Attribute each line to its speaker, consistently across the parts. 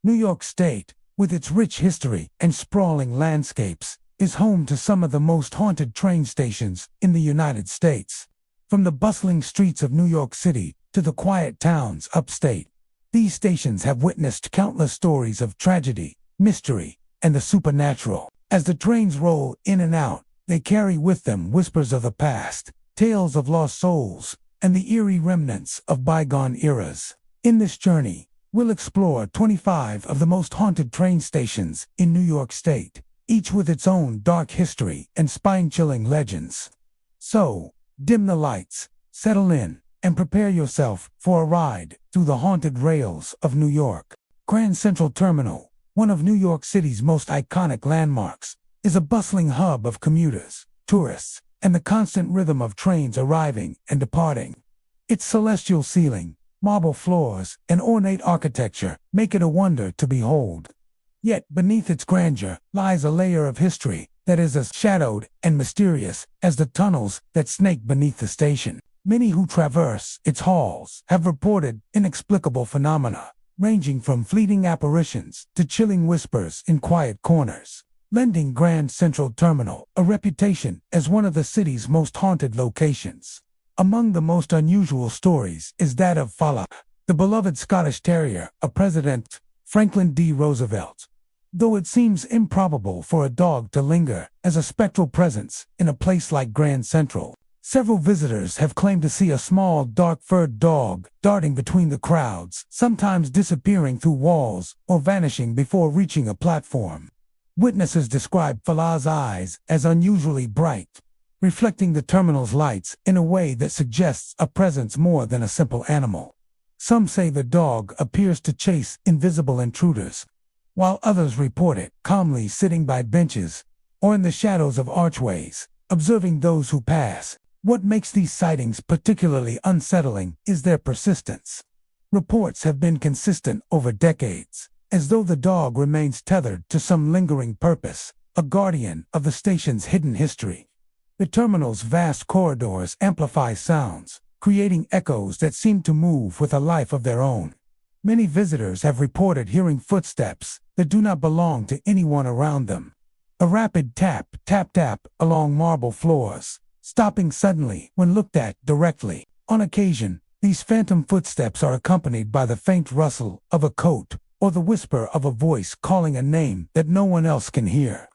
Speaker 1: New York State, with its rich history and sprawling landscapes, is home to some of the most haunted train stations in the United States. From the bustling streets of New York City to the quiet towns upstate, these stations have witnessed countless stories of tragedy, mystery, and the supernatural. As the trains roll in and out, they carry with them whispers of the past, tales of lost souls, and the eerie remnants of bygone eras. In this journey, we'll explore 25 of the most haunted train stations in New York State, each with its own dark history and spine-chilling legends. So, dim the lights, settle in, and prepare yourself for a ride through the haunted rails of New York. Grand Central Terminal, one of New York City's most iconic landmarks, is a bustling hub of commuters, tourists, and the constant rhythm of trains arriving and departing. Its celestial ceiling, marble floors, and ornate architecture make it a wonder to behold. Yet beneath its grandeur lies a layer of history that is as shadowed and mysterious as the tunnels that snake beneath the station. Many who traverse its halls have reported inexplicable phenomena, ranging from fleeting apparitions to chilling whispers in quiet corners, lending Grand Central Terminal a reputation as one of the city's most haunted locations. Among the most unusual stories is that of Fala, the beloved Scottish Terrier of President Franklin D. Roosevelt. Though it seems improbable for a dog to linger as a spectral presence in a place like Grand Central, several visitors have claimed to see a small, dark-furred dog darting between the crowds, sometimes disappearing through walls or vanishing before reaching a platform. Witnesses describe Fala's eyes as unusually bright, reflecting the terminal's lights in a way that suggests a presence more than a simple animal. Some say the dog appears to chase invisible intruders, while others report it calmly sitting by benches or in the shadows of archways, observing those who pass. What makes these sightings particularly unsettling is their persistence. Reports have been consistent over decades, as though the dog remains tethered to some lingering purpose, a guardian of the station's hidden history. The terminal's vast corridors amplify sounds, creating echoes that seem to move with a life of their own. Many visitors have reported hearing footsteps that do not belong to anyone around them. A rapid tap, tap, tap along marble floors, stopping suddenly when looked at directly. On occasion, these phantom footsteps are accompanied by the faint rustle of a coat or the whisper of a voice calling a name that no one else can hear.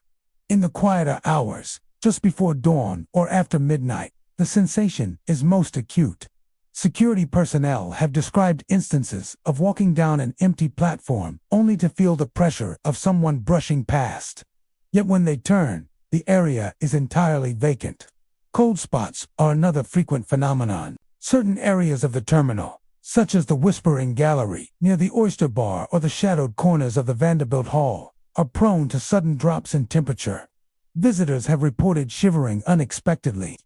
Speaker 1: In the quieter hours, just before dawn or after midnight, the sensation is most acute. Security personnel have described instances of walking down an empty platform only to feel the pressure of someone brushing past. Yet when they turn, the area is entirely vacant. Cold spots are another frequent phenomenon. Certain areas of the terminal, such as the Whispering Gallery near the Oyster Bar or the shadowed corners of the Vanderbilt Hall, are prone to sudden drops in temperature. Visitors have reported shivering unexpectedly,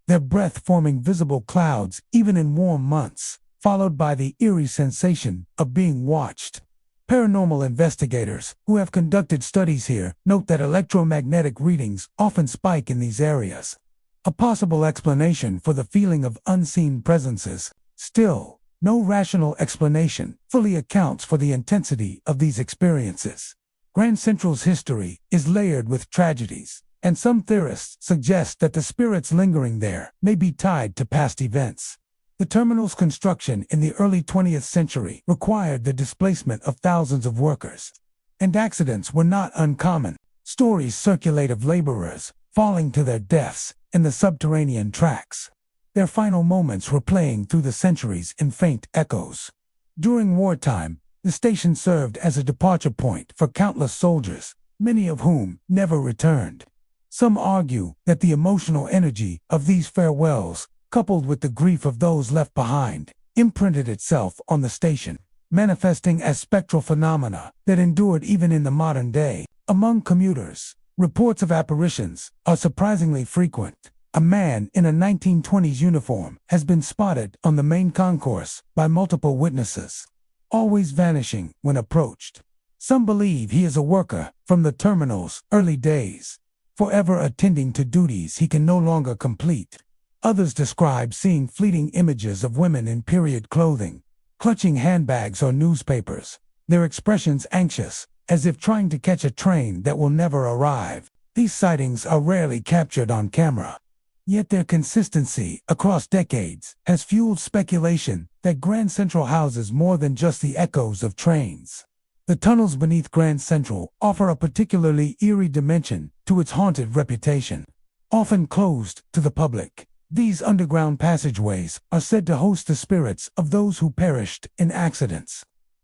Speaker 1: their breath forming visible clouds even in warm months, followed by the eerie sensation of being watched. Paranormal investigators who have conducted studies here note that electromagnetic readings often spike in these areas, a possible explanation for the feeling of unseen presences. Still, no rational explanation fully accounts for the intensity of these experiences. Grand Central's history is layered with tragedies, and some theorists suggest that the spirits lingering there may be tied to past events. The terminal's construction in the early 20th century required the displacement of thousands of workers, and accidents were not uncommon. Stories circulate of laborers falling to their deaths in the subterranean tracks, their final moments replaying through the centuries in faint echoes. During wartime, the station served as a departure point for countless soldiers, many of whom never returned. Some argue that the emotional energy of these farewells, coupled with the grief of those left behind, imprinted itself on the station, manifesting as spectral phenomena that endured even in the modern day. Among commuters, reports of apparitions are surprisingly frequent. A man in a 1920s uniform has been spotted on the main concourse by multiple witnesses, always vanishing when approached. Some believe he is a worker from the terminal's early days, forever attending to duties he can no longer complete. Others describe seeing fleeting images of women in period clothing, clutching handbags or newspapers, their expressions anxious, as if trying to catch a train that will never arrive. These sightings are rarely captured on camera. Yet their consistency across decades has fueled speculation that Grand Central houses more than just the echoes of trains. The tunnels beneath Grand Central offer a particularly eerie dimension to its haunted reputation. Often closed to the public, these underground passageways are said to host the spirits of those who perished in accidents,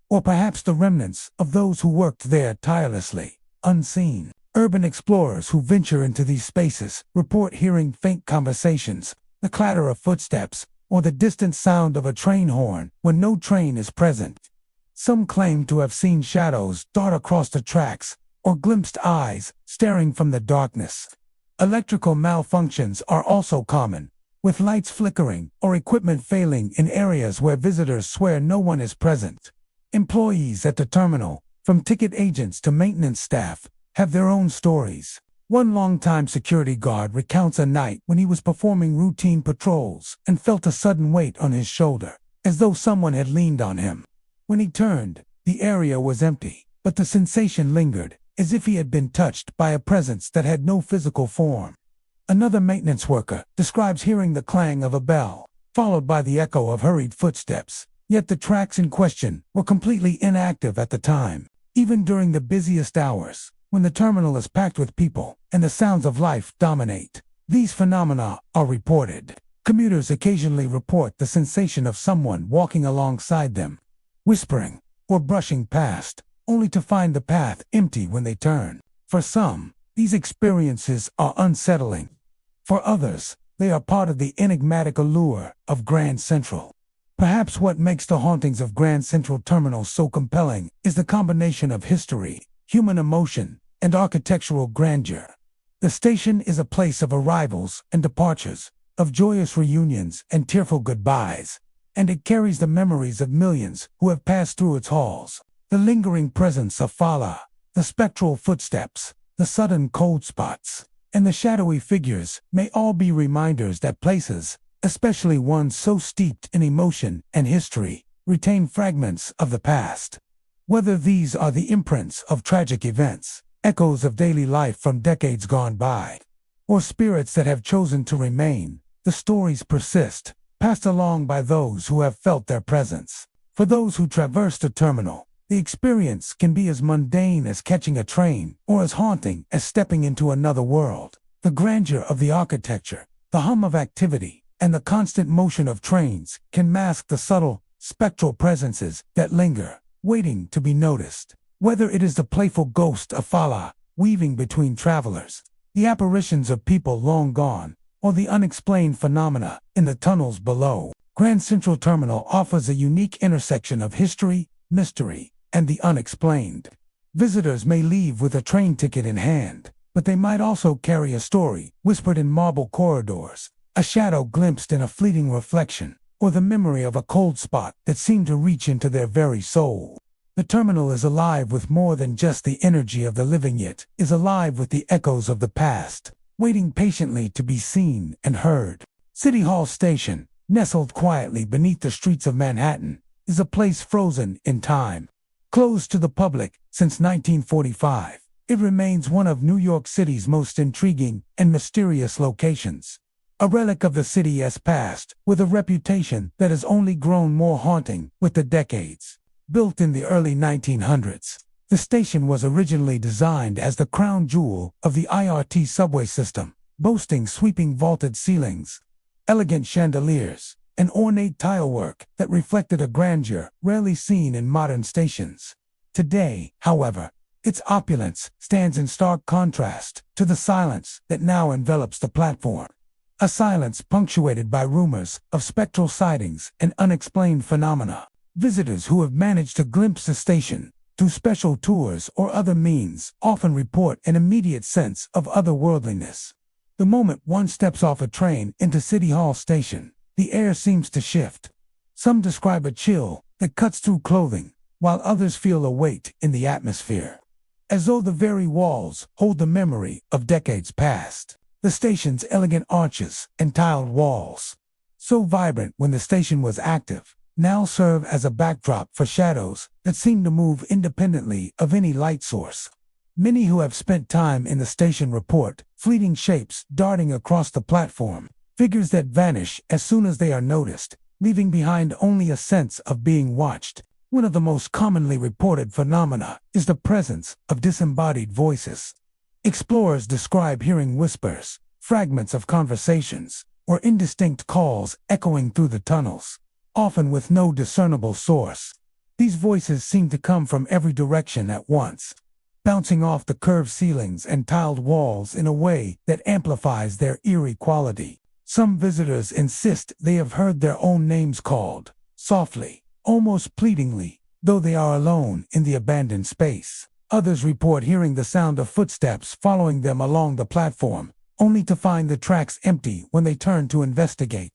Speaker 1: or perhaps the remnants of those who worked there tirelessly, unseen. Urban explorers who venture into these spaces report hearing faint conversations, the clatter of footsteps, or the distant sound of a train horn when no train is present. Some claim to have seen shadows dart across the tracks, or glimpsed eyes staring from the darkness. Electrical malfunctions are also common, with lights flickering or equipment failing in areas where visitors swear no one is present. Employees at the terminal, from ticket agents to maintenance staff, have their own stories. One longtime security guard recounts a night when he was performing routine patrols and felt a sudden weight on his shoulder, as though someone had leaned on him. When he turned, the area was empty, but the sensation lingered, as if he had been touched by a presence that had no physical form. Another maintenance worker describes hearing the clang of a bell, followed by the echo of hurried footsteps, yet the tracks in question were completely inactive at the time. Even during the busiest hours, when the terminal is packed with people and the sounds of life dominate, these phenomena are reported. Commuters occasionally report the sensation of someone walking alongside them, whispering, or brushing past, only to find the path empty when they turn. For some, these experiences are unsettling. For others, they are part of the enigmatic allure of Grand Central. Perhaps what makes the hauntings of Grand Central Terminal so compelling is the combination of history, human emotion, and architectural grandeur. The station is a place of arrivals and departures, of joyous reunions and tearful goodbyes, and it carries the memories of millions who have passed through its halls. The lingering presence of Fala, the spectral footsteps, the sudden cold spots, and the shadowy figures may all be reminders that places, especially ones so steeped in emotion and history, retain fragments of the past. Whether these are the imprints of tragic events, echoes of daily life from decades gone by, or spirits that have chosen to remain, the stories persist, passed along by those who have felt their presence. For those who traverse the terminal, the experience can be as mundane as catching a train, or as haunting as stepping into another world. The grandeur of the architecture, the hum of activity, and the constant motion of trains can mask the subtle, spectral presences that linger, waiting to be noticed. Whether it is the playful ghost of Fala weaving between travelers, the apparitions of people long gone, or the unexplained phenomena in the tunnels below, Grand Central Terminal offers a unique intersection of history, mystery, and the unexplained. Visitors may leave with a train ticket in hand, but they might also carry a story whispered in marble corridors, a shadow glimpsed in a fleeting reflection, or the memory of a cold spot that seemed to reach into their very soul. The terminal is alive with more than just the energy of the living, yet is alive with the echoes of the past, waiting patiently to be seen and heard. City Hall Station, nestled quietly beneath the streets of Manhattan, is a place frozen in time. Closed to the public since 1945, it remains one of New York City's most intriguing and mysterious locations. A relic of the city's past, with a reputation that has only grown more haunting with the decades. Built in the early 1900s, the station was originally designed as the crown jewel of the IRT subway system, boasting sweeping vaulted ceilings, elegant chandeliers, and ornate tilework that reflected a grandeur rarely seen in modern stations. Today, however, its opulence stands in stark contrast to the silence that now envelops the platform. A silence punctuated by rumors of spectral sightings and unexplained phenomena. Visitors who have managed to glimpse the station through special tours or other means often report an immediate sense of otherworldliness. The moment one steps off a train into City Hall Station, the air seems to shift. Some describe a chill that cuts through clothing, while others feel a weight in the atmosphere, as though the very walls hold the memory of decades past. The station's elegant arches and tiled walls, so vibrant when the station was active, now serve as a backdrop for shadows that seem to move independently of any light source. Many who have spent time in the station report fleeting shapes darting across the platform, figures that vanish as soon as they are noticed, leaving behind only a sense of being watched. One of the most commonly reported phenomena is the presence of disembodied voices. Explorers describe hearing whispers, fragments of conversations, or indistinct calls echoing through the tunnels, often with no discernible source. These voices seem to come from every direction at once, bouncing off the curved ceilings and tiled walls in a way that amplifies their eerie quality. Some visitors insist they have heard their own names called, softly, almost pleadingly, though they are alone in the abandoned space. Others report hearing the sound of footsteps following them along the platform, only to find the tracks empty when they turn to investigate.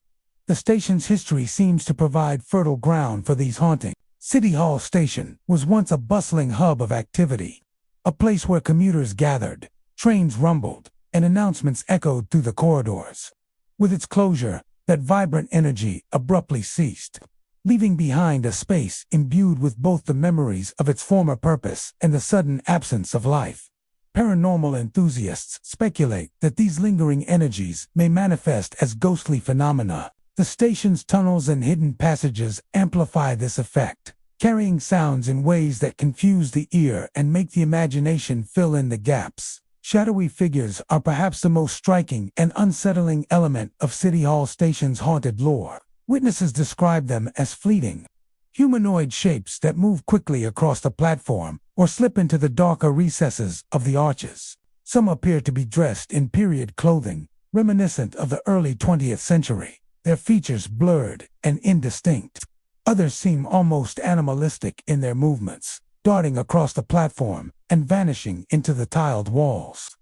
Speaker 1: The station's history seems to provide fertile ground for these hauntings. City Hall Station was once a bustling hub of activity, a place where commuters gathered, trains rumbled, and announcements echoed through the corridors. With its closure, that vibrant energy abruptly ceased, leaving behind a space imbued with both the memories of its former purpose and the sudden absence of life. Paranormal enthusiasts speculate that these lingering energies may manifest as ghostly phenomena. The station's tunnels and hidden passages amplify this effect, carrying sounds in ways that confuse the ear and make the imagination fill in the gaps. Shadowy figures are perhaps the most striking and unsettling element of City Hall Station's haunted lore. Witnesses describe them as fleeting, humanoid shapes that move quickly across the platform or slip into the darker recesses of the arches. Some appear to be dressed in period clothing, reminiscent of the early 20th century, their features blurred and indistinct. Others seem almost animalistic in their movements, darting across the platform and vanishing into the tiled walls.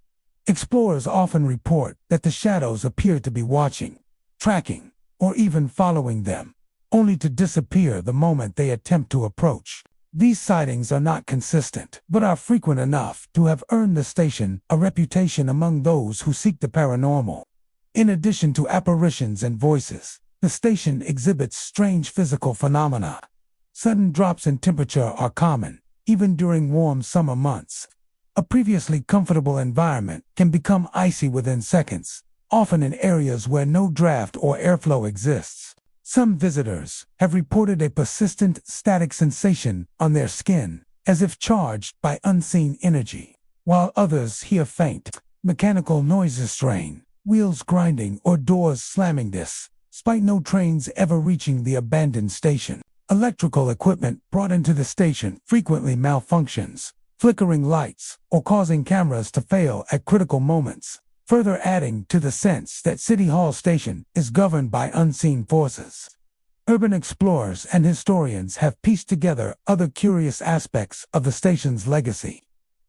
Speaker 1: Explorers often report that the shadows appear to be watching, tracking, or even following them, only to disappear the moment they attempt to approach. These sightings are not consistent, but are frequent enough to have earned the station a reputation among those who seek the paranormal. In addition to apparitions and voices, the station exhibits strange physical phenomena. Sudden drops in temperature are common, even during warm summer months. A previously comfortable environment can become icy within seconds, often in areas where no draft or airflow exists. Some visitors have reported a persistent static sensation on their skin, as if charged by unseen energy, while others hear faint, mechanical noises strain, wheels grinding or doors slamming despite no trains ever reaching the abandoned station. Electrical equipment brought into the station frequently malfunctions, flickering lights or causing cameras to fail at critical moments, further adding to the sense that City Hall Station is governed by unseen forces. Urban explorers and historians have pieced together other curious aspects of the station's legacy.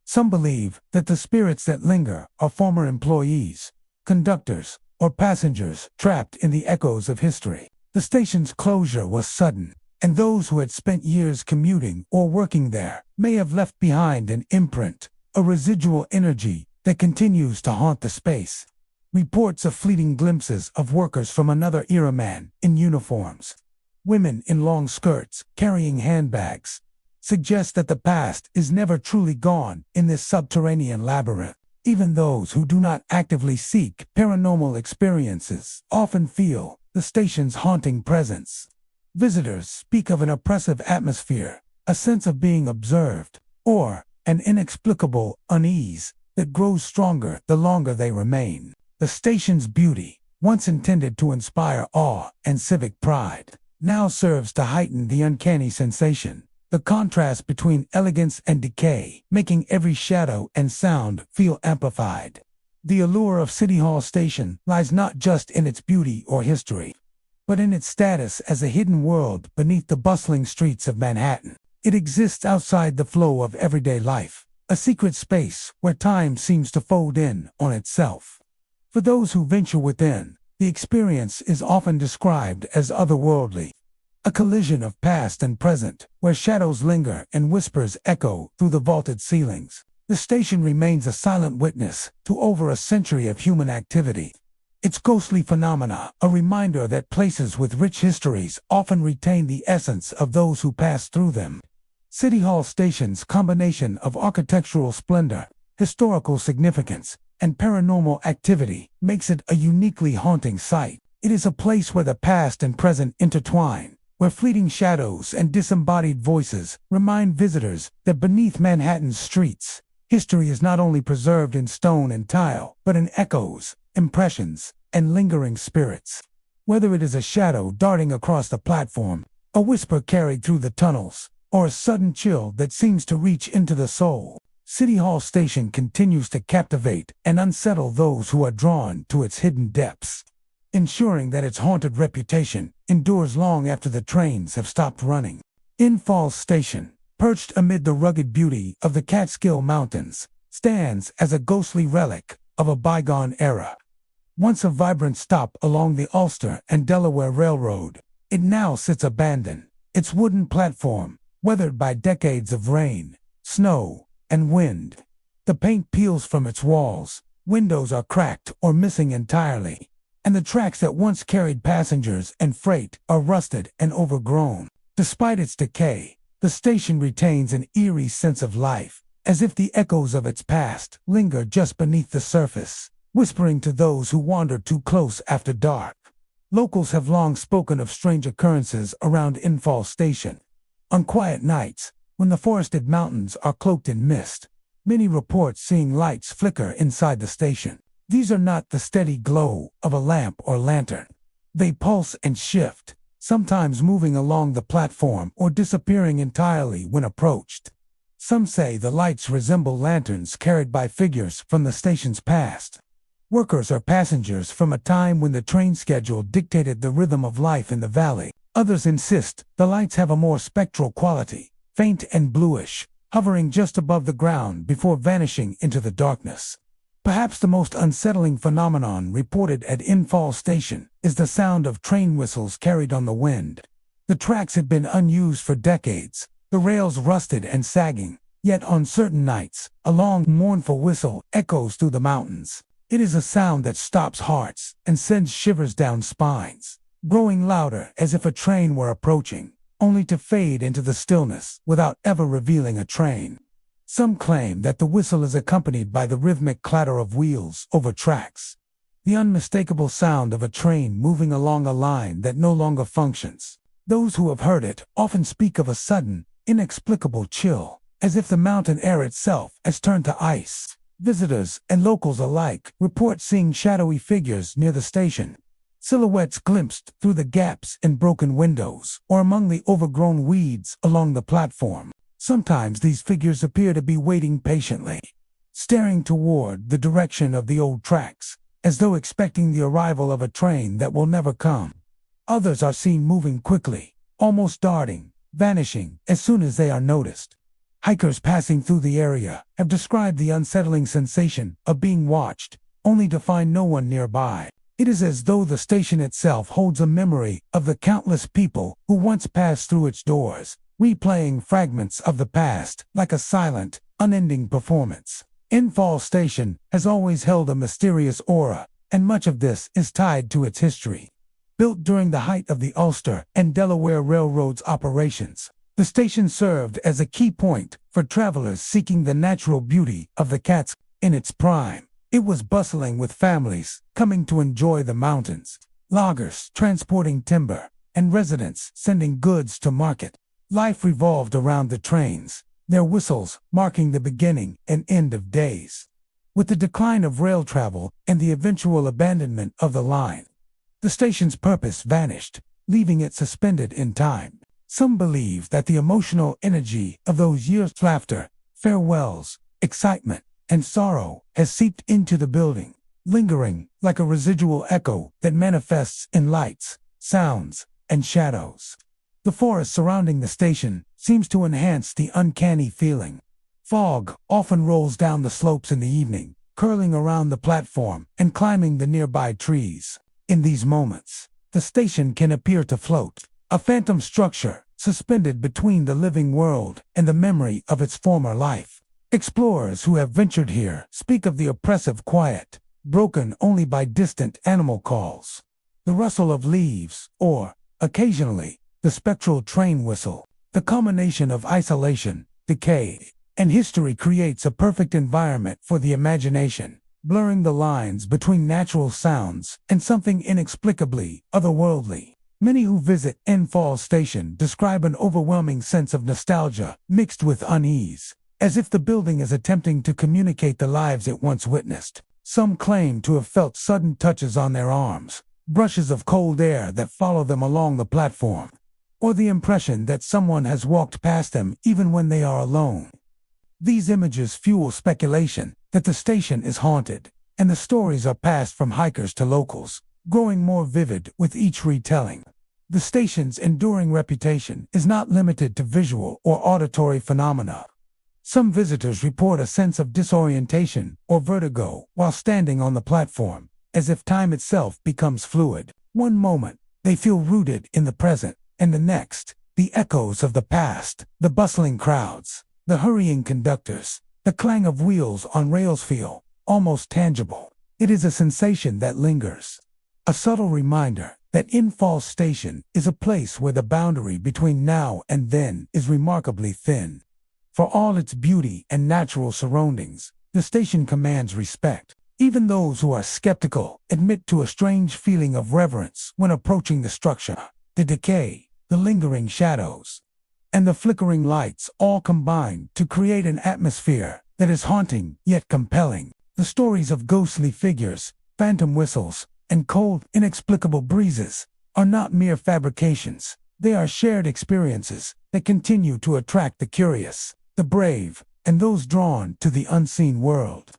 Speaker 1: Some believe that the spirits that linger are former employees, conductors, or passengers trapped in the echoes of history. The station's closure was sudden, and those who had spent years commuting or working there may have left behind an imprint, a residual energy that continues to haunt the space. Reports of fleeting glimpses of workers from another era, men in uniforms, women in long skirts carrying handbags, suggest that the past is never truly gone in this subterranean labyrinth. Even those who do not actively seek paranormal experiences often feel the station's haunting presence. Visitors speak of an oppressive atmosphere, a sense of being observed, or an inexplicable unease that grows stronger the longer they remain. The station's beauty, once intended to inspire awe and civic pride, now serves to heighten the uncanny sensation. The contrast between elegance and decay, making every shadow and sound feel amplified. The allure of City Hall Station lies not just in its beauty or history, but in its status as a hidden world beneath the bustling streets of Manhattan. It exists outside the flow of everyday life, a secret space where time seems to fold in on itself. For those who venture within, the experience is often described as otherworldly, a collision of past and present, where shadows linger and whispers echo through the vaulted ceilings. The station remains a silent witness to over a century of human activity, Its ghostly phenomena, a reminder that places with rich histories often retain the essence of those who pass through them. City Hall Station's combination of architectural splendor, historical significance, and paranormal activity makes it a uniquely haunting sight. It is a place where the past and present intertwine, where fleeting shadows and disembodied voices remind visitors that beneath Manhattan's streets, history is not only preserved in stone and tile, but in echoes, impressions, and lingering spirits. Whether it is a shadow darting across the platform, a whisper carried through the tunnels, or a sudden chill that seems to reach into the soul, City Hall Station continues to captivate and unsettle those who are drawn to its hidden depths, ensuring that its haunted reputation endures long after the trains have stopped running. In Falls Station, perched amid the rugged beauty of the Catskill Mountains, stands as a ghostly relic of a bygone era. Once a vibrant stop along the Ulster and Delaware Railroad, it now sits abandoned, its wooden platform weathered by decades of rain, snow, and wind. The paint peels from its walls, windows are cracked or missing entirely, and the tracks that once carried passengers and freight are rusted and overgrown. Despite its decay, the station retains an eerie sense of life, as if the echoes of its past linger just beneath the surface, whispering to those who wander too close after dark. Locals have long spoken of strange occurrences around Infall Station. On quiet nights, when the forested mountains are cloaked in mist, many report seeing lights flicker inside the station. These are not the steady glow of a lamp or lantern. They pulse and shift, sometimes moving along the platform or disappearing entirely when approached. Some say the lights resemble lanterns carried by figures from the station's past, workers or passengers from a time when the train schedule dictated the rhythm of life in the valley. Others insist the lights have a more spectral quality, faint and bluish, hovering just above the ground before vanishing into the darkness. Perhaps the most unsettling phenomenon reported at Infall Station is the sound of train whistles carried on the wind. The tracks had been unused for decades, the rails rusted and sagging, yet on certain nights, a long, mournful whistle echoes through the mountains. It is a sound that stops hearts and sends shivers down spines, growing louder as if a train were approaching, only to fade into the stillness without ever revealing a train. Some claim that the whistle is accompanied by the rhythmic clatter of wheels over tracks, the unmistakable sound of a train moving along a line that no longer functions. Those who have heard it often speak of a sudden, inexplicable chill, as if the mountain air itself has turned to ice. Visitors and locals alike report seeing shadowy figures near the station, silhouettes glimpsed through the gaps in broken windows or among the overgrown weeds along the platform. Sometimes these figures appear to be waiting patiently, staring toward the direction of the old tracks, as though expecting the arrival of a train that will never come. Others are seen moving quickly, almost darting, vanishing as soon as they are noticed. Hikers passing through the area have described the unsettling sensation of being watched, only to find no one nearby. It is as though the station itself holds a memory of the countless people who once passed through its doors, replaying fragments of the past like a silent, unending performance. Infall Station has always held a mysterious aura, and much of this is tied to its history. Built during the height of the Ulster and Delaware Railroad's operations, the station served as a key point for travelers seeking the natural beauty of the Catskill. In its prime, it was bustling with families coming to enjoy the mountains, loggers transporting timber, and residents sending goods to market. Life revolved around the trains, their whistles marking the beginning and end of days. With the decline of rail travel and the eventual abandonment of the line, the station's purpose vanished, leaving it suspended in time. Some believe that the emotional energy of those years' laughter, farewells, excitement, and sorrow has seeped into the building, lingering like a residual echo that manifests in lights, sounds, and shadows. The forest surrounding the station seems to enhance the uncanny feeling. Fog often rolls down the slopes in the evening, curling around the platform and climbing the nearby trees. In these moments, the station can appear to float, a phantom structure suspended between the living world and the memory of its former life. Explorers who have ventured here speak of the oppressive quiet, broken only by distant animal calls. The rustle of leaves, or, occasionally, the spectral train whistle. The combination of isolation, decay, and history creates a perfect environment for the imagination, blurring the lines between natural sounds and something inexplicably otherworldly. Many who visit Falls Station describe an overwhelming sense of nostalgia mixed with unease, as if the building is attempting to communicate the lives it once witnessed. Some claim to have felt sudden touches on their arms, brushes of cold air that follow them along the platform, or the impression that someone has walked past them even when they are alone. These images fuel speculation that the station is haunted, and the stories are passed from hikers to locals, growing more vivid with each retelling. The station's enduring reputation is not limited to visual or auditory phenomena. Some visitors report a sense of disorientation or vertigo while standing on the platform, as if time itself becomes fluid. One moment, they feel rooted in the present, and the next, the echoes of the past, the bustling crowds, the hurrying conductors, the clang of wheels on rails feel almost tangible. It is a sensation that lingers, a subtle reminder that Falls Station is a place where the boundary between now and then is remarkably thin. For all its beauty and natural surroundings, the station commands respect. Even those who are skeptical admit to a strange feeling of reverence when approaching the structure. The decay, the lingering shadows, and the flickering lights all combine to create an atmosphere that is haunting yet compelling. The stories of ghostly figures, phantom whistles, and cold, inexplicable breezes are not mere fabrications. They are shared experiences that continue to attract the curious, the brave, and those drawn to the unseen world.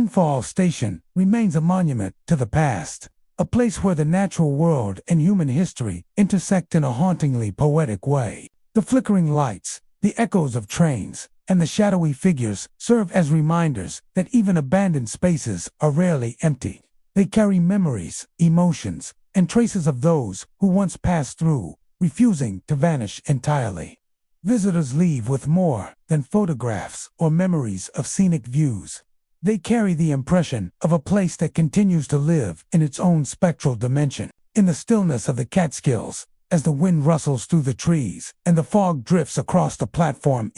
Speaker 1: Falls Station remains a monument to the past, a place where the natural world and human history intersect in a hauntingly poetic way. The flickering lights, the echoes of trains, and the shadowy figures serve as reminders that even abandoned spaces are rarely empty. They carry memories, emotions, and traces of those who once passed through, refusing to vanish entirely. Visitors leave with more than photographs or memories of scenic views. They carry the impression of a place that continues to live in its own spectral dimension. In the stillness of the Catskills, as the wind rustles through the trees and the fog drifts across the platform,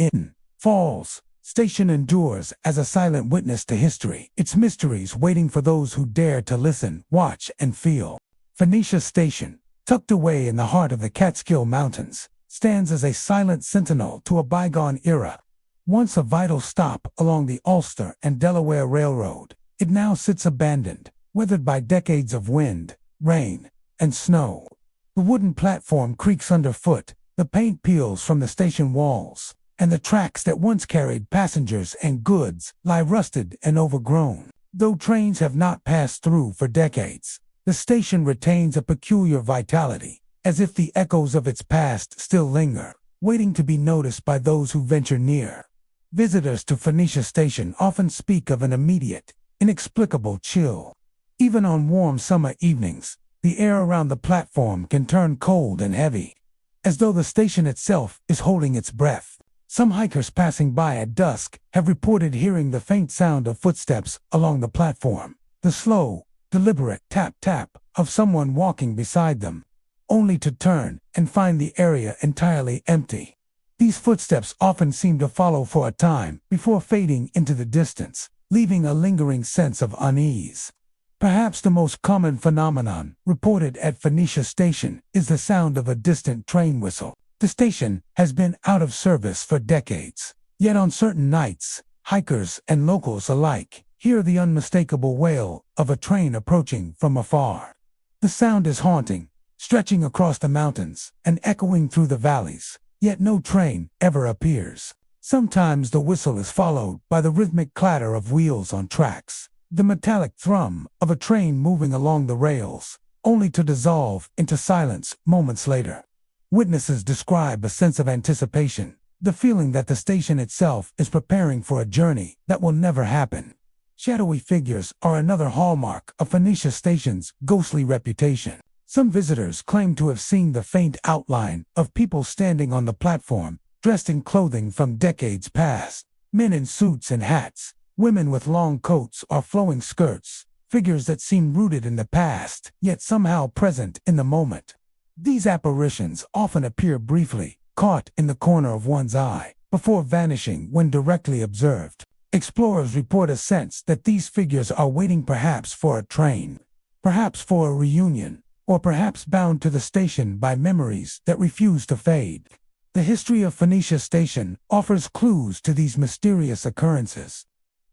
Speaker 1: Falls Station endures as a silent witness to history, its mysteries waiting for those who dare to listen, watch, and feel. Phoenicia Station, tucked away in the heart of the Catskill Mountains, stands as a silent sentinel to a bygone era. Once a vital stop along the Ulster and Delaware Railroad, it now sits abandoned, weathered by decades of wind, rain, and snow. The wooden platform creaks underfoot, the paint peels from the station walls, and the tracks that once carried passengers and goods lie rusted and overgrown. Though trains have not passed through for decades, the station retains a peculiar vitality, as if the echoes of its past still linger, waiting to be noticed by those who venture near. Visitors to Phoenicia Station often speak of an immediate, inexplicable chill. Even on warm summer evenings, the air around the platform can turn cold and heavy, as though the station itself is holding its breath. Some hikers passing by at dusk have reported hearing the faint sound of footsteps along the platform, the slow, deliberate tap-tap of someone walking beside them, only to turn and find the area entirely empty. These footsteps often seem to follow for a time before fading into the distance, leaving a lingering sense of unease. Perhaps the most common phenomenon reported at Phoenicia Station is the sound of a distant train whistle. The station has been out of service for decades, yet on certain nights, hikers and locals alike hear the unmistakable wail of a train approaching from afar. The sound is haunting, stretching across the mountains and echoing through the valleys, yet no train ever appears. Sometimes the whistle is followed by the rhythmic clatter of wheels on tracks, the metallic thrum of a train moving along the rails, only to dissolve into silence moments later. Witnesses describe a sense of anticipation, the feeling that the station itself is preparing for a journey that will never happen. Shadowy figures are another hallmark of Phoenicia Station's ghostly reputation. Some visitors claim to have seen the faint outline of people standing on the platform, dressed in clothing from decades past. Men in suits and hats, women with long coats or flowing skirts, figures that seem rooted in the past, yet somehow present in the moment. These apparitions often appear briefly, caught in the corner of one's eye, before vanishing when directly observed. Explorers report a sense that these figures are waiting perhaps for a train, perhaps for a reunion, or perhaps bound to the station by memories that refuse to fade. The history of Phoenicia Station offers clues to these mysterious occurrences.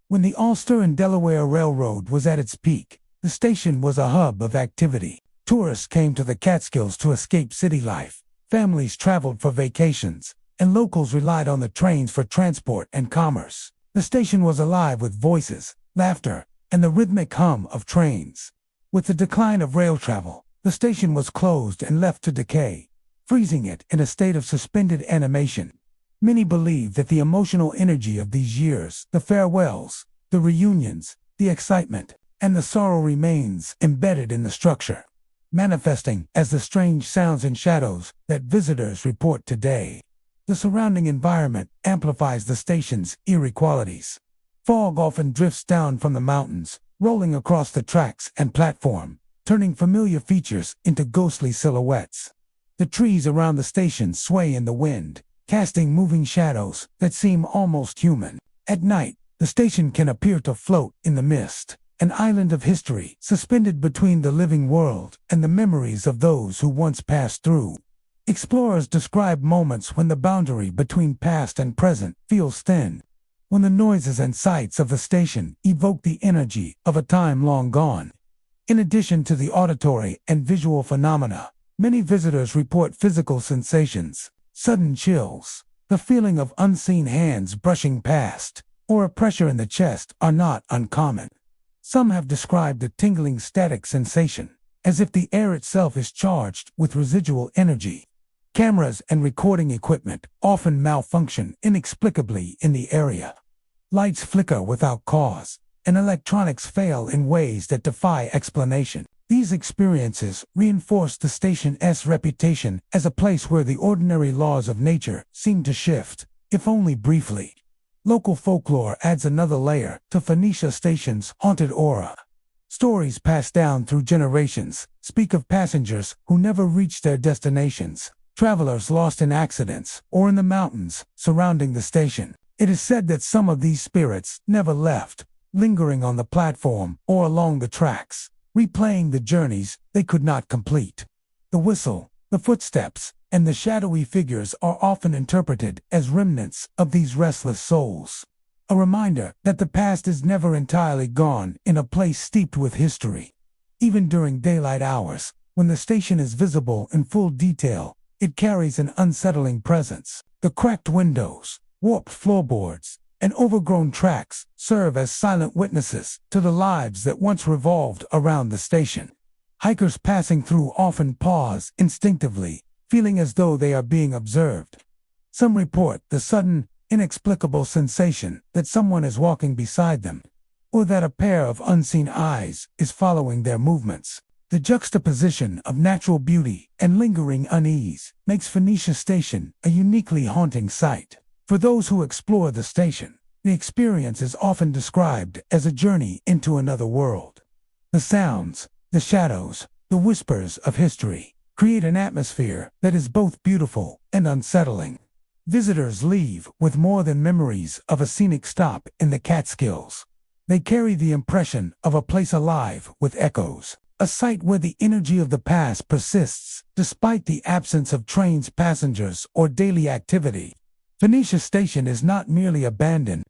Speaker 1: When the Ulster and Delaware Railroad was at its peak, the station was a hub of activity. Tourists came to the Catskills to escape city life, families traveled for vacations, and locals relied on the trains for transport and commerce. The station was alive with voices, laughter, and the rhythmic hum of trains. With the decline of rail travel, the station was closed and left to decay, freezing it in a state of suspended animation. Many believe that the emotional energy of these years, the farewells, the reunions, the excitement, and the sorrow remains embedded in the structure, manifesting as the strange sounds and shadows that visitors report today. The surrounding environment amplifies the station's eerie qualities. Fog often drifts down from the mountains, rolling across the tracks and platform, turning familiar features into ghostly silhouettes. The trees around the station sway in the wind, casting moving shadows that seem almost human. At night, the station can appear to float in the mist, an island of history suspended between the living world and the memories of those who once passed through. Explorers describe moments when the boundary between past and present feels thin, when the noises and sights of the station evoke the energy of a time long gone. In addition to the auditory and visual phenomena, many visitors report physical sensations. Sudden chills, the feeling of unseen hands brushing past, or a pressure in the chest are not uncommon. Some have described the tingling static sensation, as if the air itself is charged with residual energy. Cameras and recording equipment often malfunction inexplicably in the area. Lights flicker without cause, and electronics fail in ways that defy explanation. These experiences reinforce the station's reputation as a place where the ordinary laws of nature seem to shift, if only briefly. Local folklore adds another layer to Phoenicia Station's haunted aura. Stories passed down through generations speak of passengers who never reached their destinations, travelers lost in accidents, or in the mountains surrounding the station. It is said that some of these spirits never left, lingering on the platform or along the tracks, replaying the journeys they could not complete. The whistle, the footsteps, and the shadowy figures are often interpreted as remnants of these restless souls. A reminder that the past is never entirely gone in a place steeped with history. Even during daylight hours, when the station is visible in full detail, it carries an unsettling presence. The cracked windows, warped floorboards, and overgrown tracks serve as silent witnesses to the lives that once revolved around the station. Hikers passing through often pause instinctively, feeling as though they are being observed. Some report the sudden, inexplicable sensation that someone is walking beside them, or that a pair of unseen eyes is following their movements. The juxtaposition of natural beauty and lingering unease makes Phoenicia Station a uniquely haunting sight. For those who explore the station, the experience is often described as a journey into another world. The sounds, the shadows, the whispers of history create an atmosphere that is both beautiful and unsettling. Visitors leave with more than memories of a scenic stop in the Catskills. They carry the impression of a place alive with echoes, a site where the energy of the past persists despite the absence of trains, passengers, or daily activity. Phoenicia Station is not merely abandoned.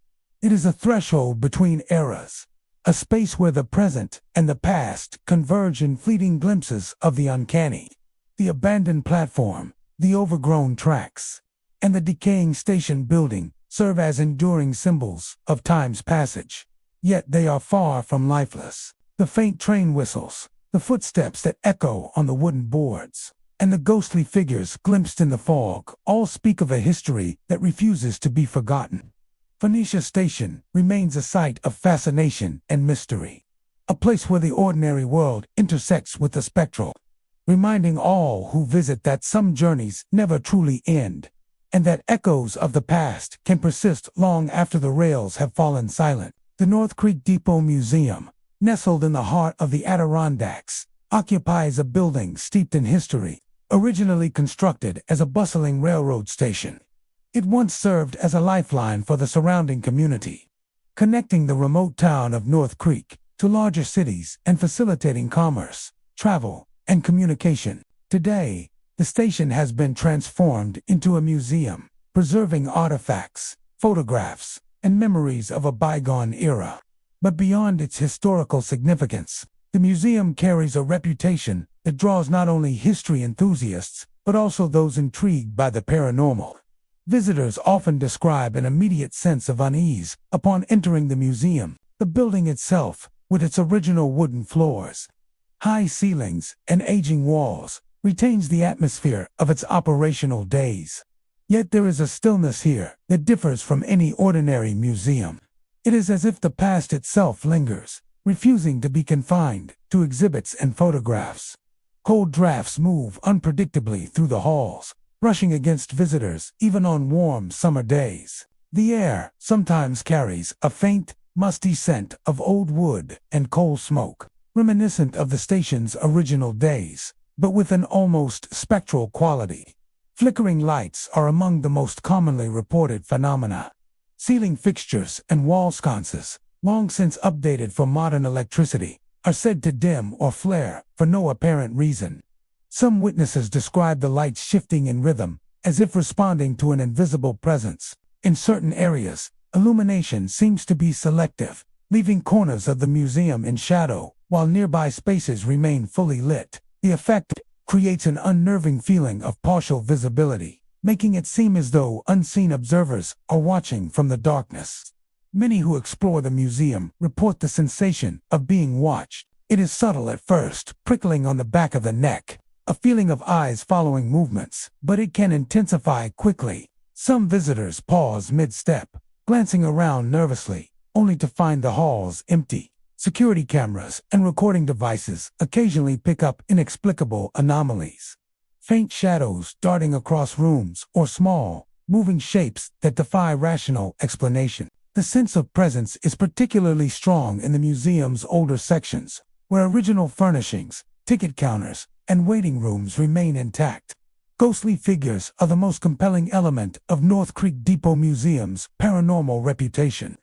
Speaker 1: It is a threshold between eras, a space where the present and the past converge in fleeting glimpses of the uncanny. The abandoned platform, the overgrown tracks, and the decaying station building serve as enduring symbols of time's passage. Yet they are far from lifeless. The faint train whistles, the footsteps that echo on the wooden boards, and the ghostly figures glimpsed in the fog all speak of a history that refuses to be forgotten. Phoenicia Station remains a site of fascination and mystery, a place where the ordinary world intersects with the spectral, reminding all who visit that some journeys never truly end, and that echoes of the past can persist long after the rails have fallen silent. The North Creek Depot Museum, nestled in the heart of the Adirondacks, occupies a building steeped in history, originally constructed as a bustling railroad station. It once served as a lifeline for the surrounding community, connecting the remote town of North Creek to larger cities and facilitating commerce, travel, and communication. Today, the station has been transformed into a museum, preserving artifacts, photographs, and memories of a bygone era. But beyond its historical significance, the museum carries a reputation that draws not only history enthusiasts, but also those intrigued by the paranormal. Visitors often describe an immediate sense of unease upon entering the museum. The building itself, with its original wooden floors, high ceilings, and aging walls, retains the atmosphere of its operational days. Yet there is a stillness here that differs from any ordinary museum. It is as if the past itself lingers, refusing to be confined to exhibits and photographs. Cold drafts move unpredictably through the halls, brushing against visitors even on warm summer days. The air sometimes carries a faint, musty scent of old wood and coal smoke, reminiscent of the station's original days, but with an almost spectral quality. Flickering lights are among the most commonly reported phenomena. Ceiling fixtures and wall sconces, long since updated for modern electricity, are said to dim or flare for no apparent reason. Some witnesses describe the lights shifting in rhythm, as if responding to an invisible presence. In certain areas, illumination seems to be selective, leaving corners of the museum in shadow, while nearby spaces remain fully lit. The effect creates an unnerving feeling of partial visibility, making it seem as though unseen observers are watching from the darkness. Many who explore the museum report the sensation of being watched. It is subtle at first, prickling on the back of the neck, a feeling of eyes following movements, but it can intensify quickly. Some visitors pause mid-step, glancing around nervously, only to find the halls empty. Security cameras and recording devices occasionally pick up inexplicable anomalies. Faint shadows darting across rooms or small, moving shapes that defy rational explanation. The sense of presence is particularly strong in the museum's older sections, where original furnishings, ticket counters, and waiting rooms remain intact. Ghostly figures are the most compelling element of North Creek Depot Museum's paranormal reputation.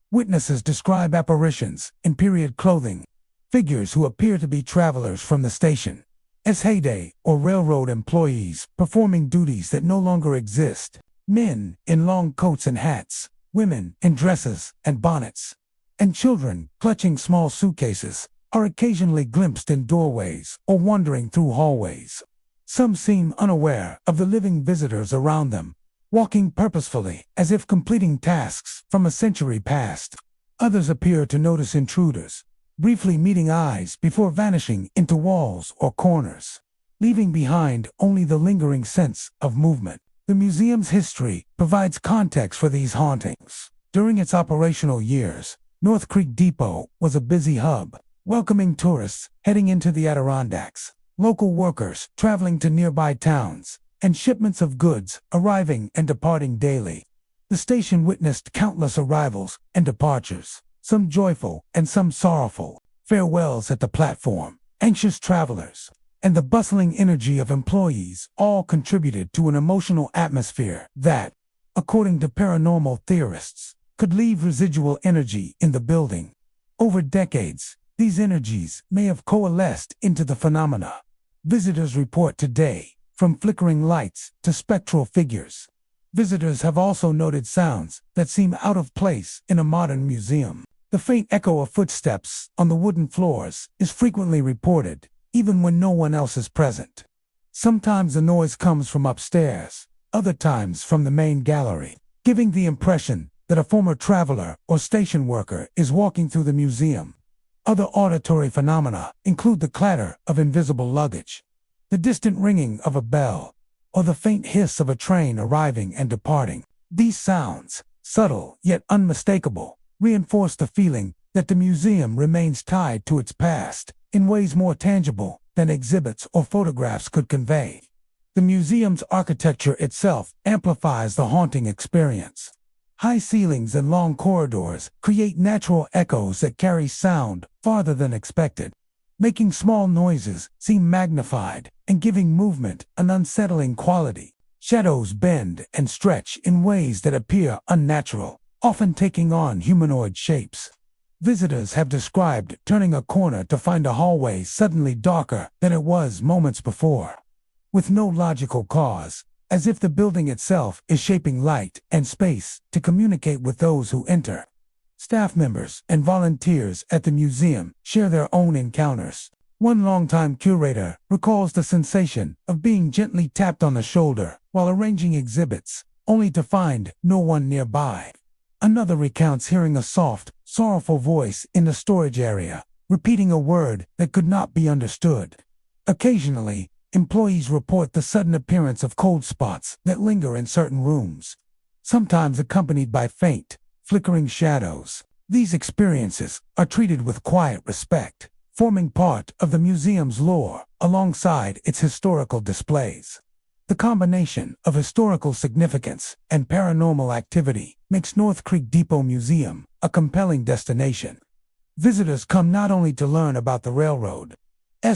Speaker 1: Witnesses describe apparitions in period clothing, figures who appear to be travelers from the station, as heyday or railroad employees performing duties that no longer exist, men in long coats and hats, women in dresses and bonnets, and children clutching small suitcases are occasionally glimpsed in doorways or wandering through hallways. Some seem unaware of the living visitors around them, walking purposefully as if completing tasks from a century past. Others appear to notice intruders, briefly meeting eyes before vanishing into walls or corners, leaving behind only the lingering sense of movement. The museum's history provides context for these hauntings. During its operational years, North Creek Depot was a busy hub, welcoming tourists heading into the Adirondacks, local workers traveling to nearby towns, and shipments of goods arriving and departing daily. The station witnessed countless arrivals and departures, some joyful and some sorrowful, farewells at the platform, anxious travelers, and the bustling energy of employees all contributed to an emotional atmosphere that, according to paranormal theorists, could leave residual energy in the building. Over decades, these energies may have coalesced into the phenomena visitors report today. From flickering lights to spectral figures, visitors have also noted sounds that seem out of place in a modern museum. The faint echo of footsteps on the wooden floors is frequently reported, even when no one else is present. Sometimes the noise comes from upstairs, other times from the main gallery, giving the impression that a former traveler or station worker is walking through the museum. Other auditory phenomena include the clatter of invisible luggage, the distant ringing of a bell, or the faint hiss of a train arriving and departing. These sounds, subtle yet unmistakable, reinforce the feeling that the museum remains tied to its past in ways more tangible than exhibits or photographs could convey. The museum's architecture itself amplifies the haunting experience. High ceilings and long corridors create natural echoes that carry sound farther than expected, making small noises seem magnified and giving movement an unsettling quality. Shadows bend and stretch in ways that appear unnatural, often taking on humanoid shapes. Visitors have described turning a corner to find a hallway suddenly darker than it was moments before, with no logical cause, as if the building itself is shaping light and space to communicate with those who enter. Staff members and volunteers at the museum share their own encounters. One longtime curator recalls the sensation of being gently tapped on the shoulder while arranging exhibits, only to find no one nearby. Another recounts hearing a soft, sorrowful voice in the storage area, repeating a word that could not be understood. Occasionally, employees report the sudden appearance of cold spots that linger in certain rooms, sometimes accompanied by faint, flickering shadows. These experiences are treated with quiet respect, forming part of the museum's lore alongside its historical displays. The combination of historical significance and paranormal activity makes North Creek Depot Museum a compelling destination. Visitors come not only to learn about the railroad's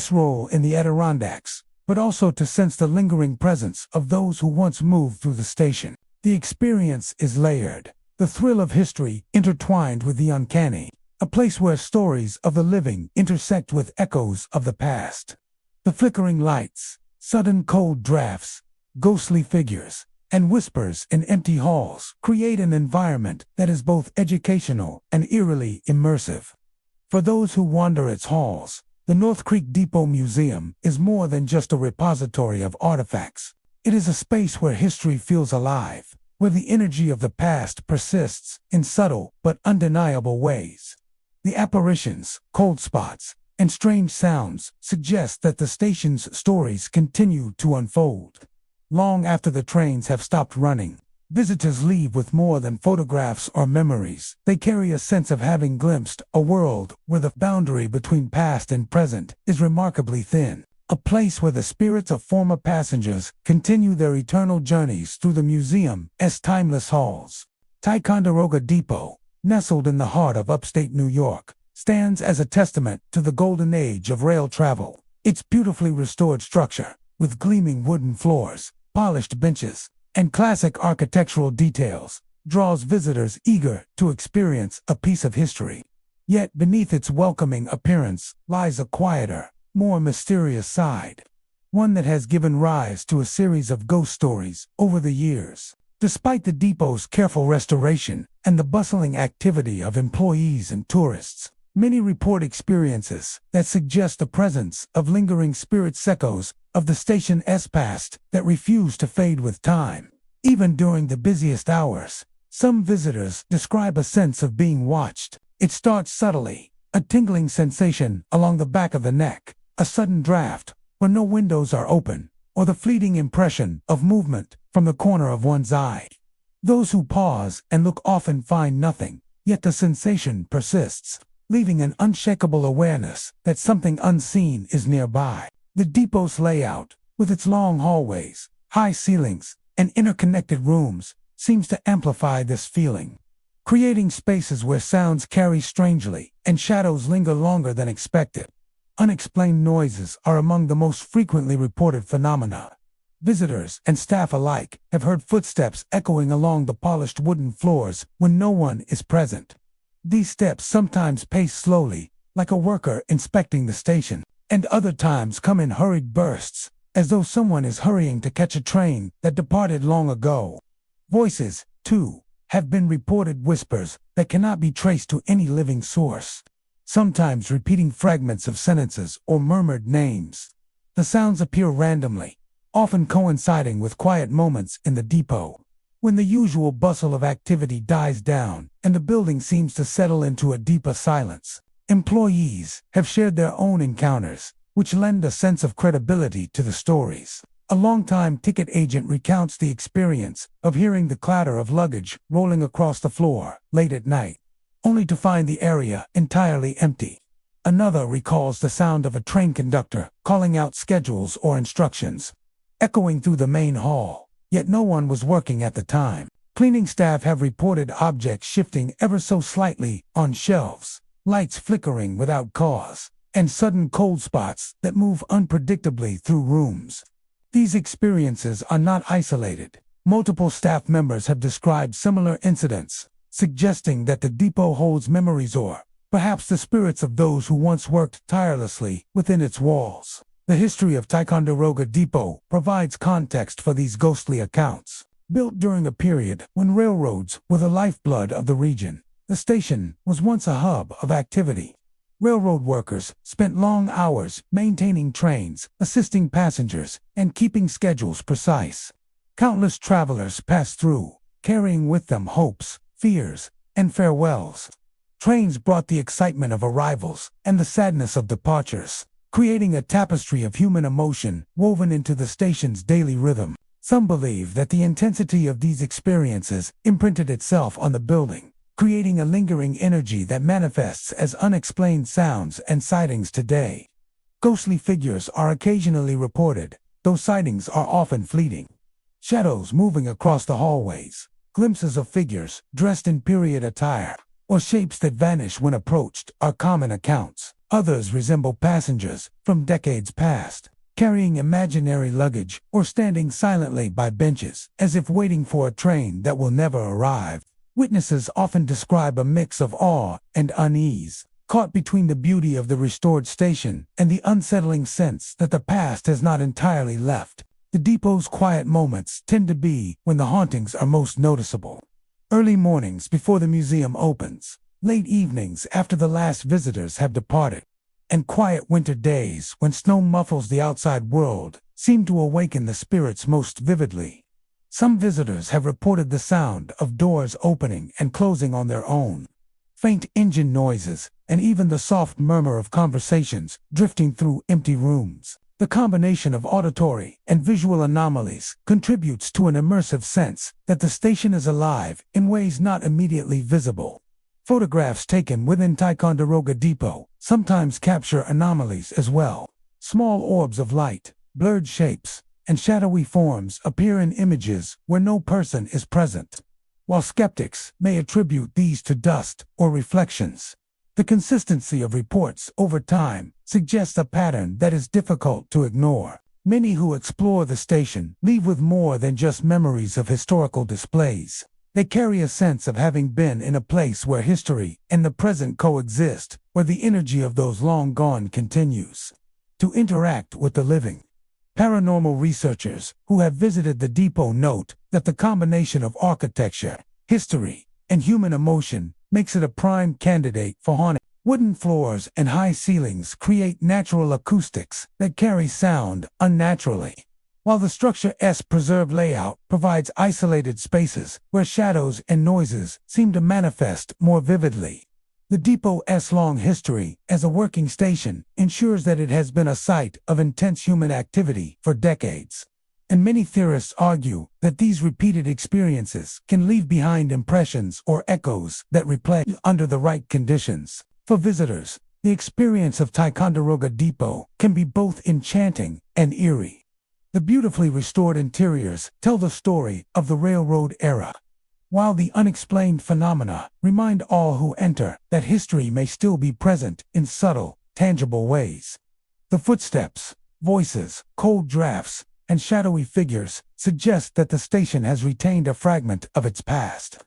Speaker 1: role in the Adirondacks, but also to sense the lingering presence of those who once moved through the station. The experience is layered, the thrill of history intertwined with the uncanny, a place where stories of the living intersect with echoes of the past. The flickering lights, sudden cold drafts, ghostly figures, and whispers in empty halls create an environment that is both educational and eerily immersive. For those who wander its halls, the North Creek Depot Museum is more than just a repository of artifacts. It is a space where history feels alive, where the energy of the past persists in subtle but undeniable ways. The apparitions, cold spots, and strange sounds suggest that the station's stories continue to unfold. Long after the trains have stopped running, visitors leave with more than photographs or memories. They carry a sense of having glimpsed a world where the boundary between past and present is remarkably thin, a place where the spirits of former passengers continue their eternal journeys through the museum's timeless halls. Ticonderoga Depot, nestled in the heart of upstate New York, stands as a testament to the golden age of rail travel. Its beautifully restored structure, with gleaming wooden floors, polished benches, and classic architectural details, draws visitors eager to experience a piece of history. Yet beneath its welcoming appearance lies a quieter, more mysterious side, one that has given rise to a series of ghost stories over the years. Despite the depot's careful restoration and the bustling activity of employees and tourists, many report experiences that suggest the presence of lingering spirit echoes of the station's past that refuse to fade with time. Even during the busiest hours, some visitors describe a sense of being watched. It starts subtly, a tingling sensation along the back of the neck, a sudden draft when no windows are open, or the fleeting impression of movement from the corner of one's eye. Those who pause and look often find nothing, yet the sensation persists, leaving an unshakable awareness that something unseen is nearby. The depot's layout, with its long hallways, high ceilings, and interconnected rooms, seems to amplify this feeling, creating spaces where sounds carry strangely and shadows linger longer than expected. Unexplained noises are among the most frequently reported phenomena. Visitors and staff alike have heard footsteps echoing along the polished wooden floors when no one is present. These steps sometimes pace slowly, like a worker inspecting the station, and other times come in hurried bursts, as though someone is hurrying to catch a train that departed long ago. Voices, too, have been reported, whispers that cannot be traced to any living source, sometimes repeating fragments of sentences or murmured names. The sounds appear randomly, often coinciding with quiet moments in the depot, when the usual bustle of activity dies down and the building seems to settle into a deeper silence. Employees have shared their own encounters, which lend a sense of credibility to the stories. A longtime ticket agent recounts the experience of hearing the clatter of luggage rolling across the floor late at night, only to find the area entirely empty. Another recalls the sound of a train conductor calling out schedules or instructions, echoing through the main hall, yet no one was working at the time. Cleaning staff have reported objects shifting ever so slightly on shelves, lights flickering without cause, and sudden cold spots that move unpredictably through rooms. These experiences are not isolated. Multiple staff members have described similar incidents, suggesting that the depot holds memories or, perhaps, the spirits of those who once worked tirelessly within its walls. The history of Ticonderoga Depot provides context for these ghostly accounts. Built during a period when railroads were the lifeblood of the region, the station was once a hub of activity. Railroad workers spent long hours maintaining trains, assisting passengers, and keeping schedules precise. Countless travelers passed through, carrying with them hopes, fears, and farewells. Trains brought the excitement of arrivals and the sadness of departures, creating a tapestry of human emotion woven into the station's daily rhythm. Some believe that the intensity of these experiences imprinted itself on the building, creating a lingering energy that manifests as unexplained sounds and sightings today. Ghostly figures are occasionally reported, though sightings are often fleeting. Shadows moving across the hallways, glimpses of figures dressed in period attire, or shapes that vanish when approached are common accounts. Others resemble passengers from decades past, carrying imaginary luggage or standing silently by benches as if waiting for a train that will never arrive. Witnesses often describe a mix of awe and unease, caught between the beauty of the restored station and the unsettling sense that the past has not entirely left. The depot's quiet moments tend to be when the hauntings are most noticeable. Early mornings before the museum opens, late evenings after the last visitors have departed, and quiet winter days when snow muffles the outside world seem to awaken the spirits most vividly. Some visitors have reported the sound of doors opening and closing on their own, faint engine noises, and even the soft murmur of conversations drifting through empty rooms. The combination of auditory and visual anomalies contributes to an immersive sense that the station is alive in ways not immediately visible. Photographs taken within Ticonderoga Depot sometimes capture anomalies as well. Small orbs of light, blurred shapes, and shadowy forms appear in images where no person is present. While skeptics may attribute these to dust or reflections, the consistency of reports over time suggests a pattern that is difficult to ignore. Many who explore the station leave with more than just memories of historical displays. They carry a sense of having been in a place where history and the present coexist, where the energy of those long gone continues to interact with the living. Paranormal researchers who have visited the depot note that the combination of architecture, history, and human emotion makes it a prime candidate for haunting. Wooden floors and high ceilings create natural acoustics that carry sound unnaturally, while the structure's preserved layout provides isolated spaces where shadows and noises seem to manifest more vividly. The depot's long history as a working station ensures that it has been a site of intense human activity for decades. And many theorists argue that these repeated experiences can leave behind impressions or echoes that replay under the right conditions. For visitors, the experience of Ticonderoga Depot can be both enchanting and eerie. The beautifully restored interiors tell the story of the railroad era, while the unexplained phenomena remind all who enter that history may still be present in subtle, tangible ways. The footsteps, voices, cold drafts, and shadowy figures suggest that the station has retained a fragment of its past,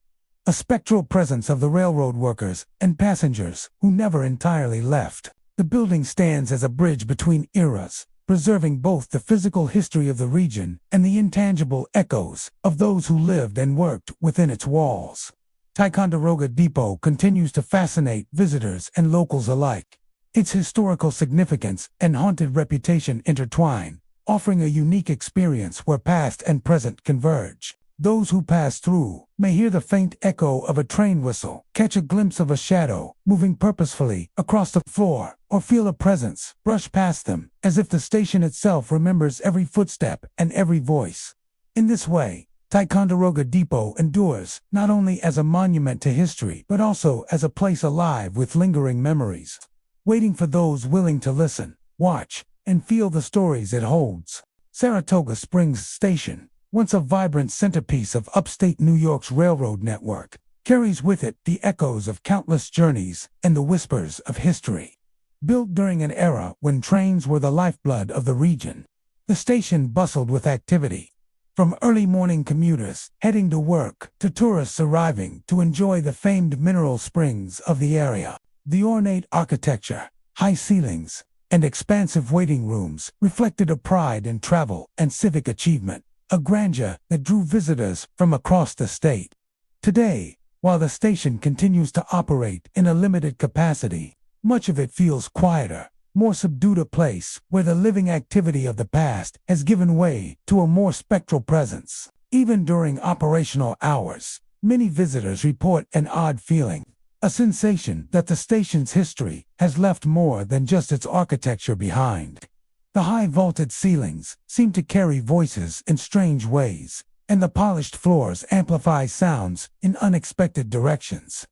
Speaker 1: a spectral presence of the railroad workers and passengers who never entirely left. The building stands as a bridge between eras, preserving both the physical history of the region and the intangible echoes of those who lived and worked within its walls. Ticonderoga Depot continues to fascinate visitors and locals alike. Its historical significance and haunted reputation intertwine, offering a unique experience where past and present converge. Those who pass through may hear the faint echo of a train whistle, catch a glimpse of a shadow moving purposefully across the floor, or feel a presence brush past them, as if the station itself remembers every footstep and every voice. In this way, Ticonderoga Depot endures not only as a monument to history but also as a place alive with lingering memories, waiting for those willing to listen, watch, and feel the stories it holds. Saratoga Springs Station, once a vibrant centerpiece of upstate New York's railroad network, carries with it the echoes of countless journeys and the whispers of history. Built during an era when trains were the lifeblood of the region, the station bustled with activity. From early morning commuters heading to work to tourists arriving to enjoy the famed mineral springs of the area, the ornate architecture, high ceilings, and expansive waiting rooms reflected a pride in travel and civic achievement, a grandeur that drew visitors from across the state. Today, while the station continues to operate in a limited capacity, much of it feels quieter, more subdued, a place where the living activity of the past has given way to a more spectral presence. Even during operational hours, many visitors report an odd feeling, a sensation that the station's history has left more than just its architecture behind. The high vaulted ceilings seem to carry voices in strange ways, and the polished floors amplify sounds in unexpected directions.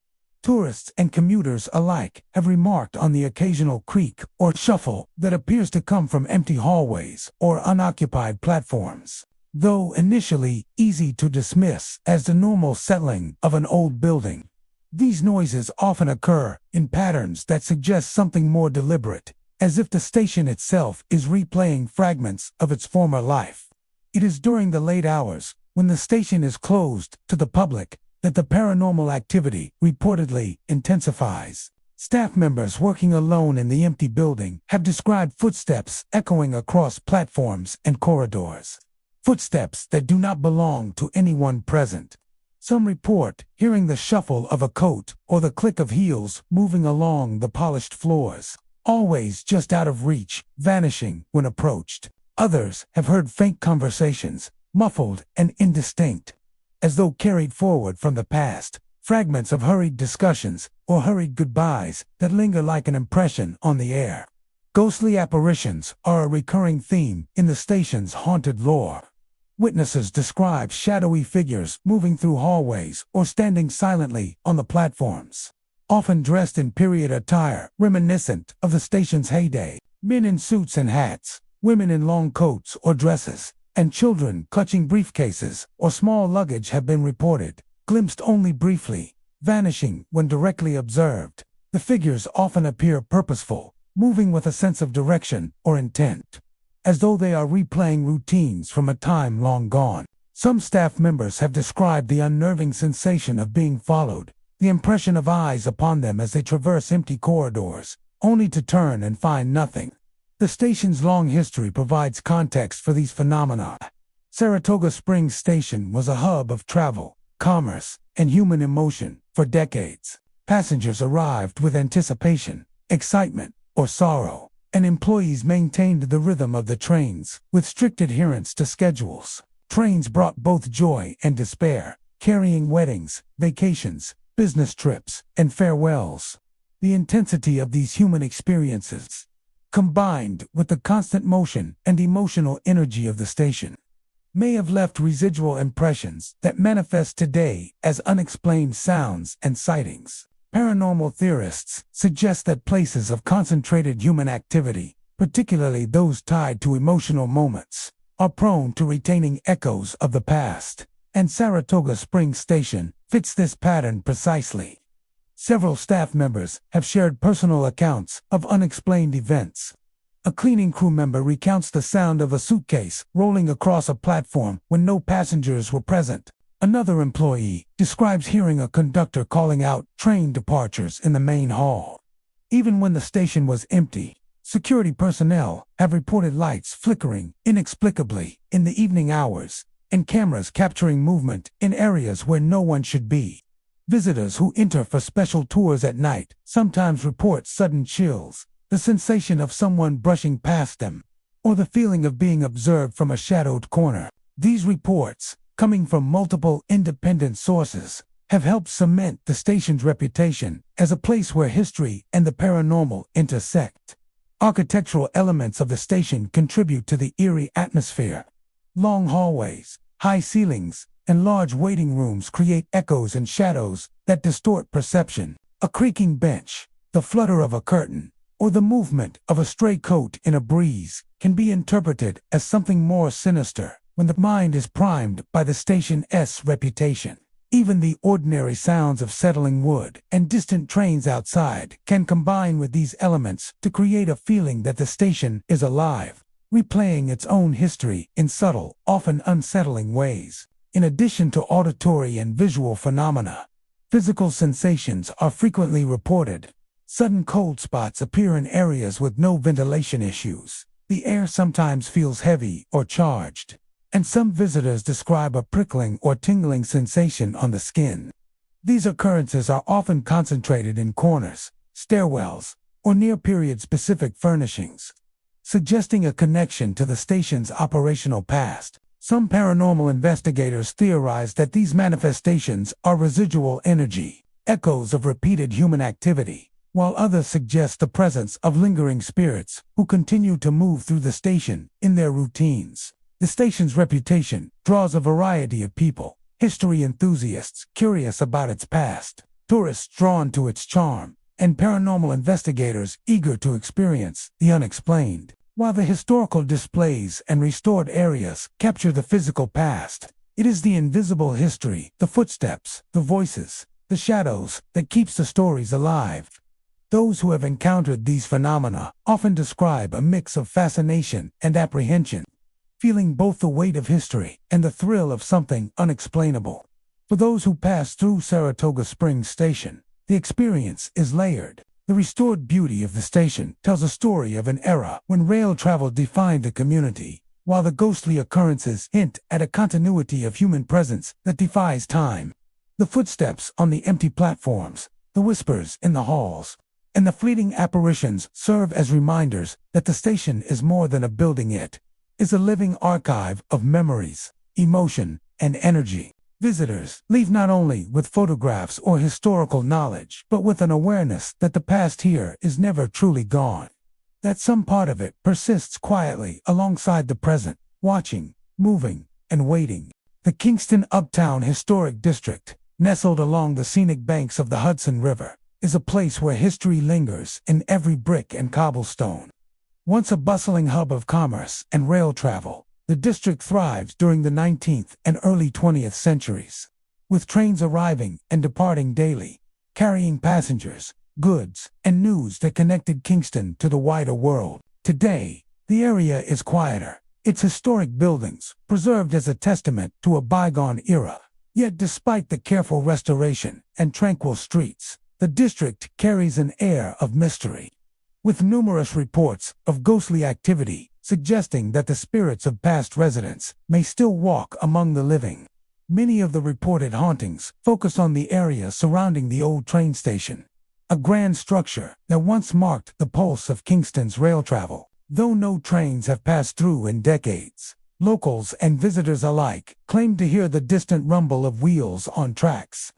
Speaker 1: Tourists and commuters alike have remarked on the occasional creak or shuffle that appears to come from empty hallways or unoccupied platforms. Though initially easy to dismiss as the normal settling of an old building, these noises often occur in patterns that suggest something more deliberate, as if the station itself is replaying fragments of its former life. It is during the late hours, when the station is closed to the public, that the paranormal activity reportedly intensifies. Staff members working alone in the empty building have described footsteps echoing across platforms and corridors. Footsteps that do not belong to anyone present. Some report hearing the shuffle of a coat or the click of heels moving along the polished floors, always just out of reach, vanishing when approached. Others have heard faint conversations, muffled and indistinct, as though carried forward from the past, fragments of hurried discussions or hurried goodbyes that linger like an impression on the air. Ghostly apparitions are a recurring theme in the station's haunted lore. Witnesses describe shadowy figures moving through hallways or standing silently on the platforms, often dressed in period attire reminiscent of the station's heyday. Men in suits and hats, women in long coats or dresses, and children clutching briefcases or small luggage have been reported, glimpsed only briefly, vanishing when directly observed. The figures often appear purposeful, moving with a sense of direction or intent, as though they are replaying routines from a time long gone. Some staff members have described the unnerving sensation of being followed, the impression of eyes upon them as they traverse empty corridors, only to turn and find nothing. The station's long history provides context for these phenomena. Saratoga Springs Station was a hub of travel, commerce, and human emotion for decades. Passengers arrived with anticipation, excitement, or sorrow, and employees maintained the rhythm of the trains with strict adherence to schedules. Trains brought both joy and despair, carrying weddings, vacations, business trips, and farewells. The intensity of these human experiences, combined with the constant motion and emotional energy of the station, may have left residual impressions that manifest today as unexplained sounds and sightings. Paranormal theorists suggest that places of concentrated human activity, particularly those tied to emotional moments, are prone to retaining echoes of the past, and Saratoga Springs Station fits this pattern precisely. Several staff members have shared personal accounts of unexplained events. A cleaning crew member recounts the sound of a suitcase rolling across a platform when no passengers were present. Another employee describes hearing a conductor calling out train departures in the main hall. Even when the station was empty, security personnel have reported lights flickering inexplicably in the evening hours, and cameras capturing movement in areas where no one should be. Visitors who enter for special tours at night sometimes report sudden chills, the sensation of someone brushing past them, or the feeling of being observed from a shadowed corner. These reports, coming from multiple independent sources, have helped cement the station's reputation as a place where history and the paranormal intersect. Architectural elements of the station contribute to the eerie atmosphere. Long hallways, high ceilings, and large waiting rooms create echoes and shadows that distort perception. A creaking bench, the flutter of a curtain, or the movement of a stray coat in a breeze can be interpreted as something more sinister, when the mind is primed by the station's reputation. Even the ordinary sounds of settling wood and distant trains outside can combine with these elements to create a feeling that the station is alive, replaying its own history in subtle, often unsettling ways. In addition to auditory and visual phenomena, physical sensations are frequently reported. Sudden cold spots appear in areas with no ventilation issues. The air sometimes feels heavy or charged, and some visitors describe a prickling or tingling sensation on the skin. These occurrences are often concentrated in corners, stairwells, or near period-specific furnishings, suggesting a connection to the station's operational past. Some paranormal investigators theorize that these manifestations are residual energy, echoes of repeated human activity, while others suggest the presence of lingering spirits who continue to move through the station in their routines. The station's reputation draws a variety of people: history enthusiasts curious about its past, tourists drawn to its charm, and paranormal investigators eager to experience the unexplained. While the historical displays and restored areas capture the physical past, it is the invisible history, the footsteps, the voices, the shadows that keeps the stories alive. Those who have encountered these phenomena often describe a mix of fascination and apprehension, feeling both the weight of history and the thrill of something unexplainable. For those who pass through Saratoga Springs Station, the experience is layered. The restored beauty of the station tells a story of an era when rail travel defined the community, while the ghostly occurrences hint at a continuity of human presence that defies time. The footsteps on the empty platforms, the whispers in the halls, and the fleeting apparitions serve as reminders that the station is more than a building. It is a living archive of memories, emotion, and energy. Visitors leave not only with photographs or historical knowledge, but with an awareness that the past here is never truly gone, that some part of it persists quietly alongside the present, watching, moving, and waiting. The Kingston Uptown Historic District, nestled along the scenic banks of the Hudson River, is a place where history lingers in every brick and cobblestone. Once a bustling hub of commerce and rail travel, the district thrived during the 19th and early 20th centuries, with trains arriving and departing daily, carrying passengers, goods, and news that connected Kingston to the wider world. Today, the area is quieter, its historic buildings preserved as a testament to a bygone era. Yet despite the careful restoration and tranquil streets, the district carries an air of mystery, with numerous reports of ghostly activity suggesting that the spirits of past residents may still walk among the living. Many of the reported hauntings focus on the area surrounding the old train station, a grand structure that once marked the pulse of Kingston's rail travel. Though no trains have passed through in decades, locals and visitors alike claim to hear the distant rumble of wheels on tracks,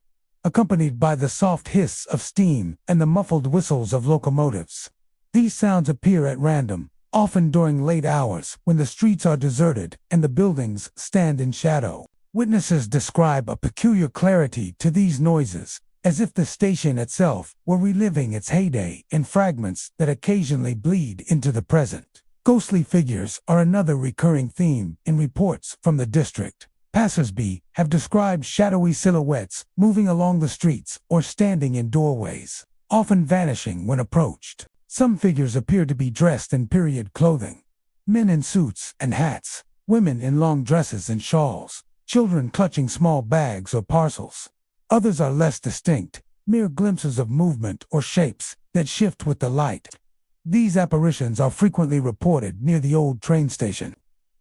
Speaker 1: accompanied by the soft hiss of steam and the muffled whistles of locomotives. These sounds appear at random, often during late hours when the streets are deserted and the buildings stand in shadow. Witnesses describe a peculiar clarity to these noises, as if the station itself were reliving its heyday in fragments that occasionally bleed into the present. Ghostly figures are another recurring theme in reports from the district. Passersby have described shadowy silhouettes moving along the streets or standing in doorways, often vanishing when approached. Some figures appear to be dressed in period clothing, men in suits and hats, women in long dresses and shawls, children clutching small bags or parcels. Others are less distinct, mere glimpses of movement or shapes that shift with the light. These apparitions are frequently reported near the old train station,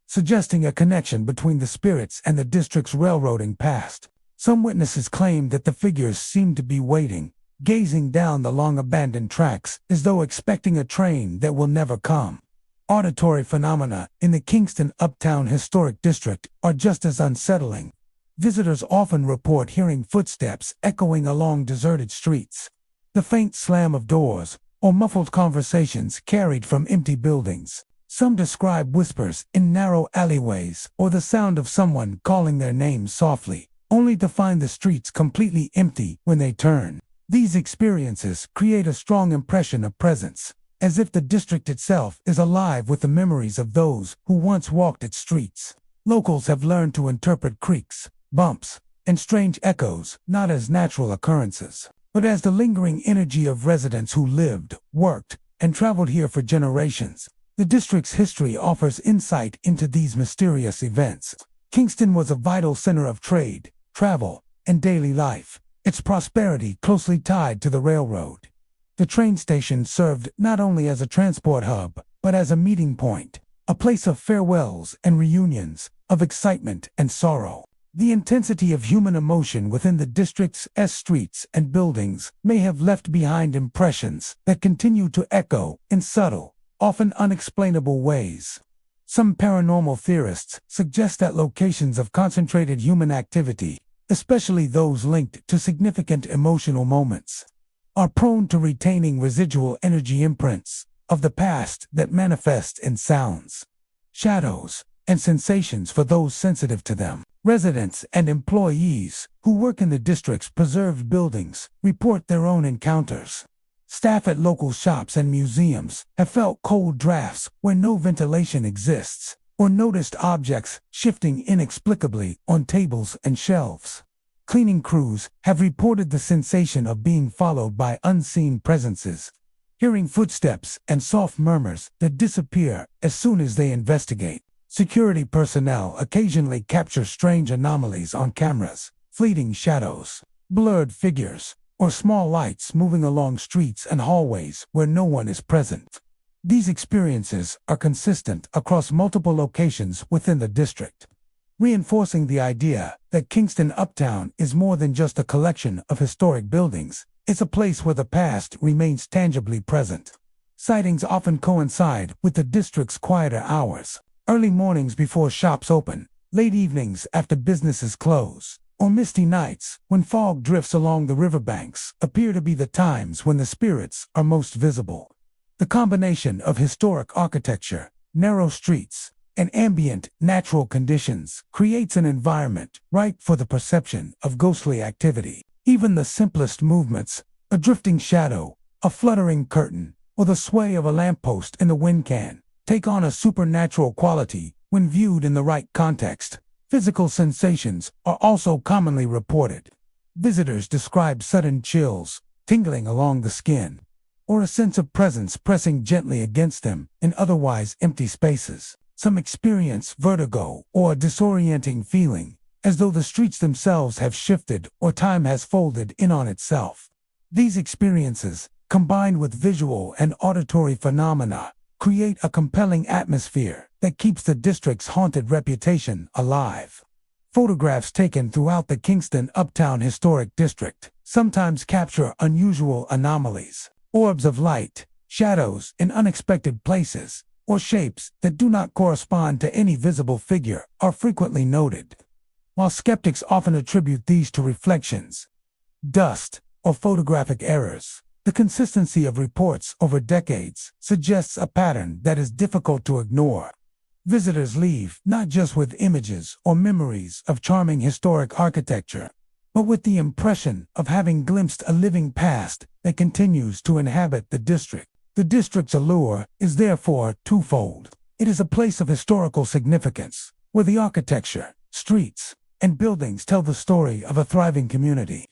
Speaker 1: suggesting a connection between the spirits and the district's railroading past. Some witnesses claim that the figures seem to be waiting, gazing down the long-abandoned tracks as though expecting a train that will never come. Auditory phenomena in the Kingston Uptown Historic District are just as unsettling. Visitors often report hearing footsteps echoing along deserted streets, the faint slam of doors, or muffled conversations carried from empty buildings. Some describe whispers in narrow alleyways or the sound of someone calling their name softly, only to find the streets completely empty when they turn. These experiences create a strong impression of presence, as if the district itself is alive with the memories of those who once walked its streets. Locals have learned to interpret creaks, bumps, and strange echoes not as natural occurrences, but as the lingering energy of residents who lived, worked, and traveled here for generations. The district's history offers insight into these mysterious events. Kingston was a vital center of trade, travel, and daily life, its prosperity closely tied to the railroad. The train station served not only as a transport hub, but as a meeting point, a place of farewells and reunions, of excitement and sorrow. The intensity of human emotion within the district's streets and buildings may have left behind impressions that continue to echo in subtle, often unexplainable ways. Some paranormal theorists suggest that locations of concentrated human activity, especially those linked to significant emotional moments, are prone to retaining residual energy imprints of the past that manifest in sounds, shadows, and sensations for those sensitive to them. Residents and employees who work in the district's preserved buildings report their own encounters. Staff at local shops and museums have felt cold drafts where no ventilation exists, or noticed objects shifting inexplicably on tables and shelves. Cleaning crews have reported the sensation of being followed by unseen presences, hearing footsteps and soft murmurs that disappear as soon as they investigate. Security personnel occasionally capture strange anomalies on cameras, fleeting shadows, blurred figures, or small lights moving along streets and hallways where no one is present. These experiences are consistent across multiple locations within the district, reinforcing the idea that Kingston Uptown is more than just a collection of historic buildings. It's a place where the past remains tangibly present. Sightings often coincide with the district's quieter hours. Early mornings before shops open, late evenings after businesses close, or misty nights when fog drifts along the riverbanks appear to be the times when the spirits are most visible. The combination of historic architecture, narrow streets, and ambient, natural conditions creates an environment ripe for the perception of ghostly activity. Even the simplest movements, a drifting shadow, a fluttering curtain, or the sway of a lamppost in the wind can, take on a supernatural quality when viewed in the right context. Physical sensations are also commonly reported. Visitors describe sudden chills, tingling along the skin, or a sense of presence pressing gently against them in otherwise empty spaces. Some experience vertigo or a disorienting feeling, as though the streets themselves have shifted or time has folded in on itself. These experiences, combined with visual and auditory phenomena, create a compelling atmosphere that keeps the district's haunted reputation alive. Photographs taken throughout the Kingston Uptown Historic District sometimes capture unusual anomalies, orbs of light, shadows in unexpected places, or shapes that do not correspond to any visible figure are frequently noted. While skeptics often attribute these to reflections, dust, or photographic errors, the consistency of reports over decades suggests a pattern that is difficult to ignore. Visitors leave not just with images or memories of charming historic architecture, but with the impression of having glimpsed a living past that continues to inhabit the district. The district's allure is therefore twofold. It is a place of historical significance, where the architecture, streets, and buildings tell the story of a thriving community.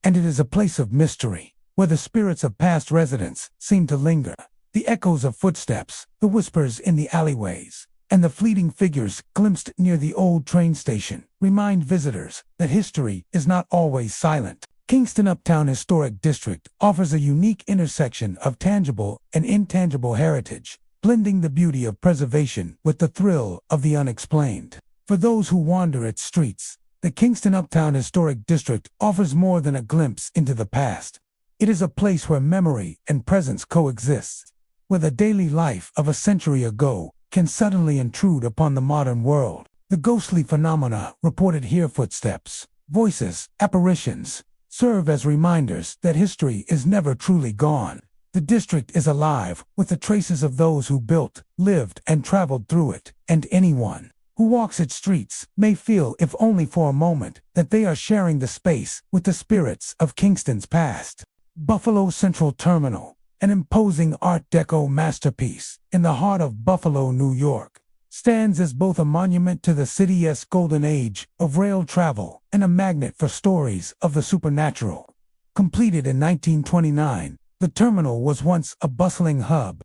Speaker 1: And it is a place of mystery, where the spirits of past residents seem to linger. The echoes of footsteps, the whispers in the alleyways, and the fleeting figures glimpsed near the old train station remind visitors that history is not always silent. Kingston Uptown Historic District offers a unique intersection of tangible and intangible heritage, blending the beauty of preservation with the thrill of the unexplained. For those who wander its streets, the Kingston Uptown Historic District offers more than a glimpse into the past. It is a place where memory and presence coexist, where the daily life of a century ago can suddenly intrude upon the modern world. The ghostly phenomena reported here, footsteps, voices, apparitions, serve as reminders that history is never truly gone. The district is alive with the traces of those who built, lived, and traveled through it, and anyone who walks its streets may feel, if only for a moment, that they are sharing the space with the spirits of Kingston's past. Buffalo Central Terminal, an imposing Art Deco masterpiece in the heart of Buffalo, New York, stands as both a monument to the city's golden age of rail travel and a magnet for stories of the supernatural. Completed in 1929, the terminal was once a bustling hub.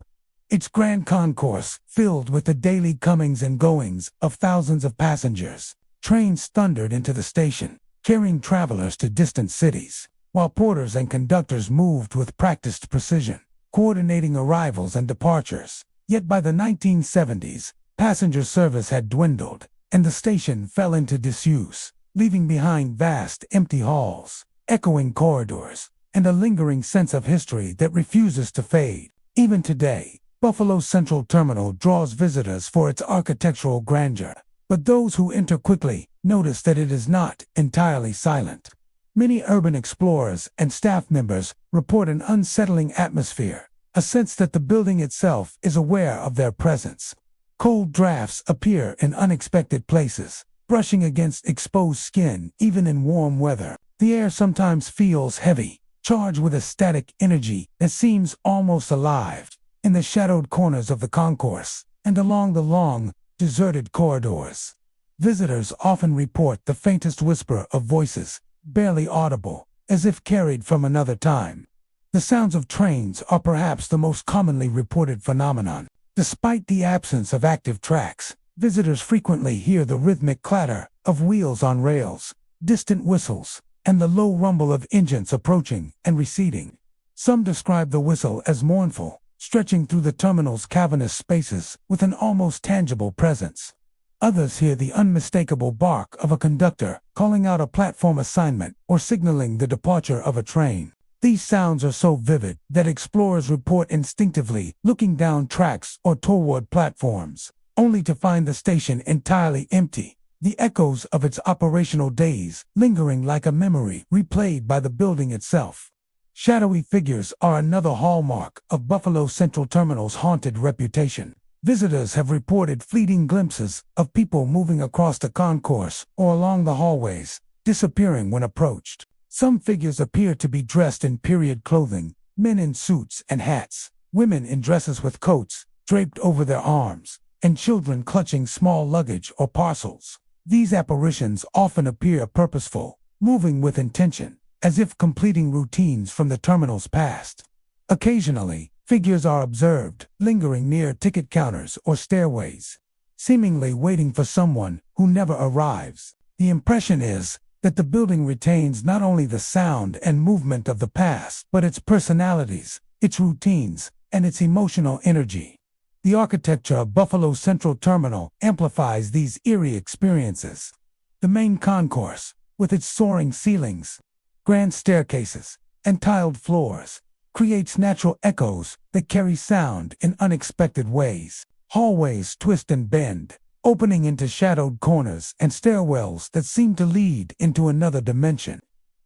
Speaker 1: Its grand concourse filled with the daily comings and goings of thousands of passengers. Trains thundered into the station, carrying travelers to distant cities, while porters and conductors moved with practiced precision, coordinating arrivals and departures. Yet by the 1970s, passenger service had dwindled, and the station fell into disuse, leaving behind vast empty halls, echoing corridors, and a lingering sense of history that refuses to fade. Even today, Buffalo Central Terminal draws visitors for its architectural grandeur, but those who enter quickly notice that it is not entirely silent. Many urban explorers and staff members report an unsettling atmosphere, a sense that the building itself is aware of their presence. Cold drafts appear in unexpected places, brushing against exposed skin even in warm weather. The air sometimes feels heavy, charged with a static energy that seems almost alive. In the shadowed corners of the concourse, and along the long, deserted corridors, visitors often report the faintest whisper of voices, barely audible, as if carried from another time. The sounds of trains are perhaps the most commonly reported phenomenon. Despite the absence of active tracks, visitors frequently hear the rhythmic clatter of wheels on rails, distant whistles, and the low rumble of engines approaching and receding. Some describe the whistle as mournful, stretching through the terminal's cavernous spaces with an almost tangible presence. Others hear the unmistakable bark of a conductor calling out a platform assignment or signaling the departure of a train. These sounds are so vivid that explorers report instinctively looking down tracks or toward platforms, only to find the station entirely empty, the echoes of its operational days lingering like a memory replayed by the building itself. Shadowy figures are another hallmark of Buffalo Central Terminal's haunted reputation. Visitors have reported fleeting glimpses of people moving across the concourse or along the hallways, disappearing when approached. Some figures appear to be dressed in period clothing, men in suits and hats, women in dresses with coats draped over their arms, and children clutching small luggage or parcels. These apparitions often appear purposeful, moving with intention, as if completing routines from the terminal's past. Occasionally, figures are observed lingering near ticket counters or stairways, seemingly waiting for someone who never arrives. The impression is that the building retains not only the sound and movement of the past, but its personalities, its routines, and its emotional energy. The architecture of Buffalo Central Terminal amplifies these eerie experiences. The main concourse, with its soaring ceilings, grand staircases, and tiled floors, creates natural echoes that carry sound in unexpected ways. Hallways twist and bend, opening into shadowed corners and stairwells that seem to lead into another dimension.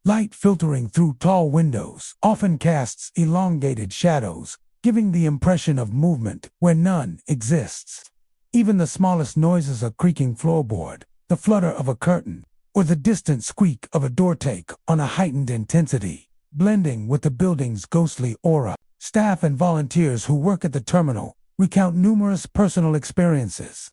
Speaker 1: Light filtering through tall windows often casts elongated shadows, giving the impression of movement where none exists. Even the smallest noises, a creaking floorboard, the flutter of a curtain, or the distant squeak of a door take on a heightened intensity, blending with the building's ghostly aura. Staff and volunteers who work at the terminal recount numerous personal experiences.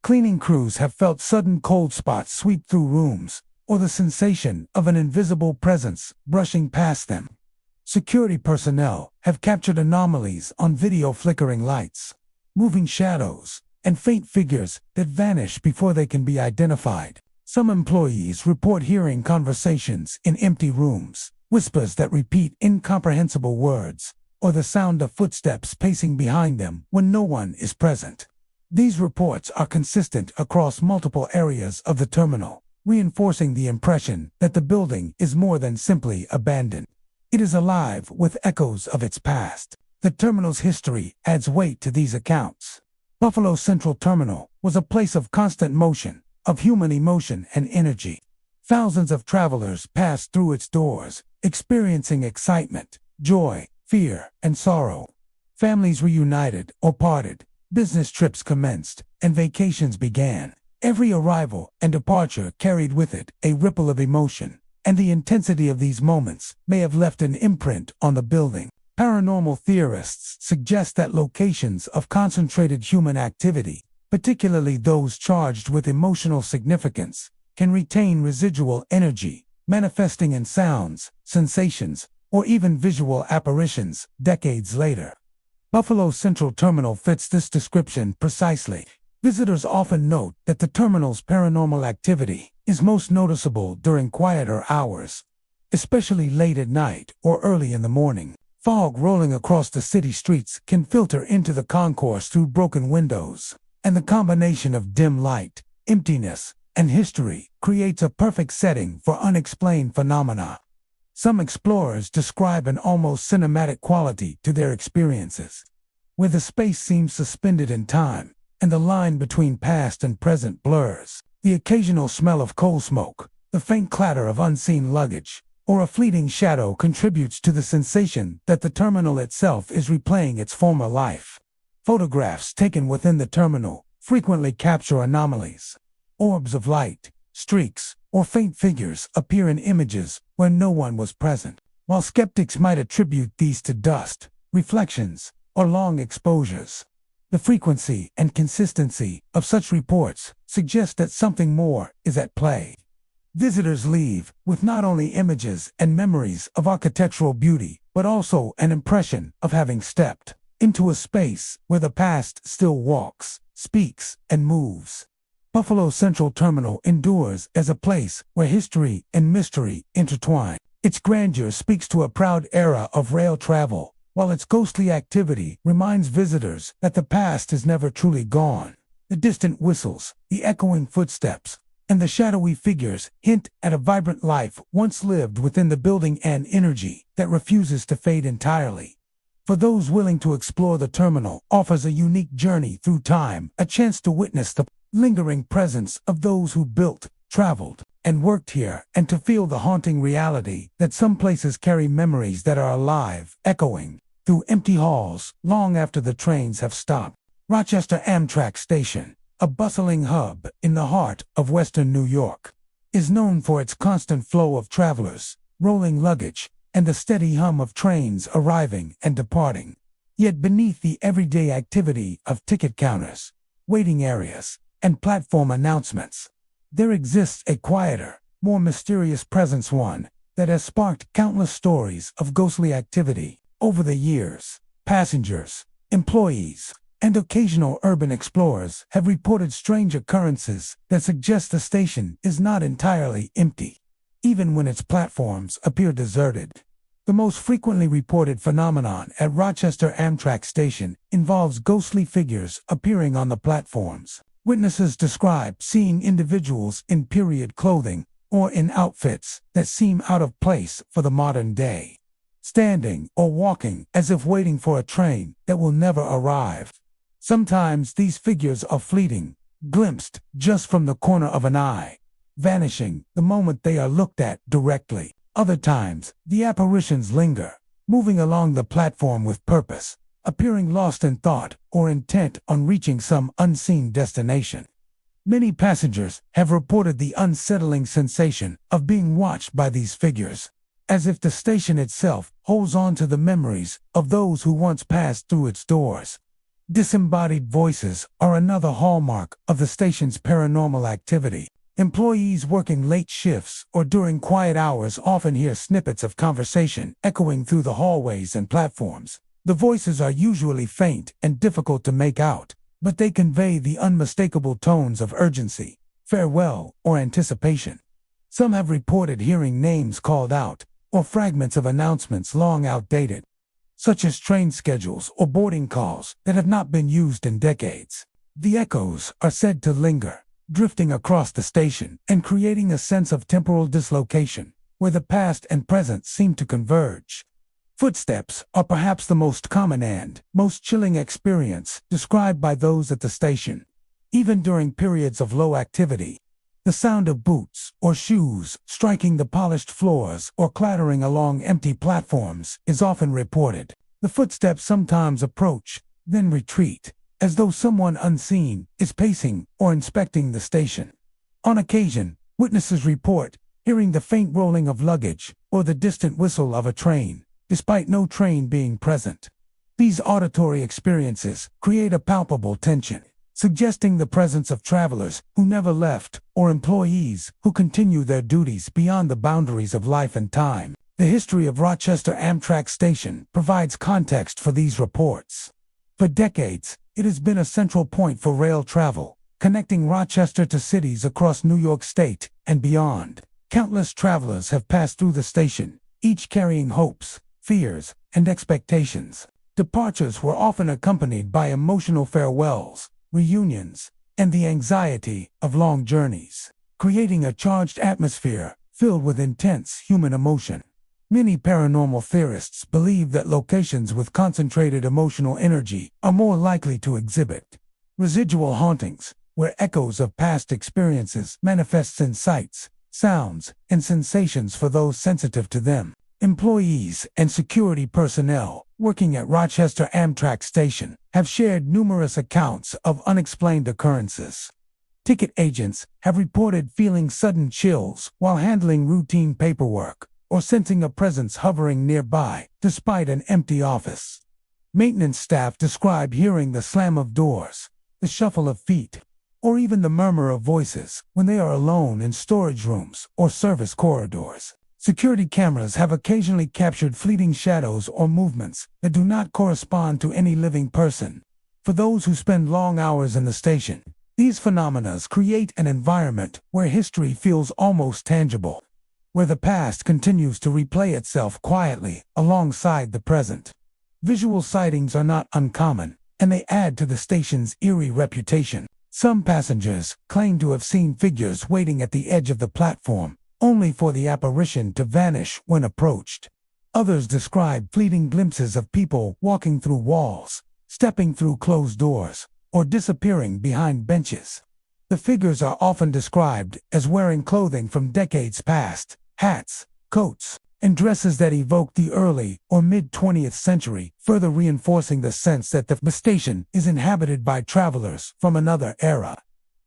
Speaker 1: Cleaning crews have felt sudden cold spots sweep through rooms, or the sensation of an invisible presence brushing past them. Security personnel have captured anomalies on video, flickering lights, moving shadows, and faint figures that vanish before they can be identified. Some employees report hearing conversations in empty rooms, whispers that repeat incomprehensible words, or the sound of footsteps pacing behind them when no one is present. These reports are consistent across multiple areas of the terminal, reinforcing the impression that the building is more than simply abandoned. It is alive with echoes of its past. The terminal's history adds weight to these accounts. Buffalo Central Terminal was a place of constant motion, of human emotion and energy. Thousands of travelers passed through its doors, experiencing excitement, joy, fear, and sorrow. Families reunited or parted, business trips commenced, and vacations began. Every arrival and departure carried with it a ripple of emotion, and the intensity of these moments may have left an imprint on the building. Paranormal theorists suggest that locations of concentrated human activity, particularly those charged with emotional significance, can retain residual energy, manifesting in sounds, sensations, or even visual apparitions decades later. Buffalo Central Terminal fits this description precisely. Visitors often note that the terminal's paranormal activity is most noticeable during quieter hours, especially late at night or early in the morning. Fog rolling across the city streets can filter into the concourse through broken windows, and the combination of dim light, emptiness, and history creates a perfect setting for unexplained phenomena. Some explorers describe an almost cinematic quality to their experiences, where the space seems suspended in time, and the line between past and present blurs. The occasional smell of coal smoke, the faint clatter of unseen luggage, or a fleeting shadow contributes to the sensation that the terminal itself is replaying its former life. Photographs taken within the terminal frequently capture anomalies. Orbs of light, streaks, or faint figures appear in images where no one was present. While skeptics might attribute these to dust, reflections, or long exposures, the frequency and consistency of such reports suggest that something more is at play. Visitors leave with not only images and memories of architectural beauty, but also an impression of having stepped into a space where the past still walks, speaks, and moves. Buffalo Central Terminal endures as a place where history and mystery intertwine. Its grandeur speaks to a proud era of rail travel, while its ghostly activity reminds visitors that the past is never truly gone. The distant whistles, the echoing footsteps, and the shadowy figures hint at a vibrant life once lived within the building, and energy that refuses to fade entirely. For those willing to explore, the terminal offers a unique journey through time, a chance to witness the lingering presence of those who built, traveled, and worked here, and to feel the haunting reality that some places carry memories that are alive, echoing through empty halls long after the trains have stopped. Rochester Amtrak Station, a bustling hub in the heart of western New York, is known for its constant flow of travelers, rolling luggage, and the steady hum of trains arriving and departing. Yet beneath the everyday activity of ticket counters, waiting areas, and platform announcements, there exists a quieter, more mysterious presence, one that has sparked countless stories of ghostly activity over the years. Passengers, employees, and occasional urban explorers have reported strange occurrences that suggest the station is not entirely empty, even when its platforms appear deserted. The most frequently reported phenomenon at Rochester Amtrak Station involves ghostly figures appearing on the platforms. Witnesses describe seeing individuals in period clothing or in outfits that seem out of place for the modern day, standing or walking as if waiting for a train that will never arrive. Sometimes these figures are fleeting, glimpsed just from the corner of an eye, vanishing the moment they are looked at directly. Other times, the apparitions linger, moving along the platform with purpose, appearing lost in thought or intent on reaching some unseen destination. Many passengers have reported the unsettling sensation of being watched by these figures, as if the station itself holds on to the memories of those who once passed through its doors. Disembodied voices are another hallmark of the station's paranormal activity. Employees working late shifts or during quiet hours often hear snippets of conversation echoing through the hallways and platforms. The voices are usually faint and difficult to make out, but they convey the unmistakable tones of urgency, farewell, or anticipation. Some have reported hearing names called out, or fragments of announcements long outdated, such as train schedules or boarding calls that have not been used in decades. The echoes are said to linger, drifting across the station and creating a sense of temporal dislocation, where the past and present seem to converge. Footsteps are perhaps the most common and most chilling experience described by those at the station. Even during periods of low activity, the sound of boots or shoes striking the polished floors or clattering along empty platforms is often reported. The footsteps sometimes approach, then retreat, as though someone unseen is pacing or inspecting the station. On occasion, witnesses report hearing the faint rolling of luggage or the distant whistle of a train, despite no train being present. These auditory experiences create a palpable tension, suggesting the presence of travelers who never left or employees who continue their duties beyond the boundaries of life and time. The history of Rochester Amtrak Station provides context for these reports. For decades, it has been a central point for rail travel, connecting Rochester to cities across New York State and beyond. Countless travelers have passed through the station, each carrying hopes, fears, and expectations. Departures were often accompanied by emotional farewells, reunions, and the anxiety of long journeys, creating a charged atmosphere filled with intense human emotion. Many paranormal theorists believe that locations with concentrated emotional energy are more likely to exhibit residual hauntings, where echoes of past experiences manifest in sights, sounds, and sensations for those sensitive to them. Employees and security personnel working at Rochester Amtrak Station have shared numerous accounts of unexplained occurrences. Ticket agents have reported feeling sudden chills while handling routine paperwork, or sensing a presence hovering nearby despite an empty office. Maintenance staff describe hearing the slam of doors, the shuffle of feet, or even the murmur of voices when they are alone in storage rooms or service corridors. Security cameras have occasionally captured fleeting shadows or movements that do not correspond to any living person. For those who spend long hours in the station, these phenomena create an environment where history feels almost tangible, where the past continues to replay itself quietly alongside the present. Visual sightings are not uncommon, and they add to the station's eerie reputation. Some passengers claim to have seen figures waiting at the edge of the platform, only for the apparition to vanish when approached. Others describe fleeting glimpses of people walking through walls, stepping through closed doors, or disappearing behind benches. The figures are often described as wearing clothing from decades past, hats, coats, and dresses that evoke the early or mid-20th century, further reinforcing the sense that the station is inhabited by travelers from another era.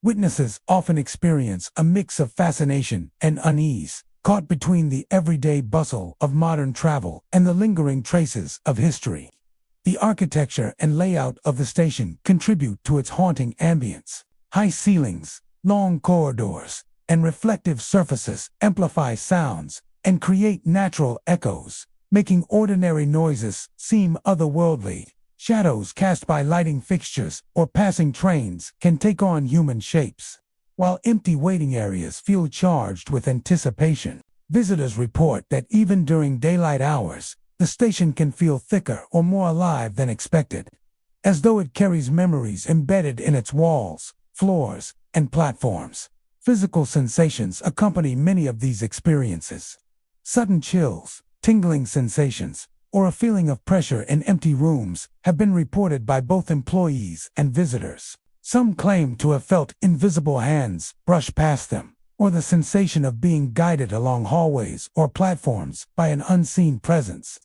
Speaker 1: Witnesses often experience a mix of fascination and unease, caught between the everyday bustle of modern travel and the lingering traces of history. The architecture and layout of the station contribute to its haunting ambience. High ceilings, long corridors, and reflective surfaces amplify sounds and create natural echoes, making ordinary noises seem otherworldly. Shadows cast by lighting fixtures or passing trains can take on human shapes, while empty waiting areas feel charged with anticipation. Visitors report that even during daylight hours, the station can feel thicker or more alive than expected, as though it carries memories embedded in its walls, floors, and platforms. Physical sensations accompany many of these experiences. Sudden chills, tingling sensations, or a feeling of pressure in empty rooms have been reported by both employees and visitors. Some claim to have felt invisible hands brush past them, or the sensation of being guided along hallways or platforms by an unseen presence.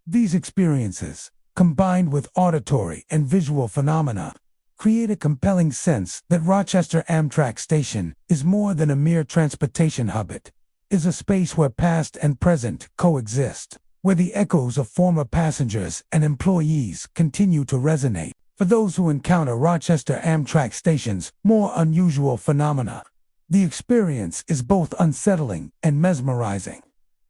Speaker 1: These experiences, combined with auditory and visual phenomena, create a compelling sense that Rochester Amtrak Station is more than a mere transportation hub. It is a space where past and present coexist, where the echoes of former passengers and employees continue to resonate. For those who encounter Rochester Amtrak Station's more unusual phenomena, the experience is both unsettling and mesmerizing.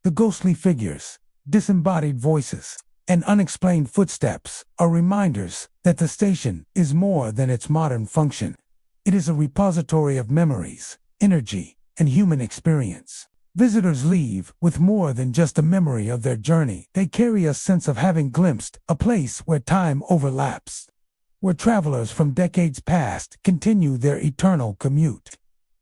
Speaker 1: The ghostly figures, disembodied voices, and unexplained footsteps are reminders that the station is more than its modern function. It is a repository of memories, energy, and human experience. Visitors leave with more than just a memory of their journey. They carry a sense of having glimpsed a place where time overlaps, where travelers from decades past continue their eternal commute,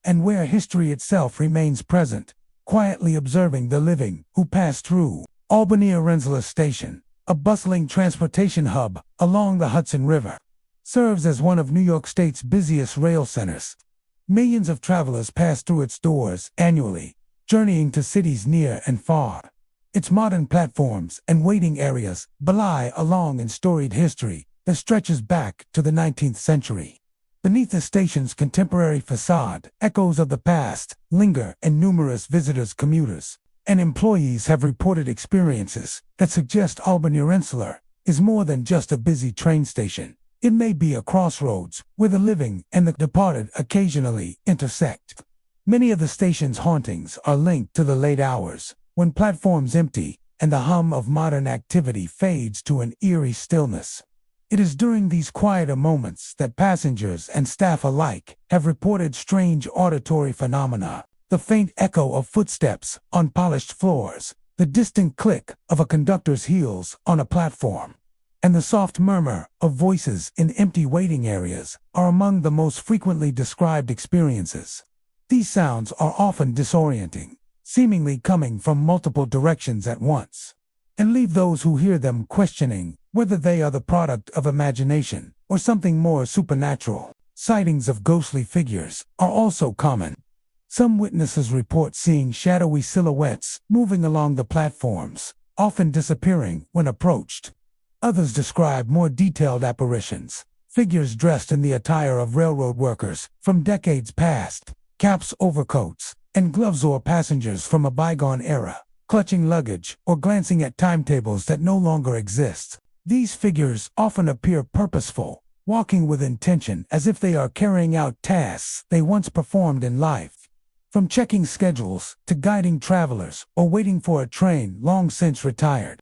Speaker 1: and where history itself remains present, quietly observing the living who pass through. Albany-Rensselaer Station, a bustling transportation hub along the Hudson River, serves as one of New York State's busiest rail centers. Millions of travelers pass through its doors annually, journeying to cities near and far. Its modern platforms and waiting areas belie a long and storied history that stretches back to the 19th century. Beneath the station's contemporary facade, echoes of the past linger, and numerous visitors, commuters, and employees have reported experiences that suggest Albany-Rensselaer is more than just a busy train station. It may be a crossroads where the living and the departed occasionally intersect. Many of the station's hauntings are linked to the late hours, when platforms empty and the hum of modern activity fades to an eerie stillness. It is during these quieter moments that passengers and staff alike have reported strange auditory phenomena: the faint echo of footsteps on polished floors, the distant click of a conductor's heels on a platform, and the soft murmur of voices in empty waiting areas are among the most frequently described experiences. These sounds are often disorienting, seemingly coming from multiple directions at once, and leave those who hear them questioning whether they are the product of imagination or something more supernatural. Sightings of ghostly figures are also common. Some witnesses report seeing shadowy silhouettes moving along the platforms, often disappearing when approached. Others describe more detailed apparitions: figures dressed in the attire of railroad workers from decades past, caps, overcoats, and gloves, or passengers from a bygone era, clutching luggage or glancing at timetables that no longer exist. These figures often appear purposeful, walking with intention as if they are carrying out tasks they once performed in life. From checking schedules to guiding travelers or waiting for a train long since retired.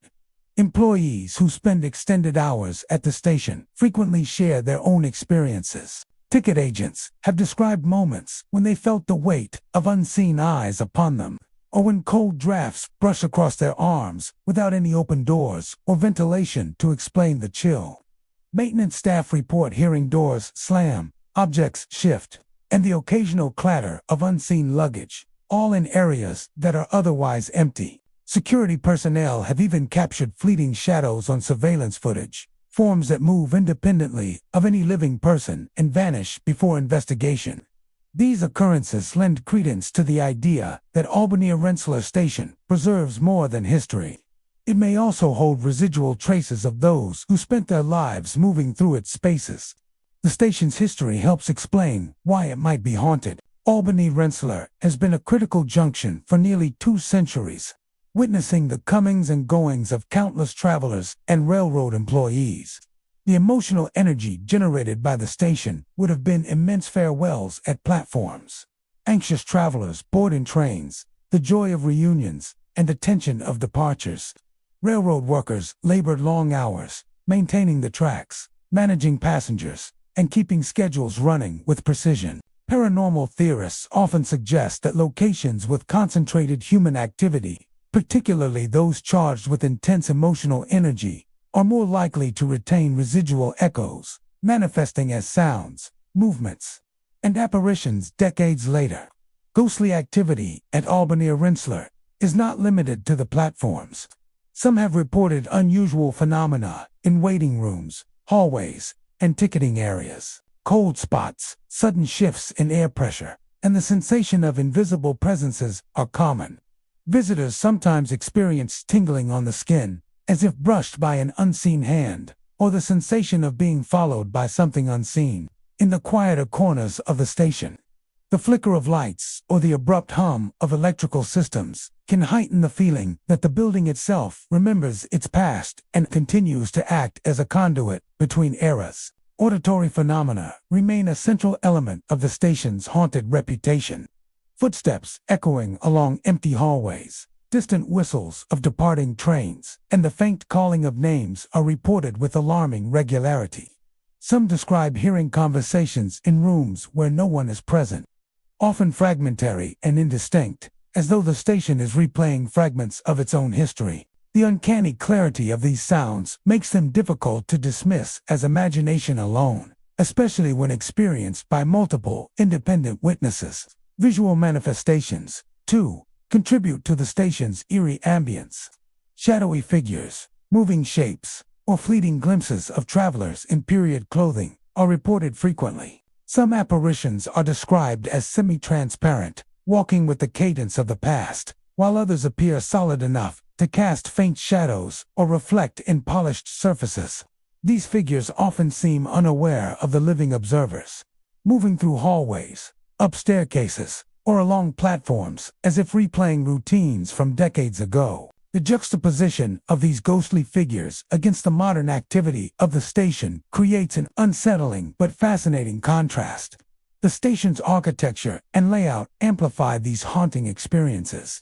Speaker 1: Employees who spend extended hours at the station frequently share their own experiences. Ticket agents have described moments when they felt the weight of unseen eyes upon them, or when cold drafts brush across their arms without any open doors or ventilation to explain the chill. Maintenance staff report hearing doors slam, objects shift, and the occasional clatter of unseen luggage, all in areas that are otherwise empty. Security personnel have even captured fleeting shadows on surveillance footage, forms that move independently of any living person and vanish before investigation. These occurrences lend credence to the idea that Albany Rensselaer Station preserves more than history. It may also hold residual traces of those who spent their lives moving through its spaces. The station's history helps explain why it might be haunted. Albany Rensselaer has been a critical junction for nearly 2 centuries, witnessing the comings and goings of countless travelers and railroad employees. The emotional energy generated by the station would have been immense: farewells at platforms, anxious travelers boarding trains, the joy of reunions, and the tension of departures. Railroad workers labored long hours, maintaining the tracks, managing passengers, and keeping schedules running with precision. Paranormal theorists often suggest that locations with concentrated human activity, particularly those charged with intense emotional energy, are more likely to retain residual echoes, manifesting as sounds, movements, and apparitions decades later. Ghostly activity at Albany Rensselaer is not limited to the platforms. Some have reported unusual phenomena in waiting rooms, hallways, and ticketing areas. Cold spots, sudden shifts in air pressure, and the sensation of invisible presences are common. Visitors sometimes experience tingling on the skin, as if brushed by an unseen hand, or the sensation of being followed by something unseen. In the quieter corners of the station, the flicker of lights or the abrupt hum of electrical systems can heighten the feeling that the building itself remembers its past and continues to act as a conduit between eras. Auditory phenomena remain a central element of the station's haunted reputation. Footsteps echoing along empty hallways, distant whistles of departing trains, and the faint calling of names are reported with alarming regularity. Some describe hearing conversations in rooms where no one is present, often fragmentary and indistinct, as though the station is replaying fragments of its own history. The uncanny clarity of these sounds makes them difficult to dismiss as imagination alone, especially when experienced by multiple independent witnesses. Visual manifestations, too, contribute to the station's eerie ambience. Shadowy figures, moving shapes, or fleeting glimpses of travelers in period clothing are reported frequently. Some apparitions are described as semi-transparent, walking with the cadence of the past, while others appear solid enough to cast faint shadows or reflect in polished surfaces. These figures often seem unaware of the living observers, moving through hallways, up staircases, or along platforms as if replaying routines from decades ago. The juxtaposition of these ghostly figures against the modern activity of the station creates an unsettling but fascinating contrast. The station's architecture and layout amplify these haunting experiences.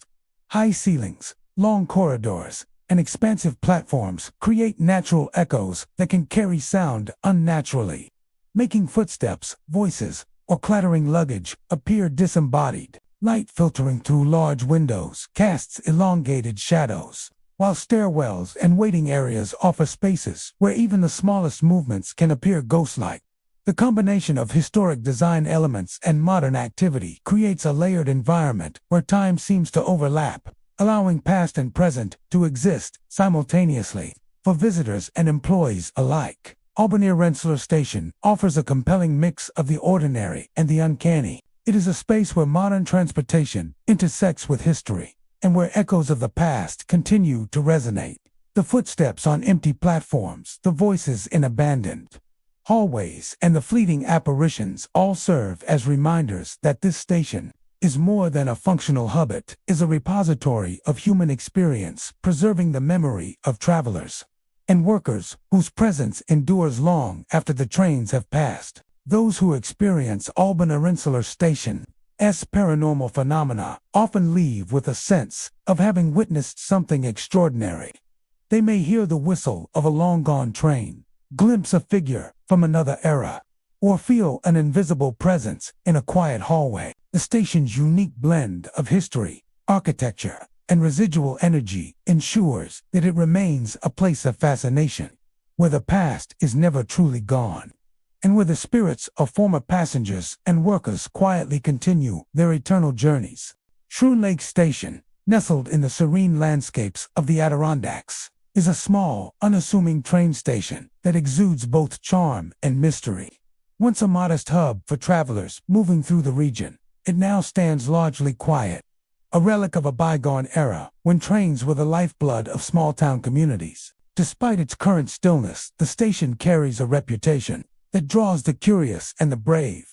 Speaker 1: High ceilings, long corridors, and expansive platforms create natural echoes that can carry sound unnaturally, making footsteps, voices, or clattering luggage appear disembodied. Light filtering through large windows casts elongated shadows, while stairwells and waiting areas offer spaces where even the smallest movements can appear ghost-like. The combination of historic design elements and modern activity creates a layered environment where time seems to overlap, allowing past and present to exist simultaneously. For visitors and employees alike, Albany Rensselaer Station offers a compelling mix of the ordinary and the uncanny. It is a space where modern transportation intersects with history, and where echoes of the past continue to resonate. The footsteps on empty platforms, the voices in abandoned hallways, and the fleeting apparitions all serve as reminders that this station is more than a functional hub. It is a repository of human experience, preserving the memory of travelers and workers whose presence endures long after the trains have passed. Those who experience Albany Rensselaer Station's paranormal phenomena often leave with a sense of having witnessed something extraordinary. They may hear the whistle of a long-gone train, glimpse a figure from another era, or feel an invisible presence in a quiet hallway. The station's unique blend of history, architecture, and residual energy ensures that it remains a place of fascination, where the past is never truly gone, and where the spirits of former passengers and workers quietly continue their eternal journeys. Schroon Lake Station, nestled in the serene landscapes of the Adirondacks, is a small, unassuming train station that exudes both charm and mystery. Once a modest hub for travelers moving through the region, it now stands largely quiet, a relic of a bygone era when trains were the lifeblood of small-town communities. Despite its current stillness, the station carries a reputation that draws the curious and the brave.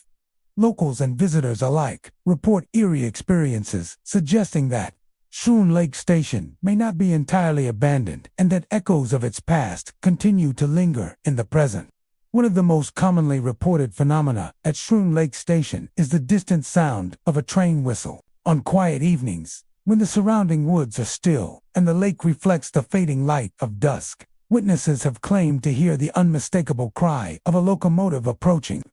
Speaker 1: Locals and visitors alike report eerie experiences, suggesting that Schroon Lake Station may not be entirely abandoned and that echoes of its past continue to linger in the present. One of the most commonly reported phenomena at Schroon Lake Station is the distant sound of a train whistle. On quiet evenings, when the surrounding woods are still and the lake reflects the fading light of dusk, witnesses have claimed to hear the unmistakable cry of a locomotive approaching.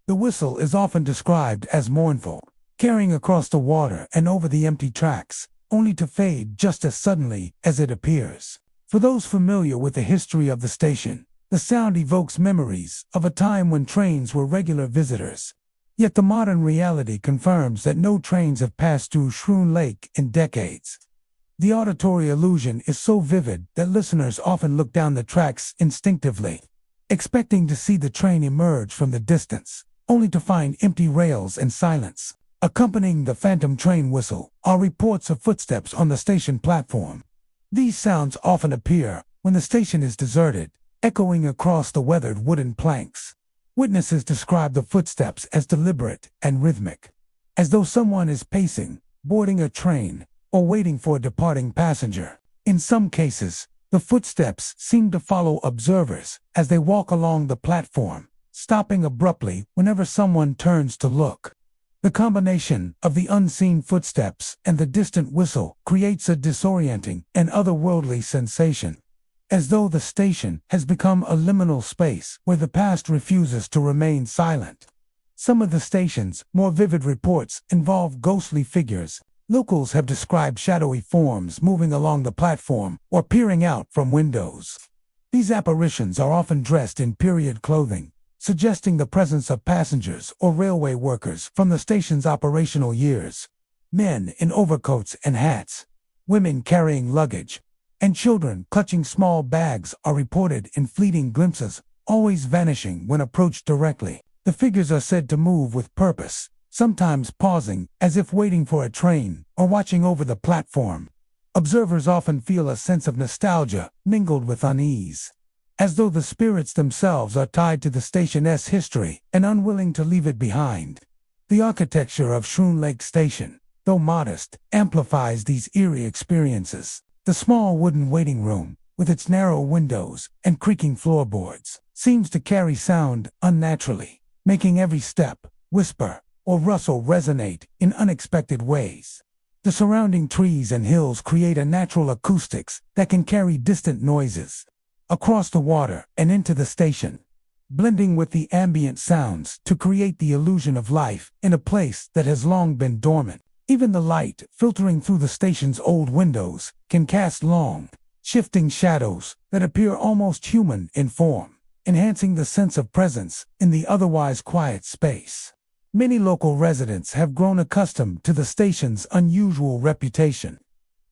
Speaker 1: The whistle is often described as mournful, carrying across the water and over the empty tracks, only to fade just as suddenly as it appears. For those familiar with the history of the station, the sound evokes memories of a time when trains were regular visitors. Yet the modern reality confirms that no trains have passed through Schroon Lake in decades. The auditory illusion is so vivid that listeners often look down the tracks instinctively, expecting to see the train emerge from the distance, only to find empty rails and silence. Accompanying the phantom train whistle are reports of footsteps on the station platform. These sounds often appear when the station is deserted, echoing across the weathered wooden planks. Witnesses describe the footsteps as deliberate and rhythmic, as though someone is pacing, boarding a train, or waiting for a departing passenger. In some cases, the footsteps seem to follow observers as they walk along the platform, stopping abruptly whenever someone turns to look. The combination of the unseen footsteps and the distant whistle creates a disorienting and otherworldly sensation, as though the station has become a liminal space where the past refuses to remain silent. Some of the station's more vivid reports involve ghostly figures. Locals have described shadowy forms moving along the platform or peering out from windows. These apparitions are often dressed in period clothing, suggesting the presence of passengers or railway workers from the station's operational years. Men in overcoats and hats, women carrying luggage, and children clutching small bags are reported in fleeting glimpses, always vanishing when approached directly. The figures are said to move with purpose, sometimes pausing as if waiting for a train or watching over the platform. Observers often feel a sense of nostalgia mingled with unease, as though the spirits themselves are tied to the station's history and unwilling to leave it behind. The architecture of Schroon Lake Station, though modest, amplifies these eerie experiences. The small wooden waiting room, with its narrow windows and creaking floorboards, seems to carry sound unnaturally, making every step, whisper, or rustle resonate in unexpected ways. The surrounding trees and hills create a natural acoustics that can carry distant noises across the water and into the station, blending with the ambient sounds to create the illusion of life in a place that has long been dormant. Even the light filtering through the station's old windows can cast long, shifting shadows that appear almost human in form, enhancing the sense of presence in the otherwise quiet space. Many local residents have grown accustomed to the station's unusual reputation.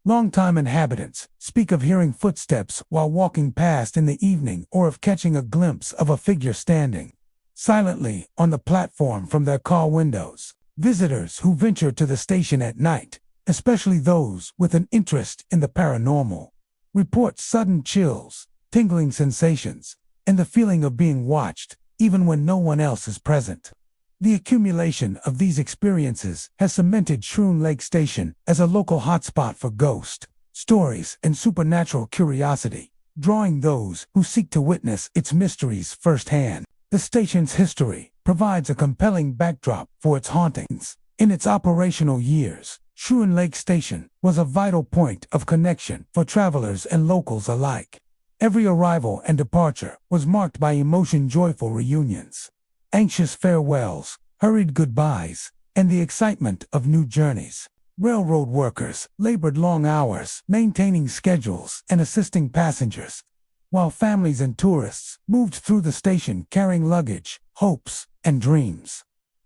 Speaker 1: Longtime inhabitants speak of hearing footsteps while walking past in the evening or of catching a glimpse of a figure standing silently on the platform from their car windows. Visitors who venture to the station at night, especially those with an interest in the paranormal, report sudden chills, tingling sensations, and the feeling of being watched, even when no one else is present. The accumulation of these experiences has cemented Schroon Lake Station as a local hotspot for ghost stories and supernatural curiosity, drawing those who seek to witness its mysteries firsthand. The station's history provides a compelling backdrop for its hauntings. In its operational years, Schroon Lake Station was a vital point of connection for travelers and locals alike. Every arrival and departure was marked by emotion-joyful reunions, anxious farewells, hurried goodbyes, and the excitement of new journeys. Railroad workers labored long hours, maintaining schedules and assisting passengers, while families and tourists moved through the station carrying luggage, hopes, and dreams.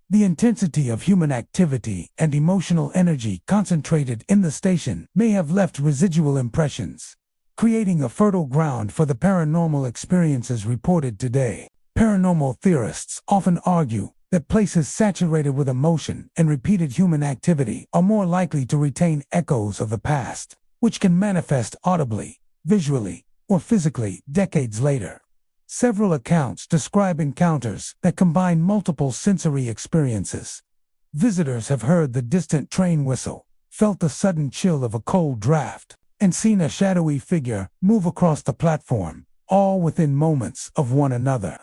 Speaker 1: The intensity of human activity and emotional energy concentrated in the station may have left residual impressions, creating a fertile ground for the paranormal experiences reported today. Paranormal theorists often argue that places saturated with emotion and repeated human activity are more likely to retain echoes of the past, which can manifest audibly, visually, or physically decades later. Several accounts describe encounters that combine multiple sensory experiences. Visitors have heard the distant train whistle, felt the sudden chill of a cold draft, and seen a shadowy figure move across the platform, all within moments of one another.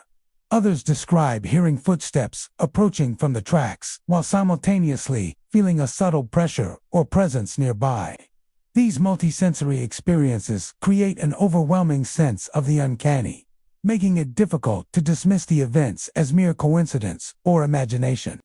Speaker 1: Others describe hearing footsteps approaching from the tracks while simultaneously feeling a subtle pressure or presence nearby. These multisensory experiences create an overwhelming sense of the uncanny, making it difficult to dismiss the events as mere coincidence or imagination.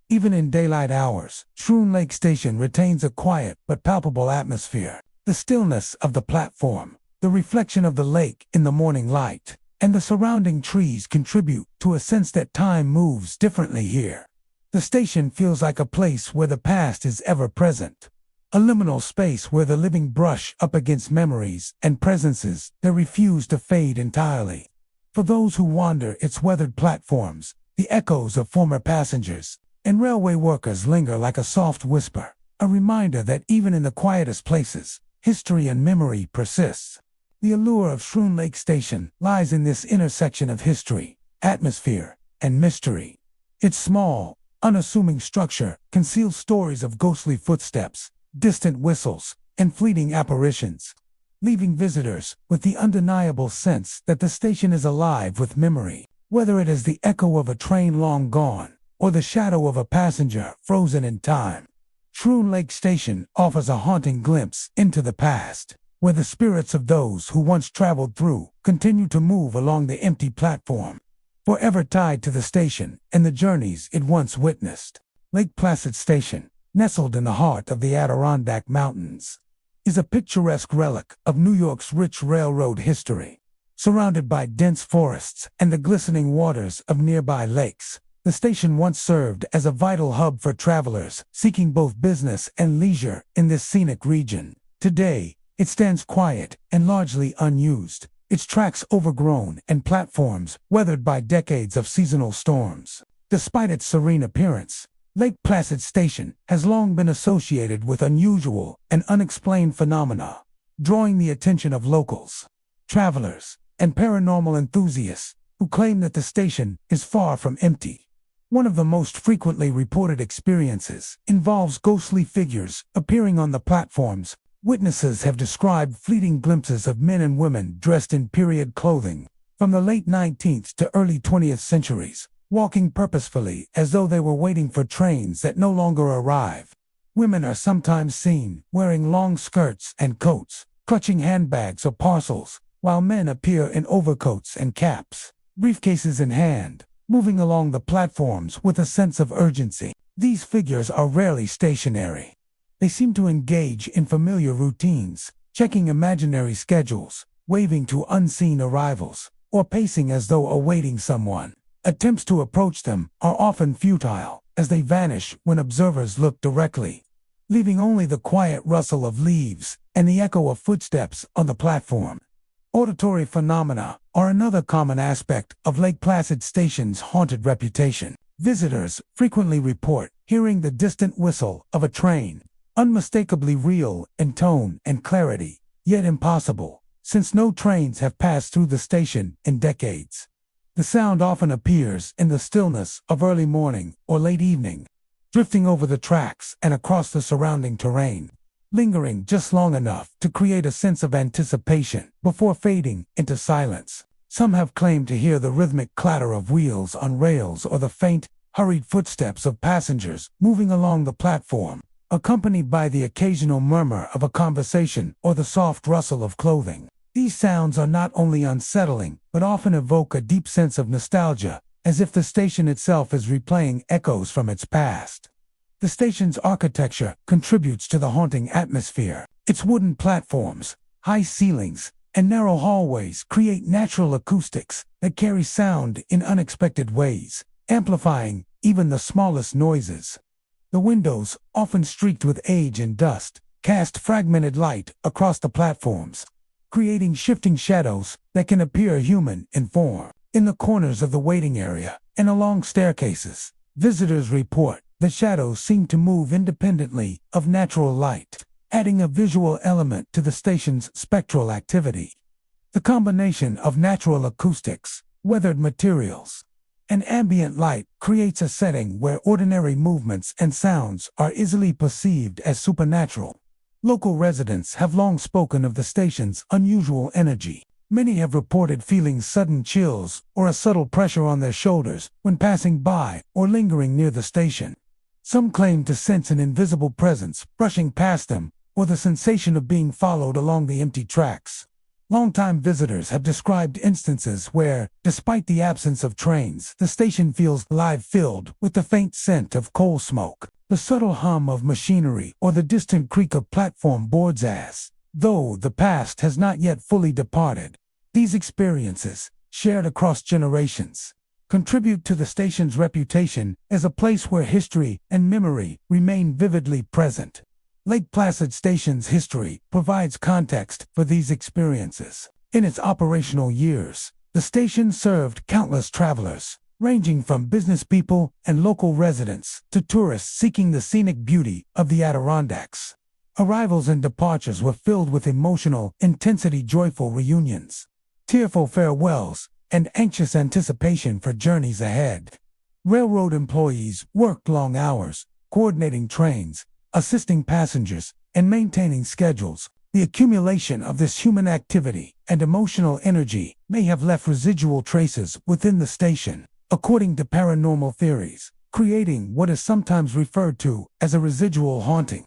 Speaker 1: Even in daylight hours, Schroon Lake Station retains a quiet but palpable atmosphere. The stillness of the platform, the reflection of the lake in the morning light, and the surrounding trees contribute to a sense that time moves differently here. The station feels like a place where the past is ever present, a liminal space where the living brush up against memories and presences that refuse to fade entirely. For those who wander its weathered platforms, the echoes of former passengers and railway workers linger like a soft whisper, a reminder that even in the quietest places, history and memory persists. The allure of Schroon Lake Station lies in this intersection of history, atmosphere, and mystery. Its small, unassuming structure conceals stories of ghostly footsteps, distant whistles, and fleeting apparitions, leaving visitors with the undeniable sense that the station is alive with memory, whether it is the echo of a train long gone or the shadow of a passenger frozen in time. Schroon Lake Station offers a haunting glimpse into the past, where the spirits of those who once traveled through continue to move along the empty platform, forever tied to the station and the journeys it once witnessed. Lake Placid Station, nestled in the heart of the Adirondack Mountains, is a picturesque relic of New York's rich railroad history. Surrounded by dense forests and the glistening waters of nearby lakes, the station once served as a vital hub for travelers seeking both business and leisure in this scenic region. Today, it stands quiet and largely unused, its tracks overgrown and platforms weathered by decades of seasonal storms. Despite its serene appearance, Lake Placid Station has long been associated with unusual and unexplained phenomena, drawing the attention of locals, travelers, and paranormal enthusiasts who claim that the station is far from empty. One of the most frequently reported experiences involves ghostly figures appearing on the platforms Witnesses have described fleeting glimpses of men and women dressed in period clothing from the late 19th to early 20th centuries, walking purposefully as though they were waiting for trains that no longer arrive. Women are sometimes seen wearing long skirts and coats, clutching handbags or parcels, while men appear in overcoats and caps, briefcases in hand, moving along the platforms with a sense of urgency. These figures are rarely stationary. They seem to engage in familiar routines, checking imaginary schedules, waving to unseen arrivals, or pacing as though awaiting someone. Attempts to approach them are often futile, as they vanish when observers look directly, leaving only the quiet rustle of leaves and the echo of footsteps on the platform. Auditory phenomena are another common aspect of Lake Placid Station's haunted reputation. Visitors frequently report hearing the distant whistle of a train, unmistakably real in tone and clarity, yet impossible, since no trains have passed through the station in decades. The sound often appears in the stillness of early morning or late evening, drifting over the tracks and across the surrounding terrain, lingering just long enough to create a sense of anticipation before fading into silence. Some have claimed to hear the rhythmic clatter of wheels on rails or the faint, hurried footsteps of passengers moving along the platform, accompanied by the occasional murmur of a conversation or the soft rustle of clothing. These sounds are not only unsettling, but often evoke a deep sense of nostalgia, as if the station itself is replaying echoes from its past. The station's architecture contributes to the haunting atmosphere. Its wooden platforms, high ceilings, and narrow hallways create natural acoustics that carry sound in unexpected ways, amplifying even the smallest noises. The windows, often streaked with age and dust, cast fragmented light across the platforms, creating shifting shadows that can appear human in form. In the corners of the waiting area and along staircases, visitors report that shadows seem to move independently of natural light, adding a visual element to the station's spectral activity. The combination of natural acoustics, weathered materials, and ambient light creates a setting where ordinary movements and sounds are easily perceived as supernatural. Local residents have long spoken of the station's unusual energy. Many have reported feeling sudden chills or a subtle pressure on their shoulders when passing by or lingering near the station. Some claim to sense an invisible presence brushing past them, or the sensation of being followed along the empty tracks. Longtime visitors have described instances where, despite the absence of trains, the station feels alive, filled with the faint scent of coal smoke, the subtle hum of machinery, or the distant creak of platform boards as though the past has not yet fully departed. These experiences, shared across generations, contribute to the station's reputation as a place where history and memory remain vividly present. Lake Placid Station's history provides context for these experiences. In its operational years, the station served countless travelers, ranging from business people and local residents to tourists seeking the scenic beauty of the Adirondacks. Arrivals and departures were filled with emotional intensity, joyful reunions, tearful farewells, and anxious anticipation for journeys ahead. Railroad employees worked long hours, coordinating trains, assisting passengers, and maintaining schedules. The accumulation of this human activity and emotional energy may have left residual traces within the station, according to paranormal theories, creating what is sometimes referred to as a residual haunting.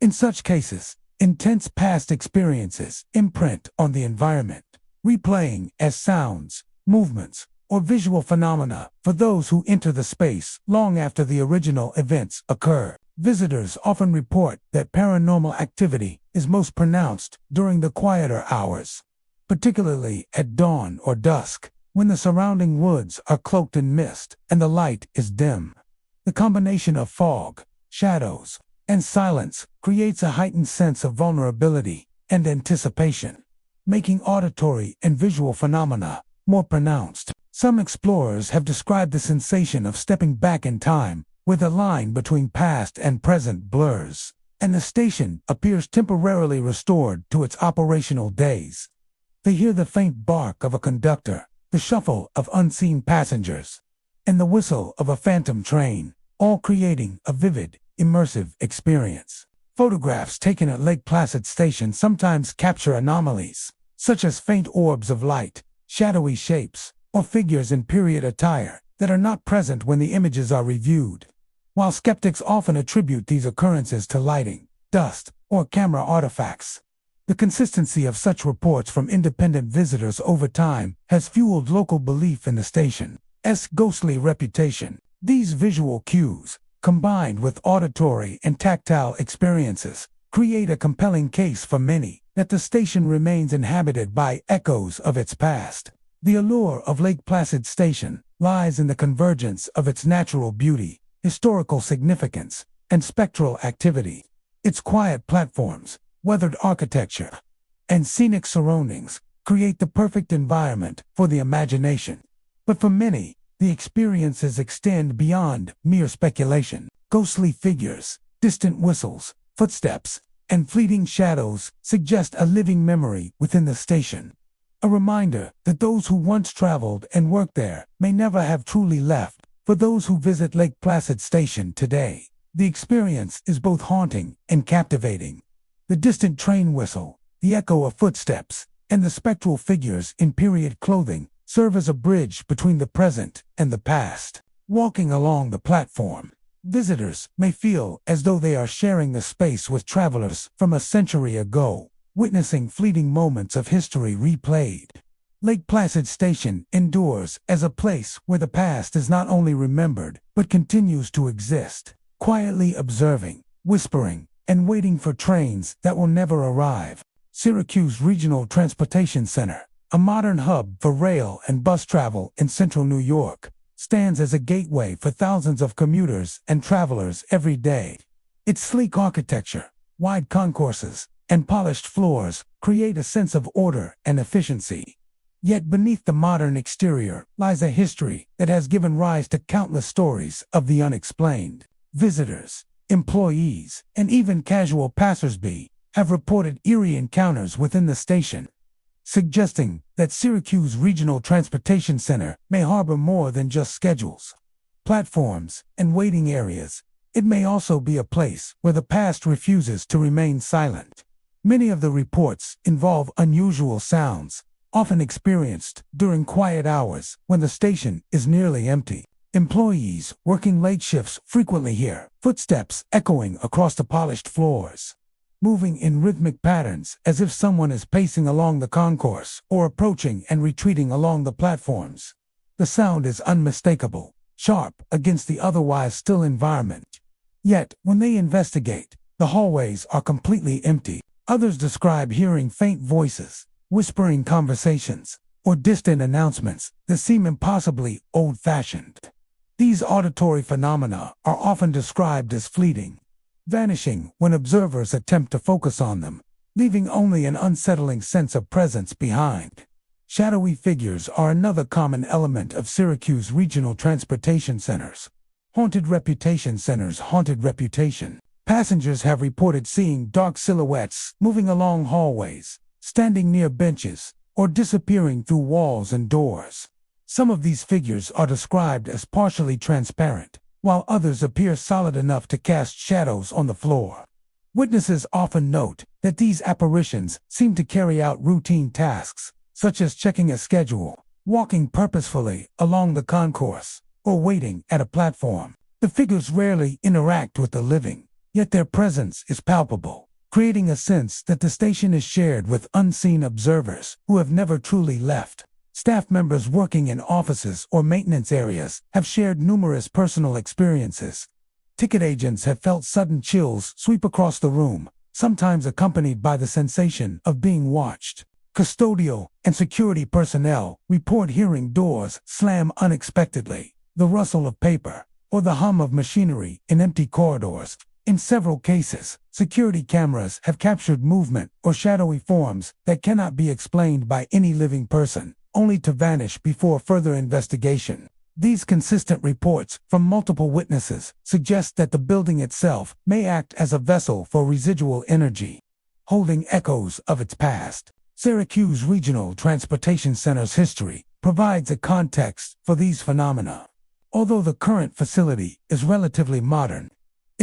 Speaker 1: In such cases, intense past experiences imprint on the environment, replaying as sounds, movements, or visual phenomena for those who enter the space long after the original events occur. Visitors often report that paranormal activity is most pronounced during the quieter hours, particularly at dawn or dusk, when the surrounding woods are cloaked in mist and the light is dim. The combination of fog, shadows, and silence creates a heightened sense of vulnerability and anticipation, making auditory and visual phenomena more pronounced. Some explorers have described the sensation of stepping back in time, where the line between past and present blurs, and the station appears temporarily restored to its operational days. They hear the faint bark of a conductor, the shuffle of unseen passengers, and the whistle of a phantom train, all creating a vivid, immersive experience. Photographs taken at Lake Placid Station sometimes capture anomalies, such as faint orbs of light, shadowy shapes, or figures in period attire that are not present when the images are reviewed. While skeptics often attribute these occurrences to lighting, dust, or camera artifacts, the consistency of such reports from independent visitors over time has fueled local belief in the station's ghostly reputation. These visual cues, combined with auditory and tactile experiences, create a compelling case for many that the station remains inhabited by echoes of its past. The allure of Lake Placid Station lies in the convergence of its natural beauty, historical significance, and spectral activity. Its quiet platforms, weathered architecture, and scenic surroundings create the perfect environment for the imagination. But for many, the experiences extend beyond mere speculation. Ghostly figures, distant whistles, footsteps, and fleeting shadows suggest a living memory within the station. A reminder that those who once traveled and worked there may never have truly left. For those who visit Lake Placid Station today, the experience is both haunting and captivating. The distant train whistle, the echo of footsteps, and the spectral figures in period clothing serve as a bridge between the present and the past. Walking along the platform, visitors may feel as though they are sharing the space with travelers from a century ago, witnessing fleeting moments of history replayed. Lake Placid Station endures as a place where the past is not only remembered, but continues to exist, quietly observing, whispering, and waiting for trains that will never arrive. Syracuse Regional Transportation Center, a modern hub for rail and bus travel in central New York, stands as a gateway for thousands of commuters and travelers every day. Its sleek architecture, wide concourses, and polished floors create a sense of order and efficiency. Yet beneath the modern exterior lies a history that has given rise to countless stories of the unexplained. Visitors, employees, and even casual passersby have reported eerie encounters within the station, suggesting that Syracuse Regional Transportation Center may harbor more than just schedules, platforms, and waiting areas. It may also be a place where the past refuses to remain silent. Many of the reports involve unusual sounds, often experienced during quiet hours when the station is nearly empty. Employees working late shifts frequently hear footsteps echoing across the polished floors, moving in rhythmic patterns as if someone is pacing along the concourse or approaching and retreating along the platforms. The sound is unmistakable, sharp against the otherwise still environment. Yet, when they investigate, the hallways are completely empty. Others describe hearing faint voices, whispering conversations, or distant announcements that seem impossibly old-fashioned. These auditory phenomena are often described as fleeting, vanishing when observers attempt to focus on them, leaving only an unsettling sense of presence behind. Shadowy figures are another common element of Syracuse Regional Transportation Centers. Haunted reputation centers. Haunted reputation. Passengers have reported seeing dark silhouettes moving along hallways, standing near benches, or disappearing through walls and doors. Some of these figures are described as partially transparent, while others appear solid enough to cast shadows on the floor. Witnesses often note that these apparitions seem to carry out routine tasks, such as checking a schedule, walking purposefully along the concourse, or waiting at a platform. The figures rarely interact with the living, yet their presence is palpable, creating a sense that the station is shared with unseen observers who have never truly left. Staff members working in offices or maintenance areas have shared numerous personal experiences. Ticket agents have felt sudden chills sweep across the room, sometimes accompanied by the sensation of being watched. Custodial and security personnel report hearing doors slam unexpectedly, the rustle of paper, or the hum of machinery in empty corridors. In several cases, security cameras have captured movement or shadowy forms that cannot be explained by any living person, only to vanish before further investigation. These consistent reports from multiple witnesses suggest that the building itself may act as a vessel for residual energy, holding echoes of its past. Syracuse Regional Transportation Center's history provides a context for these phenomena. Although the current facility is relatively modern,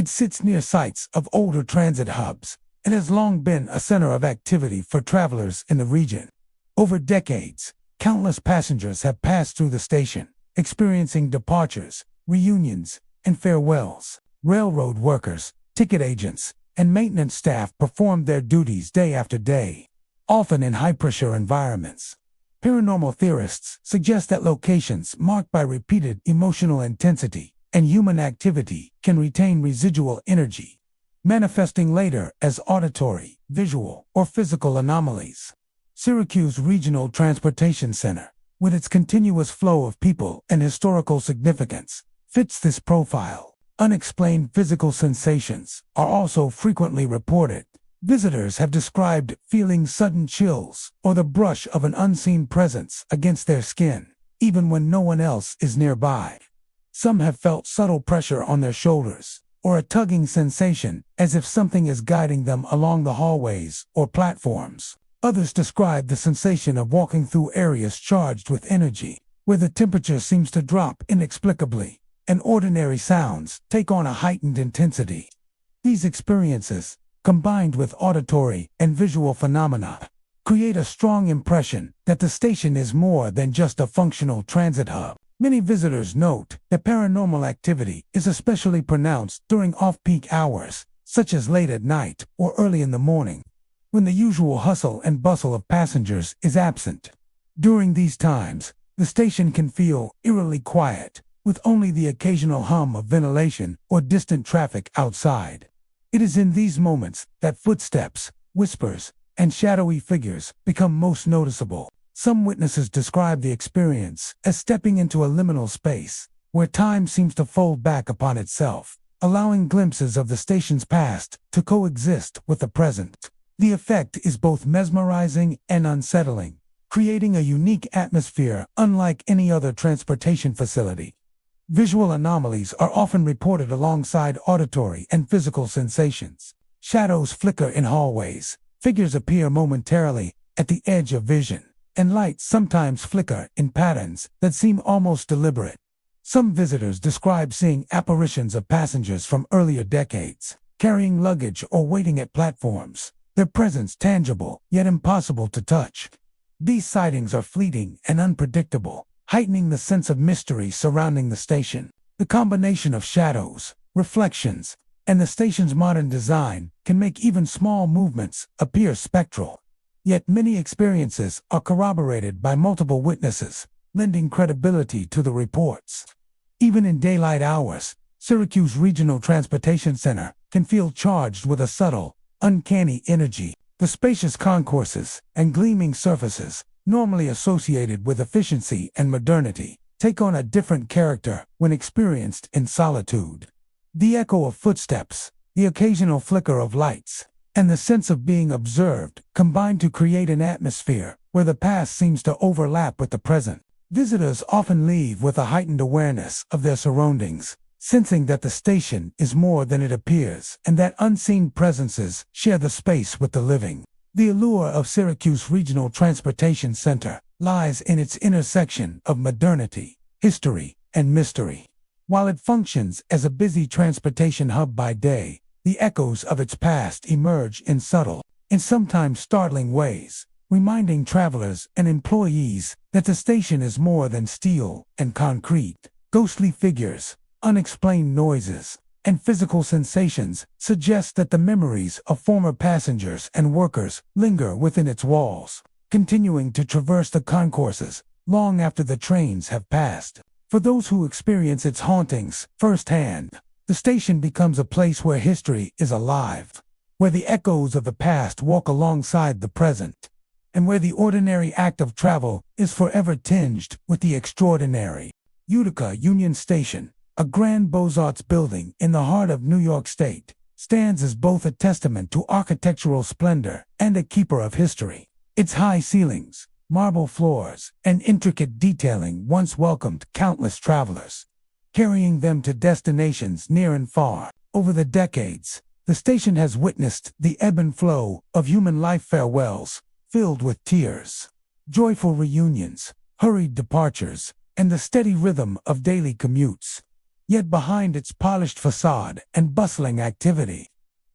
Speaker 1: It sits near sites of older transit hubs and has long been a center of activity for travelers in the region. Over decades, countless passengers have passed through the station, experiencing departures, reunions, and farewells. Railroad workers, ticket agents, and maintenance staff performed their duties day after day, often in high-pressure environments. Paranormal theorists suggest that locations marked by repeated emotional intensity and human activity can retain residual energy, manifesting later as auditory, visual, or physical anomalies. Syracuse Regional Transportation Center, with its continuous flow of people and historical significance, fits this profile. Unexplained physical sensations are also frequently reported. Visitors have described feeling sudden chills or the brush of an unseen presence against their skin, even when no one else is nearby. Some have felt subtle pressure on their shoulders, or a tugging sensation as if something is guiding them along the hallways or platforms. Others describe the sensation of walking through areas charged with energy, where the temperature seems to drop inexplicably, and ordinary sounds take on a heightened intensity. These experiences, combined with auditory and visual phenomena, create a strong impression that the station is more than just a functional transit hub. Many visitors note that paranormal activity is especially pronounced during off-peak hours, such as late at night or early in the morning, when the usual hustle and bustle of passengers is absent. During these times, the station can feel eerily quiet, with only the occasional hum of ventilation or distant traffic outside. It is in these moments that footsteps, whispers, and shadowy figures become most noticeable. Some witnesses describe the experience as stepping into a liminal space, where time seems to fold back upon itself, allowing glimpses of the station's past to coexist with the present. The effect is both mesmerizing and unsettling, creating a unique atmosphere unlike any other transportation facility. Visual anomalies are often reported alongside auditory and physical sensations. Shadows flicker in hallways, figures appear momentarily at the edge of vision, and lights sometimes flicker in patterns that seem almost deliberate. Some visitors describe seeing apparitions of passengers from earlier decades, carrying luggage or waiting at platforms, their presence tangible yet impossible to touch. These sightings are fleeting and unpredictable, heightening the sense of mystery surrounding the station. The combination of shadows, reflections, and the station's modern design can make even small movements appear spectral. Yet many experiences are corroborated by multiple witnesses, lending credibility to the reports. Even in daylight hours, Syracuse Regional Transportation Center can feel charged with a subtle, uncanny energy. The spacious concourses and gleaming surfaces, normally associated with efficiency and modernity, take on a different character when experienced in solitude. The echo of footsteps, the occasional flicker of lights, and the sense of being observed combine to create an atmosphere where the past seems to overlap with the present. Visitors often leave with a heightened awareness of their surroundings, sensing that the station is more than it appears and that unseen presences share the space with the living. The allure of Syracuse Regional Transportation Center lies in its intersection of modernity, history, and mystery. While it functions as a busy transportation hub by day, the echoes of its past emerge in subtle and sometimes startling ways, reminding travelers and employees that the station is more than steel and concrete. Ghostly figures, unexplained noises, and physical sensations suggest that the memories of former passengers and workers linger within its walls, continuing to traverse the concourses long after the trains have passed. For those who experience its hauntings firsthand, the station becomes a place where history is alive, where the echoes of the past walk alongside the present, and where the ordinary act of travel is forever tinged with the extraordinary. Utica Union Station, a grand Beaux-Arts building in the heart of New York State, stands as both a testament to architectural splendor and a keeper of history. Its high ceilings, marble floors, and intricate detailing once welcomed countless travelers, carrying them to destinations near and far. Over the decades, the station has witnessed the ebb and flow of human life, farewells filled with tears, joyful reunions, hurried departures, and the steady rhythm of daily commutes. yet behind its polished facade and bustling activity,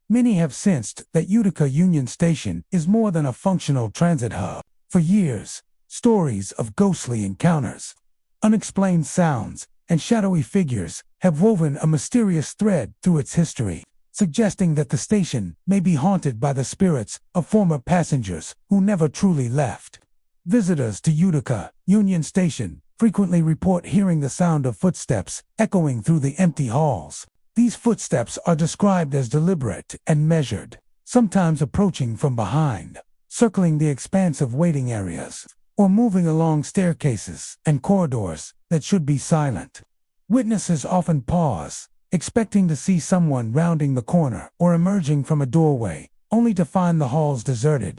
Speaker 1: many have sensed that Utica Union Station is more than a functional transit hub. For years, stories of ghostly encounters, unexplained sounds, and shadowy figures have woven a mysterious thread through its history, suggesting that the station may be haunted by the spirits of former passengers who never truly left. Visitors to Utica Union Station frequently report hearing the sound of footsteps echoing through the empty halls. These footsteps are described as deliberate and measured, sometimes approaching from behind, circling the expansive waiting areas, or moving along staircases and corridors that should be silent. Witnesses often pause, expecting to see someone rounding the corner or emerging from a doorway, only to find the halls deserted.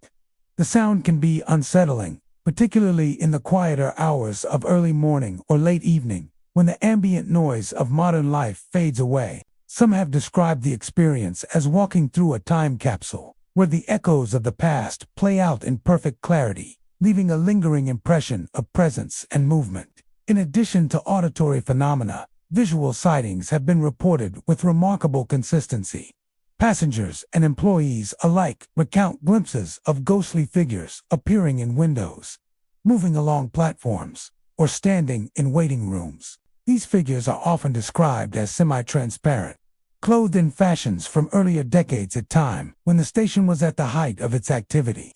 Speaker 1: The sound can be unsettling, particularly in the quieter hours of early morning or late evening, when the ambient noise of modern life fades away. Some have described the experience as walking through a time capsule, where the echoes of the past play out in perfect clarity, leaving a lingering impression of presence and movement. In addition to auditory phenomena, visual sightings have been reported with remarkable consistency. Passengers and employees alike recount glimpses of ghostly figures appearing in windows, moving along platforms, or standing in waiting rooms. These figures are often described as semi-transparent, clothed in fashions from earlier decades at time when the station was at the height of its activity.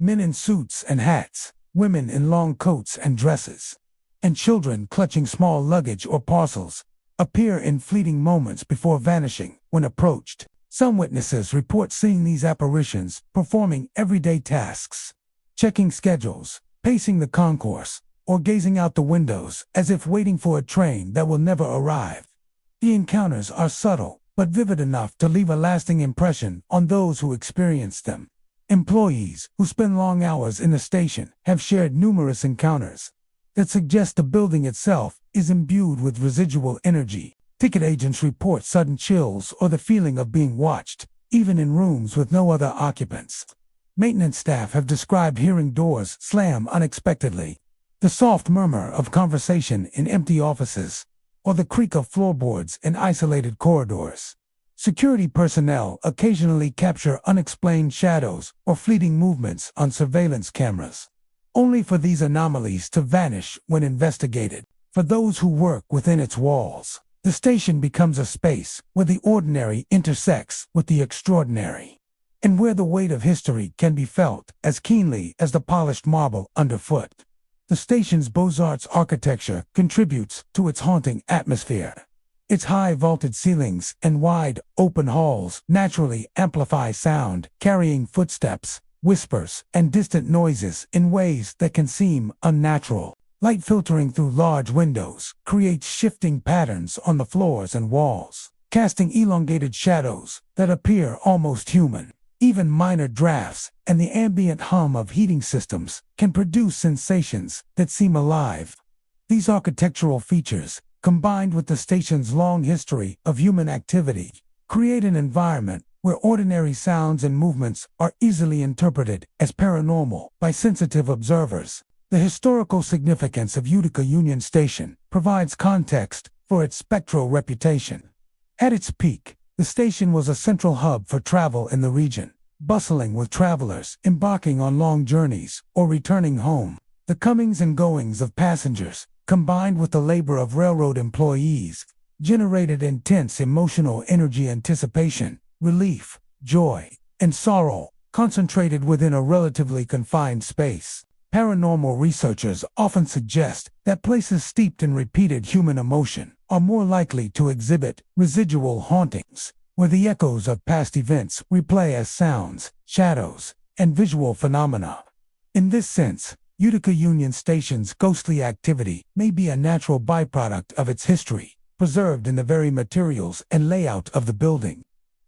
Speaker 1: Men in suits and hats, women in long coats and dresses, and children clutching small luggage or parcels appear in fleeting moments before vanishing when approached. Some witnesses report seeing these apparitions performing everyday tasks, checking schedules, pacing the concourse, or gazing out the windows as if waiting for a train that will never arrive. The encounters are subtle, but vivid enough to leave a lasting impression on those who experience them. Employees who spend long hours in the station have shared numerous encounters that suggest the building itself is imbued with residual energy. Ticket agents report sudden chills or the feeling of being watched, even in rooms with no other occupants. Maintenance staff have described hearing doors slam unexpectedly, the soft murmur of conversation in empty offices, or the creak of floorboards in isolated corridors. Security personnel occasionally capture unexplained shadows or fleeting movements on surveillance cameras, only for these anomalies to vanish when investigated. For those who work within its walls, the station becomes a space where the ordinary intersects with the extraordinary, and where the weight of history can be felt as keenly as the polished marble underfoot. The station's Beaux-Arts architecture contributes to its haunting atmosphere. Its high vaulted ceilings and wide, open halls naturally amplify sound, carrying footsteps, whispers, and distant noises in ways that can seem unnatural. Light filtering through large windows creates shifting patterns on the floors and walls, casting elongated shadows that appear almost human. Even minor drafts and the ambient hum of heating systems can produce sensations that seem alive. These architectural features, combined with the station's long history of human activity, create an environment where ordinary sounds and movements are easily interpreted as paranormal by sensitive observers. The historical significance of Utica Union Station provides context for its spectral reputation. At its peak, the station was a central hub for travel in the region, bustling with travelers embarking on long journeys or returning home. The comings and goings of passengers, combined with the labor of railroad employees, generated intense emotional energy, anticipation, relief, joy, and sorrow, concentrated within a relatively confined space. Paranormal researchers often suggest that places steeped in repeated human emotion are more likely to exhibit residual hauntings, where the echoes of past events replay as sounds, shadows, and visual phenomena. In this sense, Utica Union Station's ghostly activity may be a natural byproduct of its history, preserved in the very materials and layout of the building.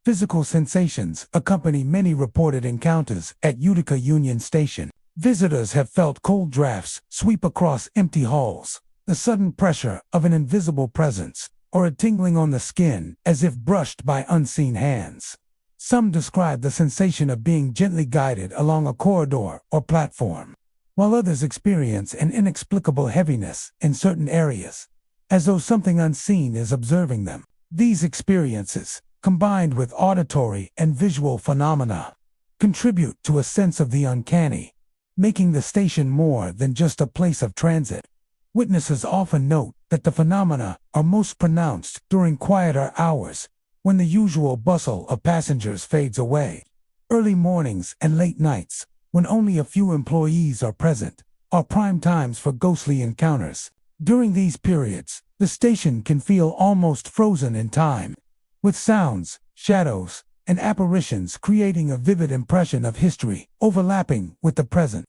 Speaker 1: Physical sensations accompany many reported encounters at Utica Union Station. Visitors have felt cold drafts sweep across empty halls, the sudden pressure of an invisible presence, or a tingling on the skin as if brushed by unseen hands. Some describe the sensation of being gently guided along a corridor or platform, while others experience an inexplicable heaviness in certain areas, as though something unseen is observing them. These experiences, combined with auditory and visual phenomena, contribute to a sense of the uncanny, making the station more than just a place of transit. Witnesses often note that the phenomena are most pronounced during quieter hours, when the usual bustle of passengers fades away. Early mornings and late nights, when only a few employees are present, are prime times for ghostly encounters. During these periods, the station can feel almost frozen in time, with sounds, shadows, and apparitions creating a vivid impression of history overlapping with the present.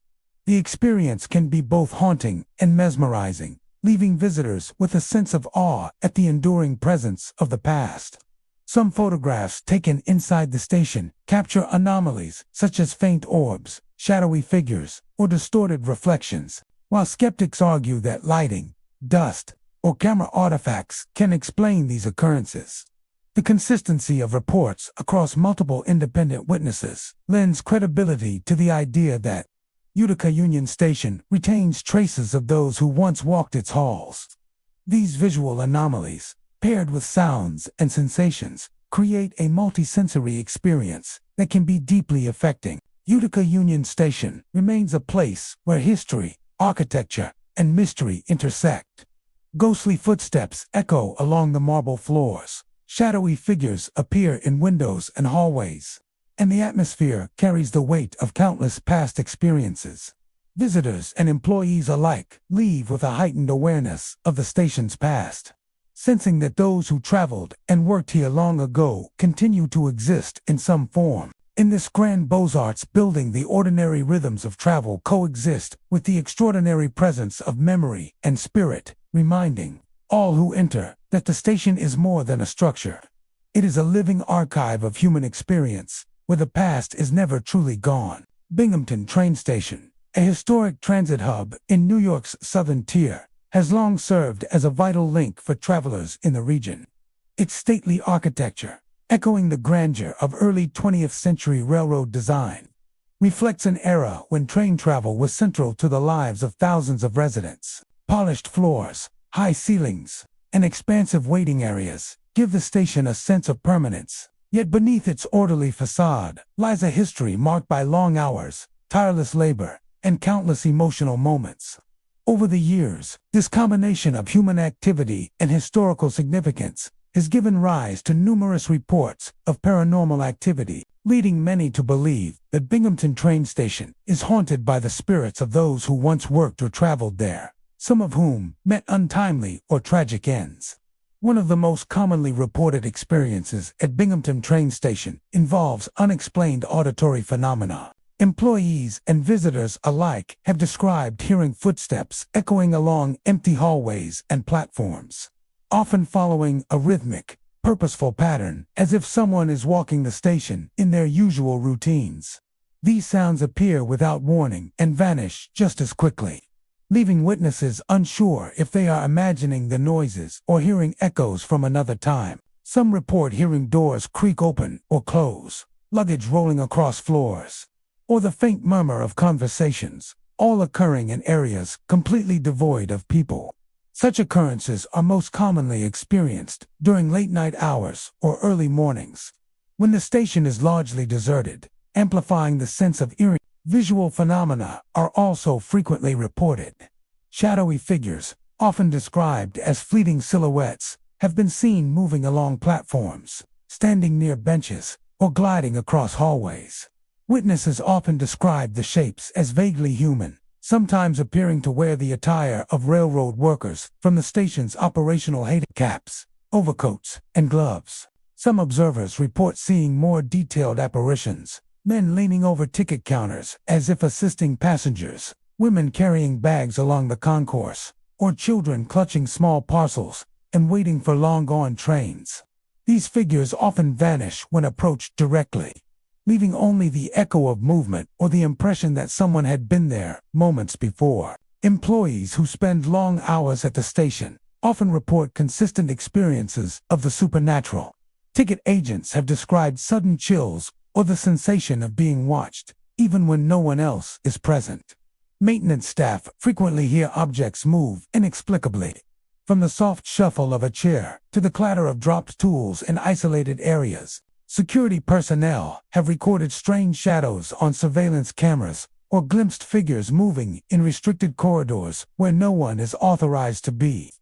Speaker 1: The experience can be both haunting and mesmerizing, leaving visitors with a sense of awe at the enduring presence of the past. Some photographs taken inside the station capture anomalies such as faint orbs, shadowy figures, or distorted reflections, while skeptics argue that lighting, dust, or camera artifacts can explain these occurrences. The consistency of reports across multiple independent witnesses lends credibility to the idea that Utica Union Station retains traces of those who once walked its halls. These visual anomalies, paired with sounds and sensations, create a multisensory experience that can be deeply affecting. Utica Union Station remains a place where history, architecture, and mystery intersect. Ghostly footsteps echo along the marble floors, shadowy figures appear in windows and hallways, and the atmosphere carries the weight of countless past experiences. Visitors and employees alike leave with a heightened awareness of the station's past, sensing that those who traveled and worked here long ago continue to exist in some form. In this grand Beaux-Arts building, the ordinary rhythms of travel coexist with the extraordinary presence of memory and spirit, reminding all who enter that the station is more than a structure. It is a living archive of human experience, where the past is never truly gone. Binghamton Train Station, a historic transit hub in New York's southern tier, has long served as a vital link for travelers in the region. Its stately architecture, echoing the grandeur of early 20th century railroad design, reflects an era when train travel was central to the lives of thousands of residents. Polished floors, high ceilings, and expansive waiting areas give the station a sense of permanence. Yet beneath its orderly facade lies a history marked by long hours, tireless labor, and countless emotional moments. Over the years, this combination of human activity and historical significance has given rise to numerous reports of paranormal activity, leading many to believe that Binghamton Train Station is haunted by the spirits of those who once worked or traveled there, some of whom met untimely or tragic ends. One of the most commonly reported experiences at Binghamton Train Station involves unexplained auditory phenomena. Employees and visitors alike have described hearing footsteps echoing along empty hallways and platforms, often following a rhythmic, purposeful pattern, as if someone is walking the station in their usual routines. These sounds appear without warning and vanish just as quickly, leaving witnesses unsure if they are imagining the noises or hearing echoes from another time. Some report hearing doors creak open or close, luggage rolling across floors, or the faint murmur of conversations, all occurring in areas completely devoid of people. Such occurrences are most commonly experienced during late-night hours or early mornings, when the station is largely deserted, amplifying the sense of eerie. Visual phenomena are also frequently reported. Shadowy figures, often described as fleeting silhouettes, have been seen moving along platforms, standing near benches, or gliding across hallways. Witnesses often describe the shapes as vaguely human, sometimes appearing to wear the attire of railroad workers from the station's operational caps, overcoats, and gloves. Some observers report seeing more detailed apparitions, men leaning over ticket counters as if assisting passengers, women carrying bags along the concourse, or children clutching small parcels and waiting for long-gone trains. These figures often vanish when approached directly, leaving only the echo of movement or the impression that someone had been there moments before. Employees who spend long hours at the station often report consistent experiences of the supernatural. Ticket agents have described sudden chills or the sensation of being watched, even when no one else is present. Maintenance staff frequently hear objects move inexplicably, From the soft shuffle of a chair to the clatter of dropped tools in isolated areas, security personnel have recorded strange shadows on surveillance cameras or glimpsed figures moving in restricted corridors where no one is authorized to be.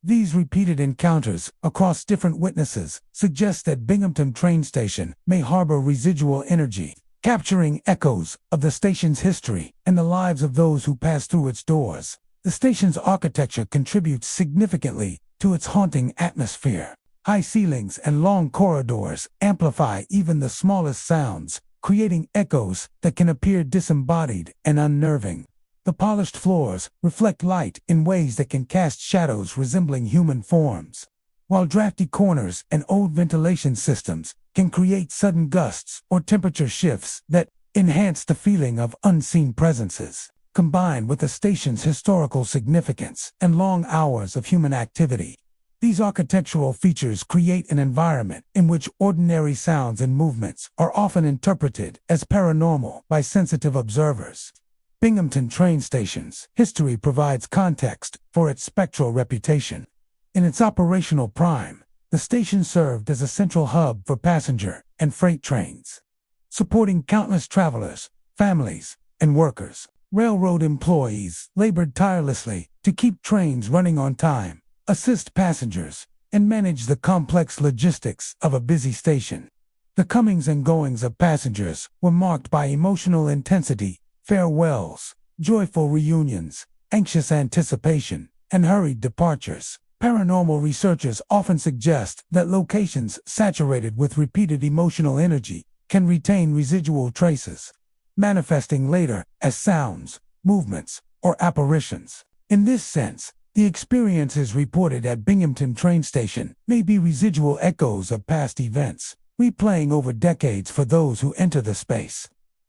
Speaker 1: These repeated encounters across different witnesses suggest that Binghamton train station may harbor residual energy, capturing echoes of the station's history and the lives of those who pass through its doors. The station's architecture contributes significantly to its haunting atmosphere. High ceilings and long corridors amplify even the smallest sounds, creating echoes that can appear disembodied and unnerving. The polished floors reflect light in ways that can cast shadows resembling human forms, while drafty corners and old ventilation systems can create sudden gusts or temperature shifts that enhance the feeling of unseen presences. Combined with the station's historical significance and long hours of human activity, these architectural features create an environment in which ordinary sounds and movements are often interpreted as paranormal by sensitive observers. Binghamton train station's history provides context for its spectral reputation. In its operational prime, the station served as a central hub for passenger and freight trains, supporting countless travelers, families, and workers. Railroad employees labored tirelessly to keep trains running on time, assist passengers, and manage the complex logistics of a busy station. The comings and goings of passengers were marked by emotional intensity, farewells, joyful reunions, anxious anticipation, and hurried departures. Paranormal researchers often suggest that locations saturated with repeated emotional energy can retain residual traces, manifesting later as sounds, movements, or apparitions. In this sense, the experiences reported at Binghamton train station may be residual echoes of past events, replaying over decades for those who enter the space.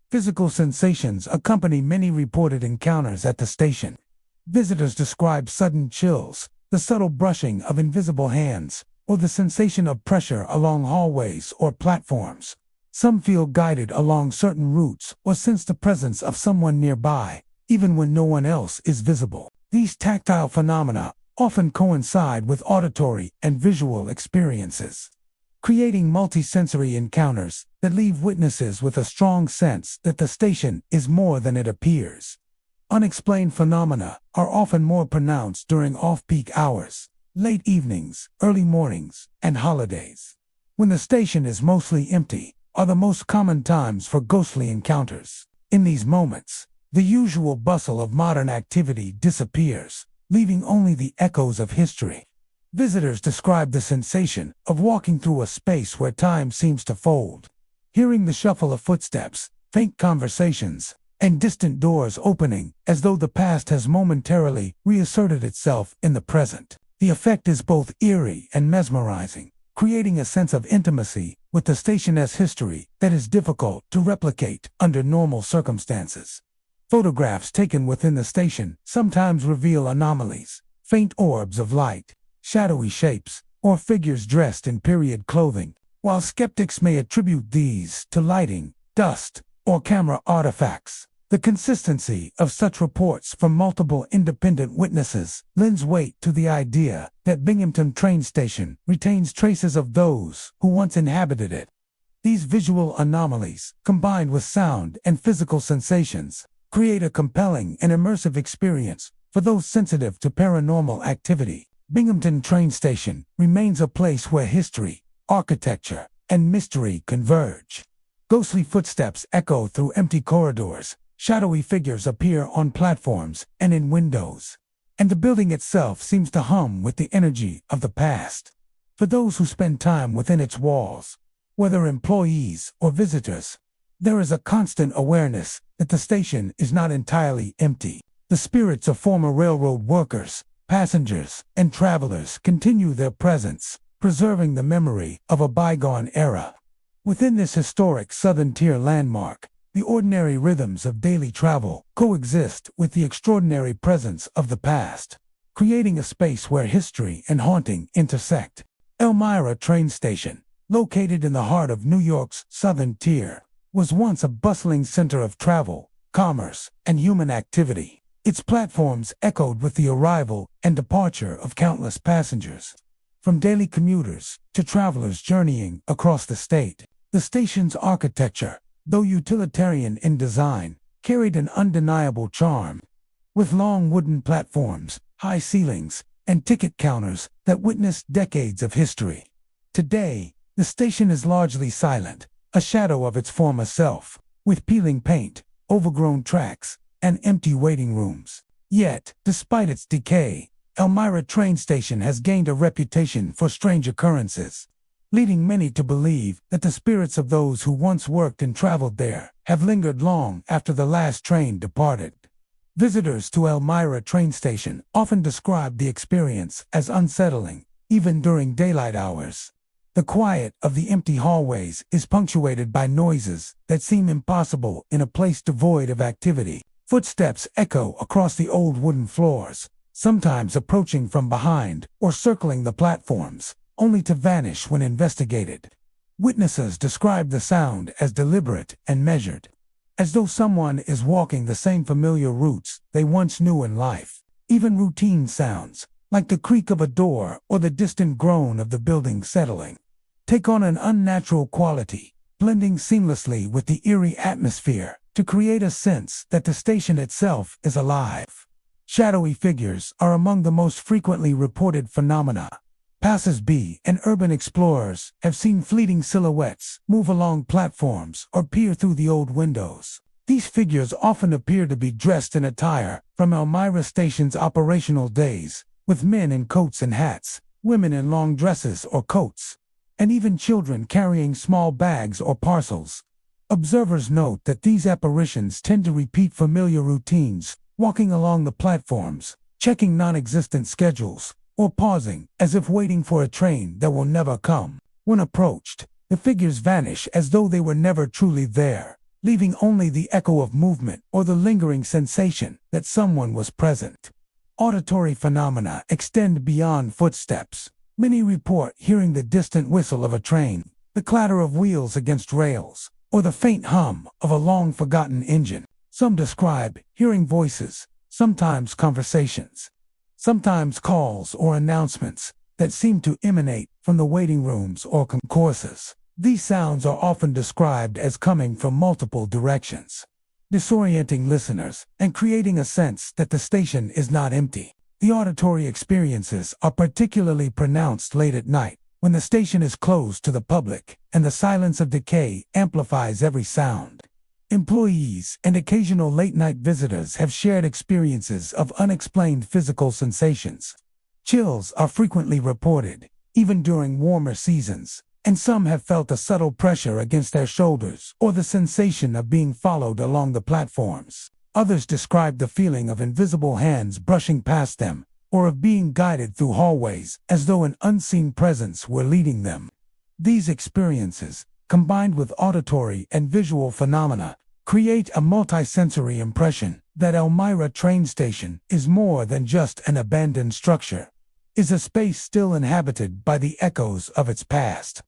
Speaker 1: Physical sensations accompany many reported encounters at the station. Visitors describe sudden chills, the subtle brushing of invisible hands, or the sensation of pressure along hallways or platforms. Some feel guided along certain routes or sense the presence of someone nearby, even when no one else is visible. These tactile phenomena often coincide with auditory and visual experiences, creating multisensory encounters that leave witnesses with a strong sense that the station is more than it appears. Unexplained phenomena are often more pronounced during off-peak hours, late evenings, early mornings, and holidays, when the station is mostly empty, are the most common times for ghostly encounters. In these moments, the usual bustle of modern activity disappears, leaving only the echoes of history. Visitors describe the sensation of walking through a space where time seems to fold, hearing the shuffle of footsteps, faint conversations, and distant doors opening as though the past has momentarily reasserted itself in the present. The effect is both eerie and mesmerizing, creating a sense of intimacy with the station's history that is difficult to replicate under normal circumstances. Photographs taken within the station sometimes reveal anomalies, faint orbs of light, shadowy shapes, or figures dressed in period clothing. While skeptics may attribute these to lighting, dust, or camera artifacts, the consistency of such reports from multiple independent witnesses lends weight to the idea that Binghamton train station retains traces of those who once inhabited it. These visual anomalies, combined with sound and physical sensations, create a compelling and immersive experience for those sensitive to paranormal activity. Binghamton train station remains a place where history, architecture, and mystery converge. Ghostly footsteps echo through empty corridors, shadowy figures appear on platforms and in windows, and the building itself seems to hum with the energy of the past. For those who spend time within its walls, whether employees or visitors, there is a constant awareness that the station is not entirely empty. The spirits of former railroad workers, passengers, and travelers continue their presence, preserving the memory of a bygone era. Within this historic Southern Tier landmark, the ordinary rhythms of daily travel coexist with the extraordinary presence of the past, creating a space where history and haunting intersect. Elmira train station, located in the heart of New York's Southern Tier, was once a bustling center of travel, commerce, and human activity. Its platforms echoed with the arrival and departure of countless passengers. From daily commuters to travelers journeying across the state, the station's architecture, though utilitarian in design, carried an undeniable charm. With long wooden platforms, high ceilings, and ticket counters that witnessed decades of history. Today, the station is largely silent, a shadow of its former self, with peeling paint, overgrown tracks, and empty waiting rooms. Yet, despite its decay, Elmira train station has gained a reputation for strange occurrences, leading many to believe that the spirits of those who once worked and traveled there have lingered long after the last train departed. Visitors to Elmira train station often describe the experience as unsettling, even during daylight hours. The quiet of the empty hallways is punctuated by noises that seem impossible in a place devoid of activity. Footsteps echo across the old wooden floors, sometimes approaching from behind or circling the platforms, only to vanish when investigated. Witnesses describe the sound as deliberate and measured, as though someone is walking the same familiar routes they once knew in life. Even routine sounds, like the creak of a door or the distant groan of the building settling, take on an unnatural quality, blending seamlessly with the eerie atmosphere to create a sense that the station itself is alive. Shadowy figures are among the most frequently reported phenomena. Passers-by and urban explorers have seen fleeting silhouettes move along platforms or peer through the old windows. These figures often appear to be dressed in attire from Elmira Station's operational days, with men in coats and hats, women in long dresses or coats, and even children carrying small bags or parcels. Observers note that these apparitions tend to repeat familiar routines, walking along the platforms, checking non-existent schedules, or pausing as if waiting for a train that will never come. When approached, the figures vanish as though they were never truly there, leaving only the echo of movement or the lingering sensation that someone was present. Auditory phenomena extend beyond footsteps. Many report hearing the distant whistle of a train, the clatter of wheels against rails, or the faint hum of a long-forgotten engine. Some describe hearing voices, sometimes conversations, sometimes calls or announcements that seem to emanate from the waiting rooms or concourses. These sounds are often described as coming from multiple directions, disorienting listeners and creating a sense that the station is not empty. The auditory experiences are particularly pronounced late at night, when the station is closed to the public and the silence of decay amplifies every sound. Employees and occasional late-night visitors have shared experiences of unexplained physical sensations. Chills are frequently reported, even during warmer seasons, and some have felt a subtle pressure against their shoulders or the sensation of being followed along the platforms. Others describe the feeling of invisible hands brushing past them, or of being guided through hallways as though an unseen presence were leading them. These experiences, combined with auditory and visual phenomena, create a multisensory impression that Elmira train station is more than just an abandoned structure, is a space still inhabited by the echoes of its past.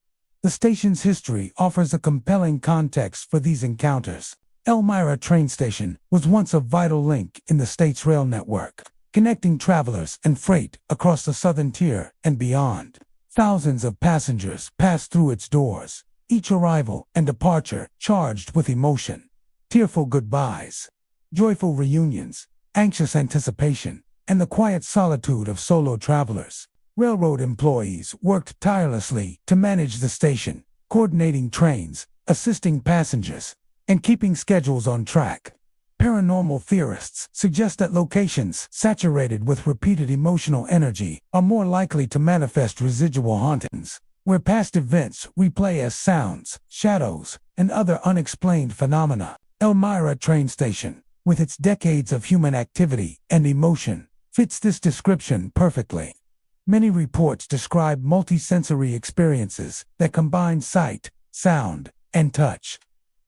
Speaker 1: The station's history offers a compelling context for these encounters. Elmira train station was once a vital link in the state's rail network, connecting travelers and freight across the southern tier and beyond. Thousands of passengers passed through its doors, each arrival and departure charged with emotion. Tearful goodbyes, joyful reunions, anxious anticipation, and the quiet solitude of solo travelers. Railroad employees worked tirelessly to manage the station, coordinating trains, assisting passengers, and keeping schedules on track. Paranormal theorists suggest that locations saturated with repeated emotional energy are more likely to manifest residual hauntings, where past events replay as sounds, shadows, and other unexplained phenomena. Elmira train station, with its decades of human activity and emotion, fits this description perfectly. Many reports describe multisensory experiences that combine sight, sound, and touch.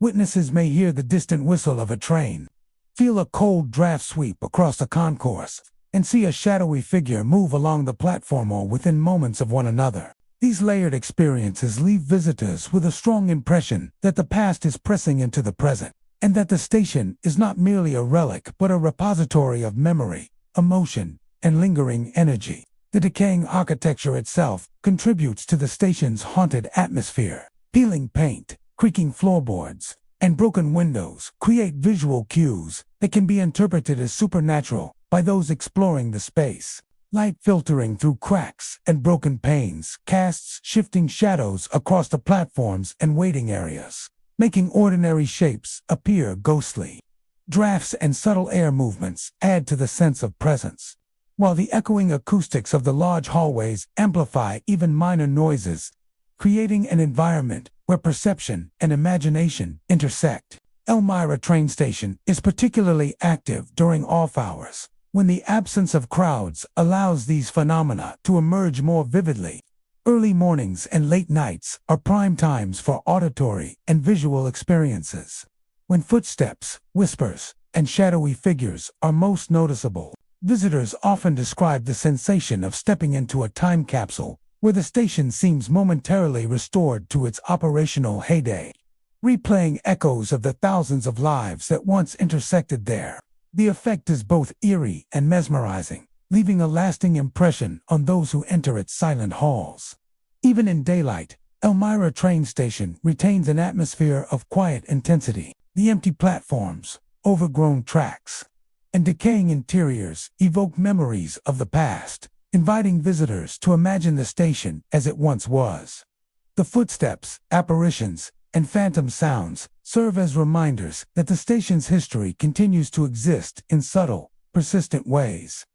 Speaker 1: Witnesses may hear the distant whistle of a train, feel a cold draft sweep across the concourse, and see a shadowy figure move along the platform or within moments of one another. These layered experiences leave visitors with a strong impression that the past is pressing into the present. and that the station is not merely a relic but a repository of memory, emotion, and lingering energy. The decaying architecture itself contributes to the station's haunted atmosphere. Peeling paint, creaking floorboards, and broken windows create visual cues that can be interpreted as supernatural by those exploring the space. Light filtering through cracks and broken panes casts shifting shadows across the platforms and waiting areas, making ordinary shapes appear ghostly. Drafts and subtle air movements add to the sense of presence, while the echoing acoustics of the large hallways amplify even minor noises, creating an environment where perception and imagination intersect. Elmira train station is particularly active during off hours, when the absence of crowds allows these phenomena to emerge more vividly. Early mornings and late nights are prime times for auditory and visual experiences, when footsteps, whispers, and shadowy figures are most noticeable. Visitors often describe the sensation of stepping into a time capsule, where the station seems momentarily restored to its operational heyday, replaying echoes of the thousands of lives that once intersected there. The effect is both eerie and mesmerizing, leaving a lasting impression on those who enter its silent halls. Even in daylight, Elmira train station retains an atmosphere of quiet intensity. The empty platforms, overgrown tracks, and decaying interiors evoke memories of the past, inviting visitors to imagine the station as it once was. The footsteps, apparitions, and phantom sounds serve as reminders that the station's history continues to exist in subtle, persistent ways.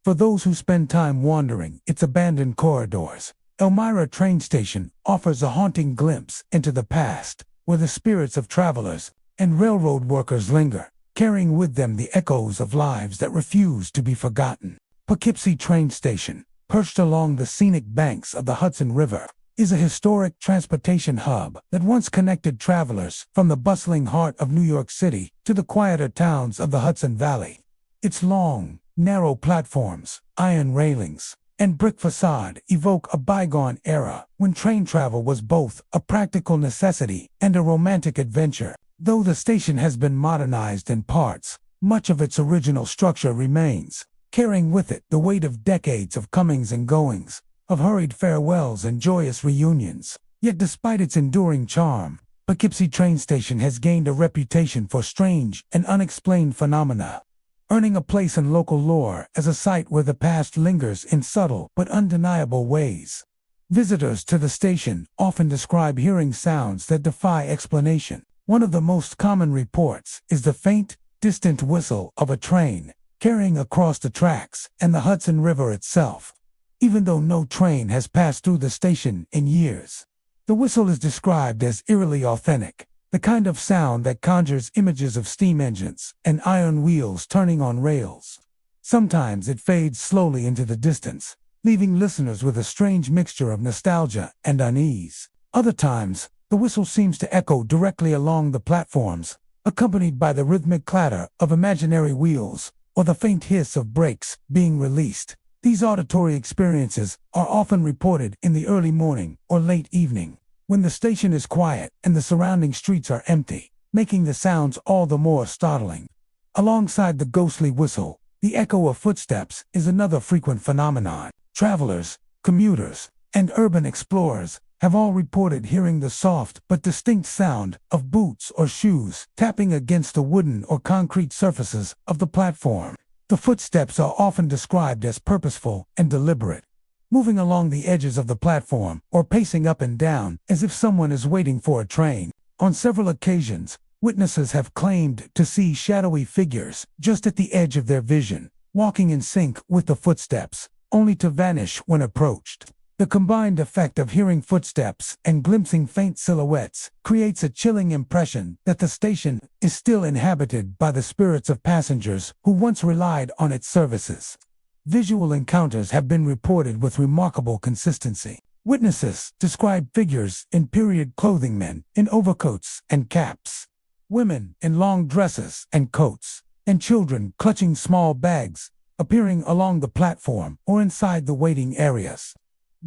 Speaker 1: For those who spend time wandering its abandoned corridors, Elmira train station offers a haunting glimpse into the past, where the spirits of travelers and railroad workers linger, carrying with them the echoes of lives that refuse to be forgotten. Poughkeepsie train station, perched along the scenic banks of the Hudson River, is a historic transportation hub that once connected travelers from the bustling heart of New York City to the quieter towns of the Hudson Valley. Its long, narrow platforms, iron railings, and brick facade evoke a bygone era when train travel was both a practical necessity and a romantic adventure. Though the station has been modernized in parts, much of its original structure remains, carrying with it the weight of decades of comings and goings, of hurried farewells and joyous reunions. Yet despite its enduring charm, Poughkeepsie train station has gained a reputation for strange and unexplained phenomena, earning a place in local lore as a site where the past lingers in subtle but undeniable ways. Visitors to the station often describe hearing sounds that defy explanation. One of the most common reports is the faint, distant whistle of a train carrying across the tracks and the Hudson River itself. Even though no train has passed through the station in years, the whistle is described as eerily authentic, the kind of sound that conjures images of steam engines and iron wheels turning on rails. Sometimes it fades slowly into the distance, leaving listeners with a strange mixture of nostalgia and unease. Other times, the whistle seems to echo directly along the platforms, accompanied by the rhythmic clatter of imaginary wheels or the faint hiss of brakes being released. These auditory experiences are often reported in the early morning or late evening, when the station is quiet and the surrounding streets are empty, making the sounds all the more startling. Alongside the ghostly whistle, the echo of footsteps is another frequent phenomenon. Travelers, commuters, and urban explorers have all reported hearing the soft but distinct sound of boots or shoes tapping against the wooden or concrete surfaces of the platform. The footsteps are often described as purposeful and deliberate, moving along the edges of the platform or pacing up and down as if someone is waiting for a train. On several occasions, witnesses have claimed to see shadowy figures just at the edge of their vision, walking in sync with the footsteps, only to vanish when approached. The combined effect of hearing footsteps and glimpsing faint silhouettes creates a chilling impression that the station is still inhabited by the spirits of passengers who once relied on its services. Visual encounters have been reported with remarkable consistency. Witnesses describe figures in period clothing, men in overcoats and caps, women in long dresses and coats, and children clutching small bags, appearing along the platform or inside the waiting areas.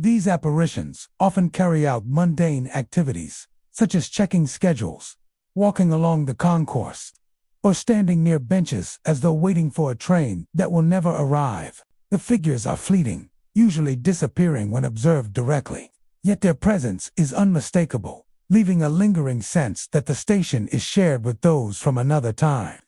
Speaker 1: These apparitions often carry out mundane activities, such as checking schedules, walking along the concourse, or standing near benches as though waiting for a train that will never arrive. The figures are fleeting, usually disappearing when observed directly. Yet their presence is unmistakable, leaving a lingering sense that the station is shared with those from another time.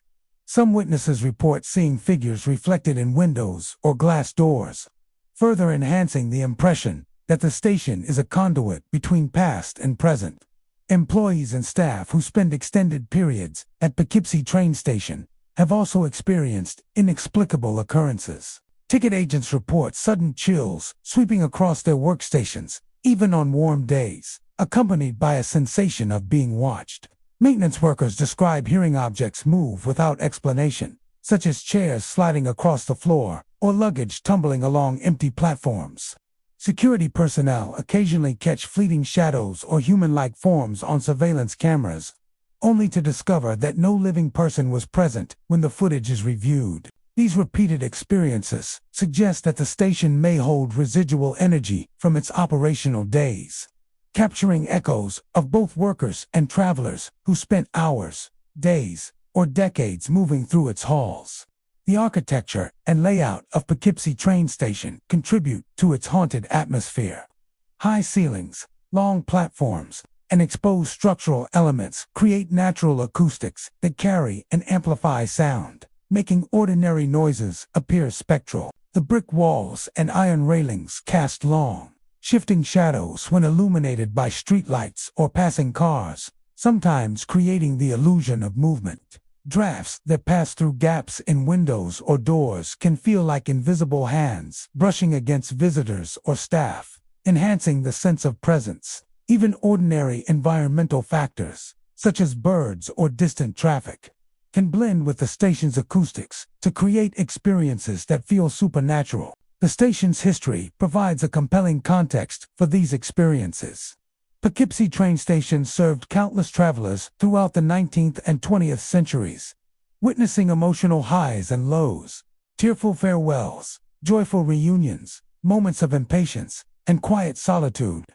Speaker 1: Some witnesses report seeing figures reflected in windows or glass doors, further enhancing the impression that the station is a conduit between past and present. Employees and staff who spend extended periods at Poughkeepsie train station have also experienced inexplicable occurrences. Ticket agents report sudden chills sweeping across their workstations, even on warm days, accompanied by a sensation of being watched. Maintenance workers describe hearing objects move without explanation, such as chairs sliding across the floor or luggage tumbling along empty platforms. Security personnel occasionally catch fleeting shadows or human-like forms on surveillance cameras, only to discover that no living person was present when the footage is reviewed. These repeated experiences suggest that the station may hold residual energy from its operational days, capturing echoes of both workers and travelers who spent hours, days, or decades moving through its halls. The architecture and layout of Poughkeepsie train station contribute to its haunted atmosphere. High ceilings, long platforms, and exposed structural elements create natural acoustics that carry and amplify sound, making ordinary noises appear spectral. The brick walls and iron railings cast long, shifting shadows when illuminated by streetlights or passing cars, sometimes creating the illusion of movement. Drafts that pass through gaps in windows or doors can feel like invisible hands brushing against visitors or staff, enhancing the sense of presence. Even ordinary environmental factors, such as birds or distant traffic, can blend with the station's acoustics to create experiences that feel supernatural. The station's history provides a compelling context for these experiences. Poughkeepsie train station served countless travelers throughout the 19th and 20th centuries, witnessing emotional highs and lows, tearful farewells, joyful reunions, moments of impatience, and quiet solitude.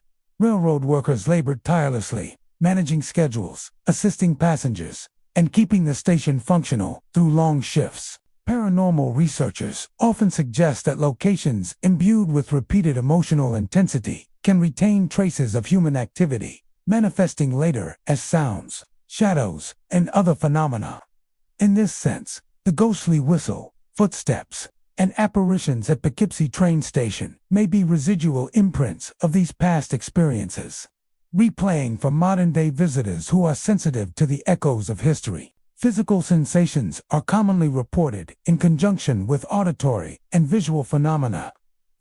Speaker 1: Railroad workers labored tirelessly, managing schedules, assisting passengers, and keeping the station functional through long shifts. Paranormal researchers often suggest that locations imbued with repeated emotional intensity can retain traces of human activity, manifesting later as sounds, shadows, and other phenomena. In this sense, the ghostly whistle, footsteps, and apparitions at Poughkeepsie train station may be residual imprints of these past experiences, replaying for modern-day visitors who are sensitive to the echoes of history. Physical sensations are commonly reported in conjunction with auditory and visual phenomena.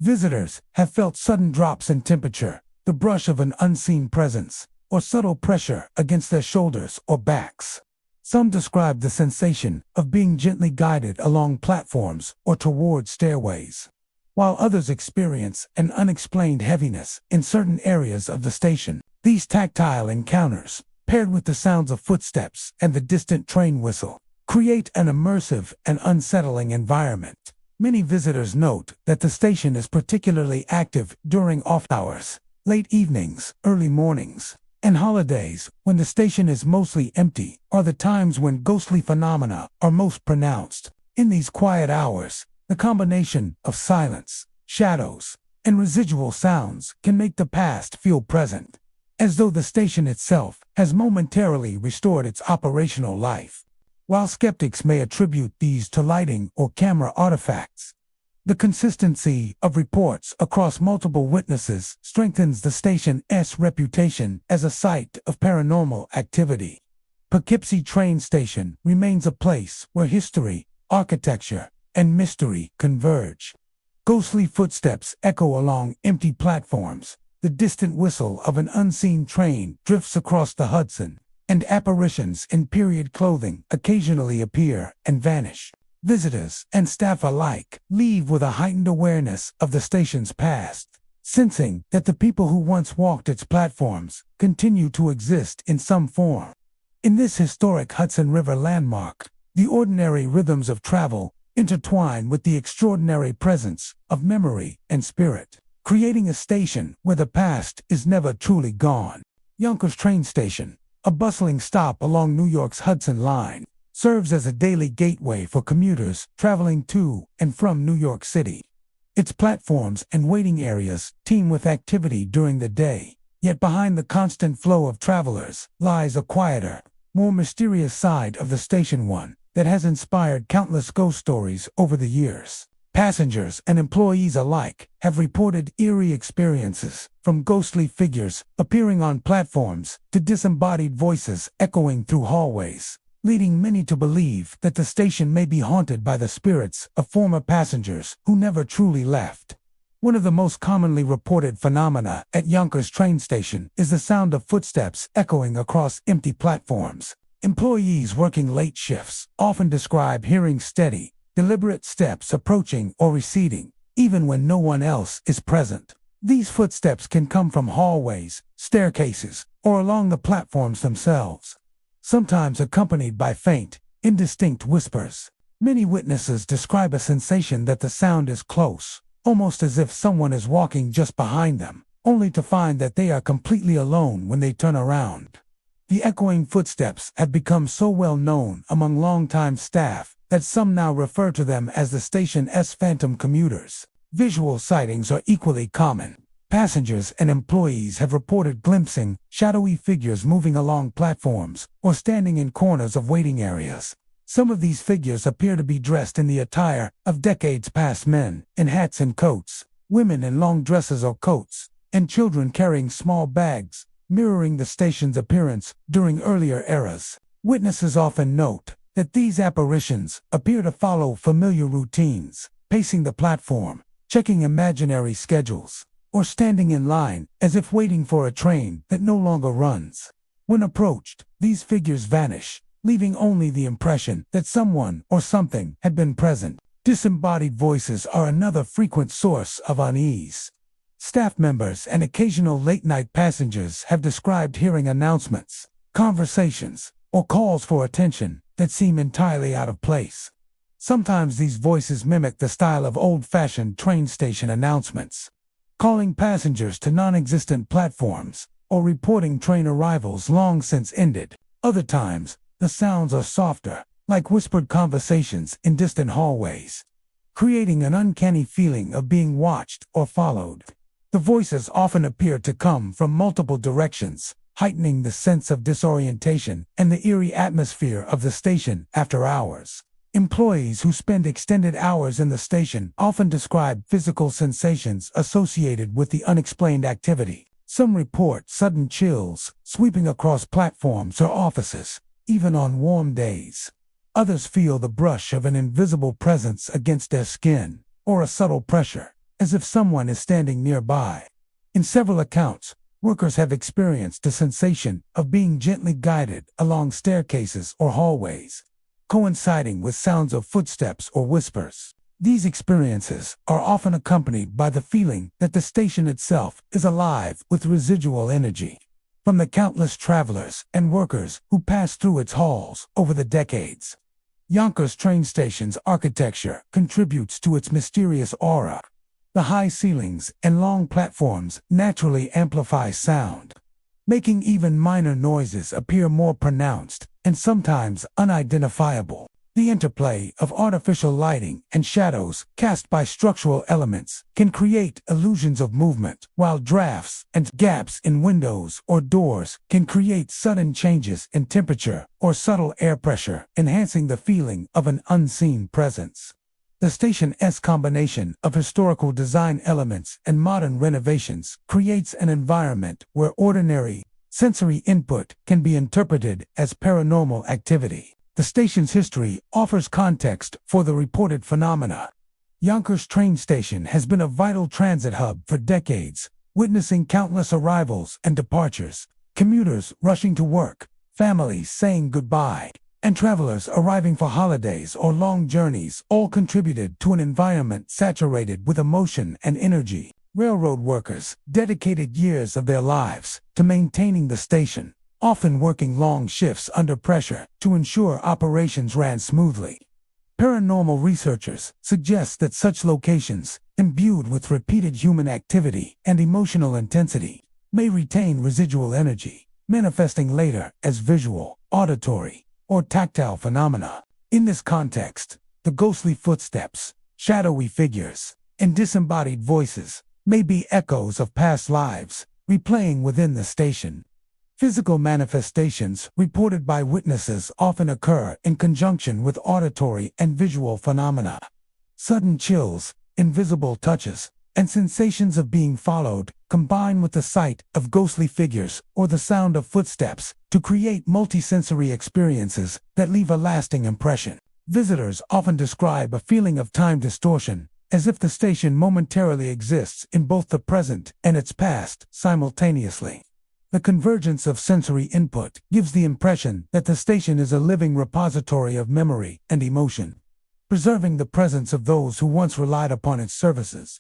Speaker 1: Visitors have felt sudden drops in temperature, the brush of an unseen presence, or subtle pressure against their shoulders or backs. Some describe the sensation of being gently guided along platforms or toward stairways, while others experience an unexplained heaviness in certain areas of the station. These tactile encounters, paired with the sounds of footsteps and the distant train whistle, create an immersive and unsettling environment. Many visitors note that the station is particularly active during off hours, late evenings, early mornings, and holidays, when the station is mostly empty, are the times when ghostly phenomena are most pronounced. In these quiet hours, the combination of silence, shadows, and residual sounds can make the past feel present, as though the station itself has momentarily restored its operational life. While skeptics may attribute these to lighting or camera artifacts, the consistency of reports across multiple witnesses strengthens the station's reputation as a site of paranormal activity. Poughkeepsie train station remains a place where history, architecture, and mystery converge. Ghostly footsteps echo along empty platforms, the distant whistle of an unseen train drifts across the Hudson, and apparitions in period clothing occasionally appear and vanish. Visitors and staff alike leave with a heightened awareness of the station's past, sensing that the people who once walked its platforms continue to exist in some form. In this historic Hudson River landmark, the ordinary rhythms of travel intertwine with the extraordinary presence of memory and spirit, creating a station where the past is never truly gone. Yonkers train station, a bustling stop along New York's Hudson Line, serves as a daily gateway for commuters traveling to and from New York City. Its platforms and waiting areas teem with activity during the day, yet behind the constant flow of travelers lies a quieter, more mysterious side of the station, one that has inspired countless ghost stories over the years. Passengers and employees alike have reported eerie experiences, from ghostly figures appearing on platforms to disembodied voices echoing through hallways, leading many to believe that the station may be haunted by the spirits of former passengers who never truly left. One of the most commonly reported phenomena at Yonkers train station is the sound of footsteps echoing across empty platforms. Employees working late shifts often describe hearing steady, deliberate steps approaching or receding, even when no one else is present. These footsteps can come from hallways, staircases, or along the platforms themselves, sometimes accompanied by faint, indistinct whispers. Many witnesses describe a sensation that the sound is close, almost as if someone is walking just behind them, only to find that they are completely alone when they turn around. The echoing footsteps have become so well known among longtime staff that some now refer to them as the station's phantom commuters. Visual sightings are equally common. Passengers and employees have reported glimpsing shadowy figures moving along platforms or standing in corners of waiting areas. Some of these figures appear to be dressed in the attire of decades past, men in hats and coats, women in long dresses or coats, and children carrying small bags, mirroring the station's appearance during earlier eras. Witnesses often note that these apparitions appear to follow familiar routines, pacing the platform, checking imaginary schedules, or standing in line as if waiting for a train that no longer runs. When approached, these figures vanish, leaving only the impression that someone or something had been present. Disembodied voices are another frequent source of unease. Staff members and occasional late-night passengers have described hearing announcements, conversations, or calls for attention that seem entirely out of place. Sometimes these voices mimic the style of old-fashioned train station announcements, calling passengers to non-existent platforms or reporting train arrivals long since ended. Other times, the sounds are softer, like whispered conversations in distant hallways, creating an uncanny feeling of being watched or followed. The voices often appear to come from multiple directions, heightening the sense of disorientation and the eerie atmosphere of the station after hours. Employees who spend extended hours in the station often describe physical sensations associated with the unexplained activity. Some report sudden chills sweeping across platforms or offices, even on warm days. Others feel the brush of an invisible presence against their skin, or a subtle pressure, as if someone is standing nearby. In several accounts, workers have experienced a sensation of being gently guided along staircases or hallways, coinciding with sounds of footsteps or whispers. These experiences are often accompanied by the feeling that the station itself is alive with residual energy. From the countless travelers and workers who pass through its halls over the decades, Yonkers train station's architecture contributes to its mysterious aura. The high ceilings and long platforms naturally amplify sound, making even minor noises appear more pronounced and sometimes unidentifiable. The interplay of artificial lighting and shadows cast by structural elements can create illusions of movement, while drafts and gaps in windows or doors can create sudden changes in temperature or subtle air pressure, enhancing the feeling of an unseen presence. The station's combination of historical design elements and modern renovations creates an environment where ordinary sensory input can be interpreted as paranormal activity. The station's history offers context for the reported phenomena. Yonkers train station has been a vital transit hub for decades, witnessing countless arrivals and departures, commuters rushing to work, families saying goodbye, and travelers arriving for holidays or long journeys, all contributed to an environment saturated with emotion and energy. Railroad workers dedicated years of their lives to maintaining the station, often working long shifts under pressure to ensure operations ran smoothly. Paranormal researchers suggest that such locations, imbued with repeated human activity and emotional intensity, may retain residual energy, manifesting later as visual, auditory, or tactile phenomena. In this context, the ghostly footsteps, shadowy figures, and disembodied voices may be echoes of past lives, replaying within the station. Physical manifestations reported by witnesses often occur in conjunction with auditory and visual phenomena. Sudden chills, invisible touches, and sensations of being followed combine with the sight of ghostly figures or the sound of footsteps to create multisensory experiences that leave a lasting impression. Visitors often describe a feeling of time distortion, as if the station momentarily exists in both the present and its past simultaneously. The convergence of sensory input gives the impression that the station is a living repository of memory and emotion, preserving the presence of those who once relied upon its services.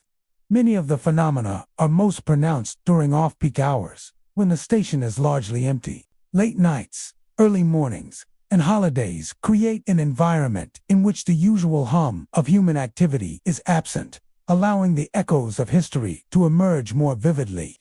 Speaker 1: Many of the phenomena are most pronounced during off-peak hours, when the station is largely empty. Late nights, early mornings, and holidays create an environment in which the usual hum of human activity is absent, allowing the echoes of history to emerge more vividly.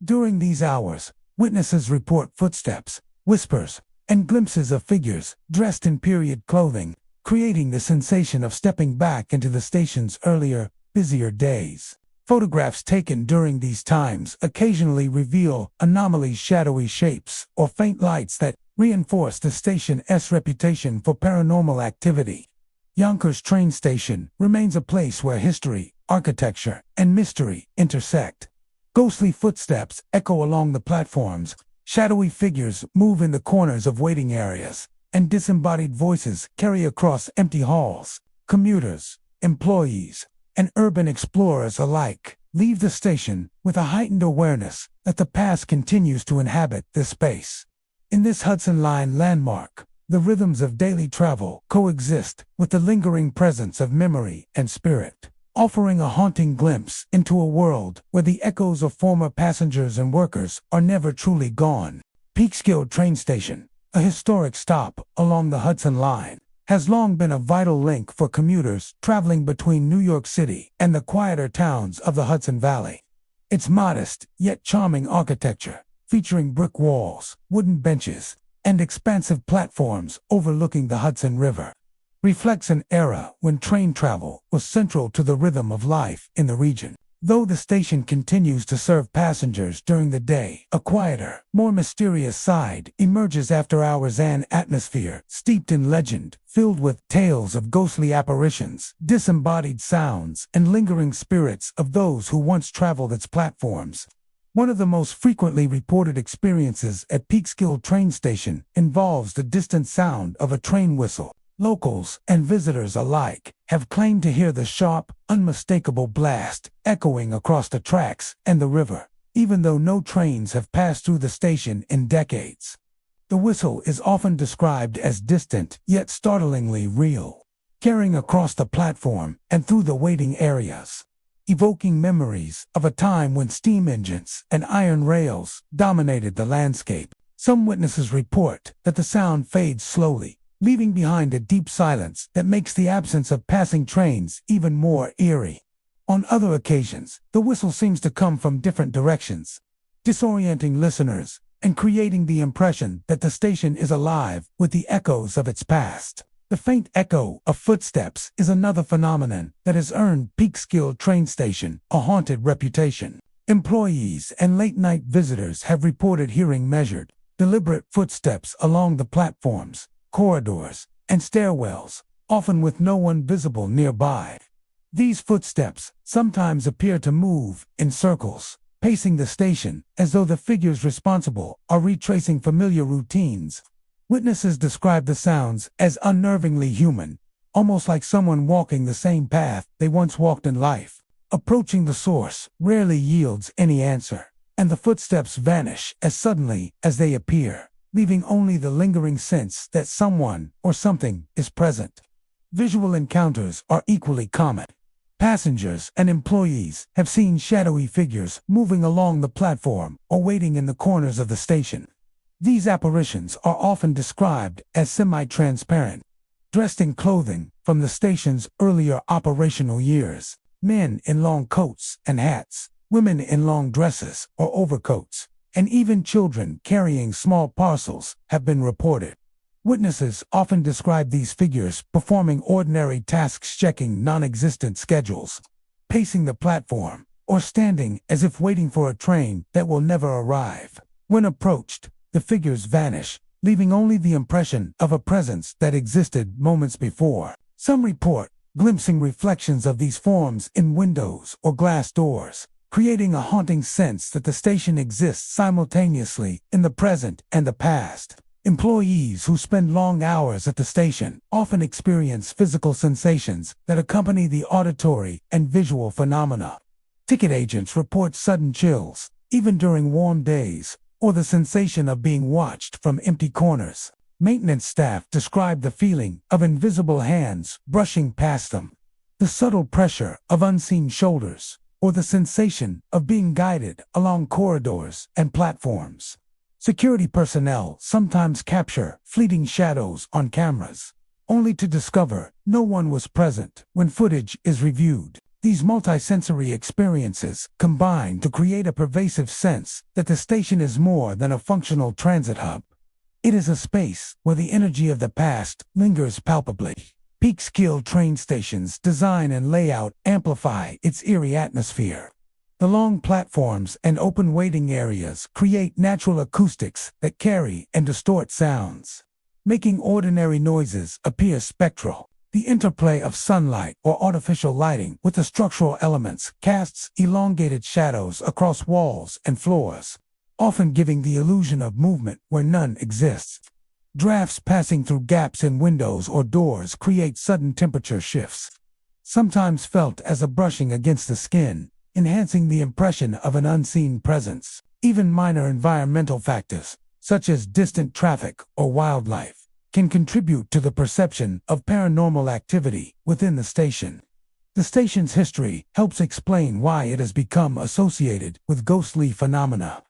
Speaker 1: During these hours, witnesses report footsteps, whispers, and glimpses of figures dressed in period clothing, creating the sensation of stepping back into the station's earlier, busier days. Photographs taken during these times occasionally reveal anomalous shadowy shapes or faint lights that reinforce the station's reputation for paranormal activity. Yonkers train station remains a place where history, architecture, and mystery intersect. Ghostly footsteps echo along the platforms, shadowy figures move in the corners of waiting areas, and disembodied voices carry across empty halls. Commuters, employees, and urban explorers alike leave the station with a heightened awareness that the past continues to inhabit this space. In this Hudson Line landmark, the rhythms of daily travel coexist with the lingering presence of memory and spirit, offering a haunting glimpse into a world where the echoes of former passengers and workers are never truly gone. Peekskill train station, a historic stop along the Hudson Line, has long been a vital link for commuters traveling between New York City and the quieter towns of the Hudson Valley. Its modest, yet charming architecture, featuring brick walls, wooden benches, and expansive platforms overlooking the Hudson River, reflects an era when train travel was central to the rhythm of life in the region. Though the station continues to serve passengers during the day, a quieter, more mysterious side emerges after hours, an atmosphere steeped in legend, filled with tales of ghostly apparitions, disembodied sounds, and lingering spirits of those who once traveled its platforms. One of the most frequently reported experiences at Peekskill train station involves the distant sound of a train whistle. Locals and visitors alike have claimed to hear the sharp, unmistakable blast echoing across the tracks and the river, even though no trains have passed through the station in decades. The whistle is often described as distant yet startlingly real, carrying across the platform and through the waiting areas, evoking memories of a time when steam engines and iron rails dominated the landscape. Some witnesses report that the sound fades slowly, leaving behind a deep silence that makes the absence of passing trains even more eerie. On other occasions, the whistle seems to come from different directions, disorienting listeners and creating the impression that the station is alive with the echoes of its past. The faint echo of footsteps is another phenomenon that has earned Peekskill train station a haunted reputation. Employees and late-night visitors have reported hearing measured, deliberate footsteps along the platforms, corridors, and stairwells, often with no one visible nearby. These footsteps sometimes appear to move in circles, pacing the station as though the figures responsible are retracing familiar routines. Witnesses describe the sounds as unnervingly human, almost like someone walking the same path they once walked in life. Approaching the source rarely yields any answer, and the footsteps vanish as suddenly as they appear, leaving only the lingering sense that someone or something is present. Visual encounters are equally common. Passengers and employees have seen shadowy figures moving along the platform or waiting in the corners of the station. These apparitions are often described as semi-transparent, dressed in clothing from the station's earlier operational years. Men in long coats and hats, women in long dresses or overcoats, and even children carrying small parcels have been reported. Witnesses often describe these figures performing ordinary tasks, checking non-existent schedules, pacing the platform, or standing as if waiting for a train that will never arrive. When approached, the figures vanish, leaving only the impression of a presence that existed moments before. Some report glimpsing reflections of these forms in windows or glass doors, creating a haunting sense that the station exists simultaneously in the present and the past. Employees who spend long hours at the station often experience physical sensations that accompany the auditory and visual phenomena. Ticket agents report sudden chills, even during warm days, or the sensation of being watched from empty corners. Maintenance staff describe the feeling of invisible hands brushing past them, the subtle pressure of unseen shoulders, or the sensation of being guided along corridors and platforms. Security personnel sometimes capture fleeting shadows on cameras, only to discover no one was present when footage is reviewed. These multisensory experiences combine to create a pervasive sense that the station is more than a functional transit hub. It is a space where the energy of the past lingers palpably. Peekskill train stations' design and layout amplify its eerie atmosphere. The long platforms and open waiting areas create natural acoustics that carry and distort sounds, making ordinary noises appear spectral. The interplay of sunlight or artificial lighting with the structural elements casts elongated shadows across walls and floors, often giving the illusion of movement where none exists. Drafts passing through gaps in windows or doors create sudden temperature shifts, sometimes felt as a brushing against the skin, enhancing the impression of an unseen presence. Even minor environmental factors, such as distant traffic or wildlife, can contribute to the perception of paranormal activity within the station. The station's history helps explain why it has become associated with ghostly phenomena.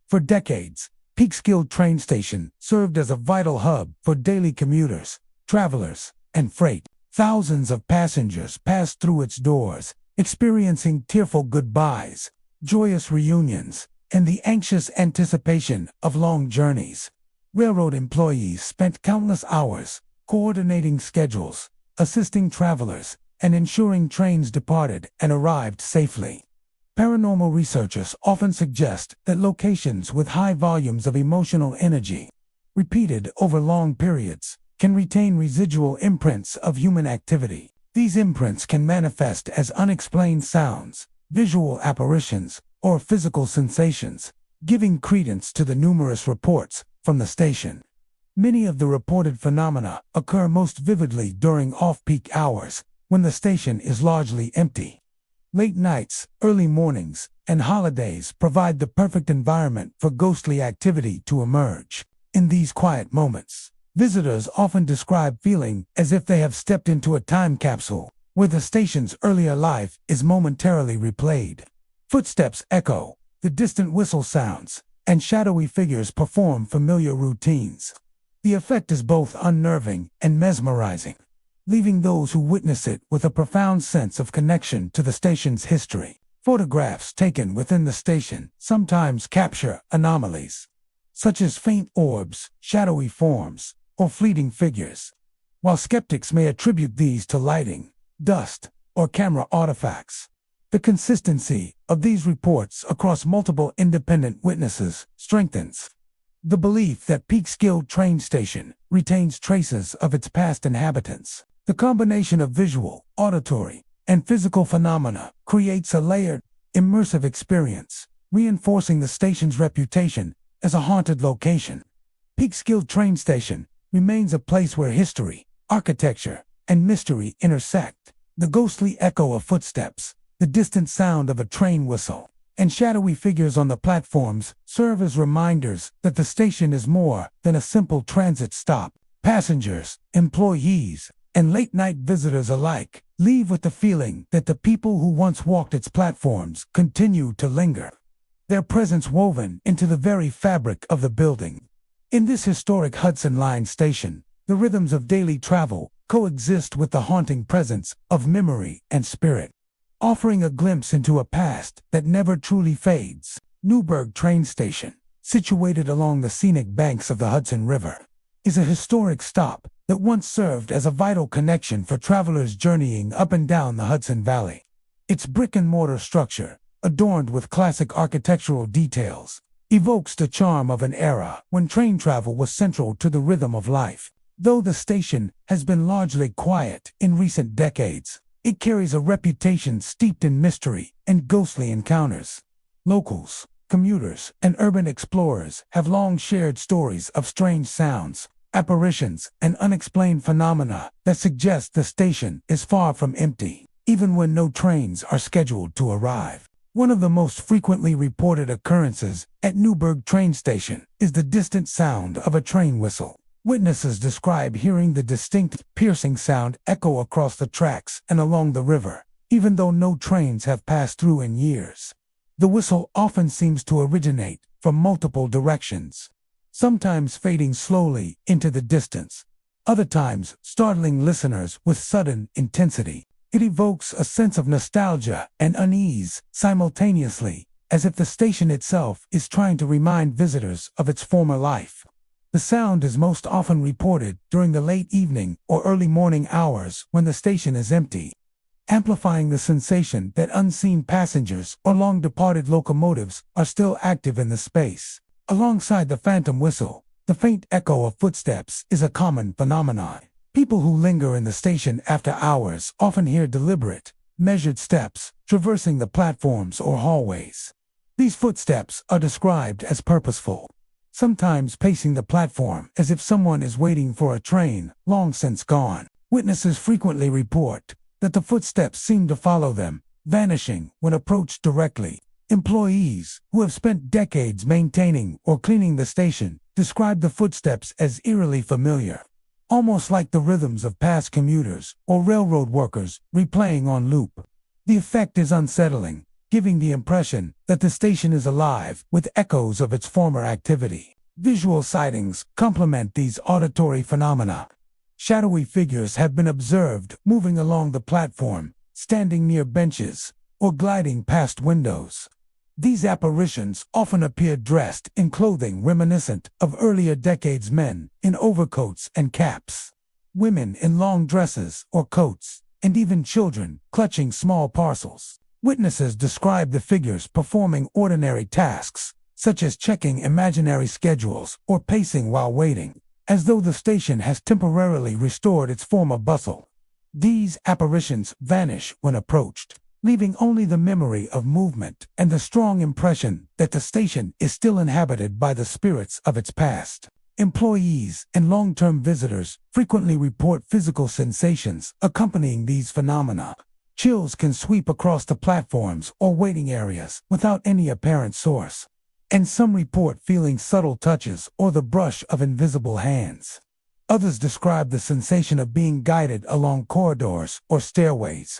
Speaker 1: For decades, Peekskill train station served as a vital hub for daily commuters, travelers, and freight. Thousands of passengers passed through its doors, experiencing tearful goodbyes, joyous reunions, and the anxious anticipation of long journeys. Railroad employees spent countless hours coordinating schedules, assisting travelers, and ensuring trains departed and arrived safely. Paranormal researchers often suggest that locations with high volumes of emotional energy, repeated over long periods, can retain residual imprints of human activity. These imprints can manifest as unexplained sounds, visual apparitions, or physical sensations, giving credence to the numerous reports from the station. Many of the reported phenomena occur most vividly during off-peak hours, when the station is largely empty. Late nights, early mornings, and holidays provide the perfect environment for ghostly activity to emerge. In these quiet moments, visitors often describe feeling as if they have stepped into a time capsule, where the station's earlier life is momentarily replayed. Footsteps echo, the distant whistle sounds, and shadowy figures perform familiar routines. The effect is both unnerving and mesmerizing, leaving those who witness it with a profound sense of connection to the station's history. Photographs taken within the station sometimes capture anomalies, such as faint orbs, shadowy forms, or fleeting figures. While skeptics may attribute these to lighting, dust, or camera artifacts, the consistency of these reports across multiple independent witnesses strengthens the belief that Peekskill train station retains traces of its past inhabitants. The combination of visual, auditory, and physical phenomena creates a layered, immersive experience, reinforcing the station's reputation as a haunted location. Peekskill train station remains a place where history, architecture, and mystery intersect. The ghostly echo of footsteps, the distant sound of a train whistle, and shadowy figures on the platforms serve as reminders that the station is more than a simple transit stop. Passengers, employees, and late-night visitors alike leave with the feeling that the people who once walked its platforms continue to linger, their presence woven into the very fabric of the building. In this historic Hudson Line station, the rhythms of daily travel coexist with the haunting presence of memory and spirit, offering a glimpse into a past that never truly fades. Newburgh train station, situated along the scenic banks of the Hudson River, is a historic stop that once served as a vital connection for travelers journeying up and down the Hudson Valley. Its brick-and-mortar structure, adorned with classic architectural details, evokes the charm of an era when train travel was central to the rhythm of life. Though the station has been largely quiet in recent decades, it carries a reputation steeped in mystery and ghostly encounters. Locals, commuters, and urban explorers have long shared stories of strange sounds, apparitions, and unexplained phenomena that suggest the station is far from empty, even when no trains are scheduled to arrive. One of the most frequently reported occurrences at Newburgh train station is the distant sound of a train whistle. Witnesses describe hearing the distinct, piercing sound echo across the tracks and along the river, even though no trains have passed through in years. The whistle often seems to originate from multiple directions, sometimes fading slowly into the distance, other times startling listeners with sudden intensity. It evokes a sense of nostalgia and unease simultaneously, as if the station itself is trying to remind visitors of its former life. The sound is most often reported during the late evening or early morning hours when the station is empty, amplifying the sensation that unseen passengers or long-departed locomotives are still active in the space. Alongside the phantom whistle, the faint echo of footsteps is a common phenomenon. People who linger in the station after hours often hear deliberate, measured steps traversing the platforms or hallways. These footsteps are described as purposeful, sometimes pacing the platform as if someone is waiting for a train long since gone. Witnesses frequently report that the footsteps seem to follow them, vanishing when approached directly. Employees who have spent decades maintaining or cleaning the station describe the footsteps as eerily familiar, almost like the rhythms of past commuters or railroad workers replaying on loop. The effect is unsettling, giving the impression that the station is alive with echoes of its former activity. Visual sightings complement these auditory phenomena. Shadowy figures have been observed moving along the platform, standing near benches, or gliding past windows. These apparitions often appear dressed in clothing reminiscent of earlier decades, men in overcoats and caps, women in long dresses or coats, and even children clutching small parcels. Witnesses describe the figures performing ordinary tasks, such as checking imaginary schedules or pacing while waiting, as though the station has temporarily restored its former bustle. These apparitions vanish when approached, leaving only the memory of movement and the strong impression that the station is still inhabited by the spirits of its past. Employees and long-term visitors frequently report physical sensations accompanying these phenomena. Chills can sweep across the platforms or waiting areas without any apparent source, and some report feeling subtle touches or the brush of invisible hands. Others describe the sensation of being guided along corridors or stairways,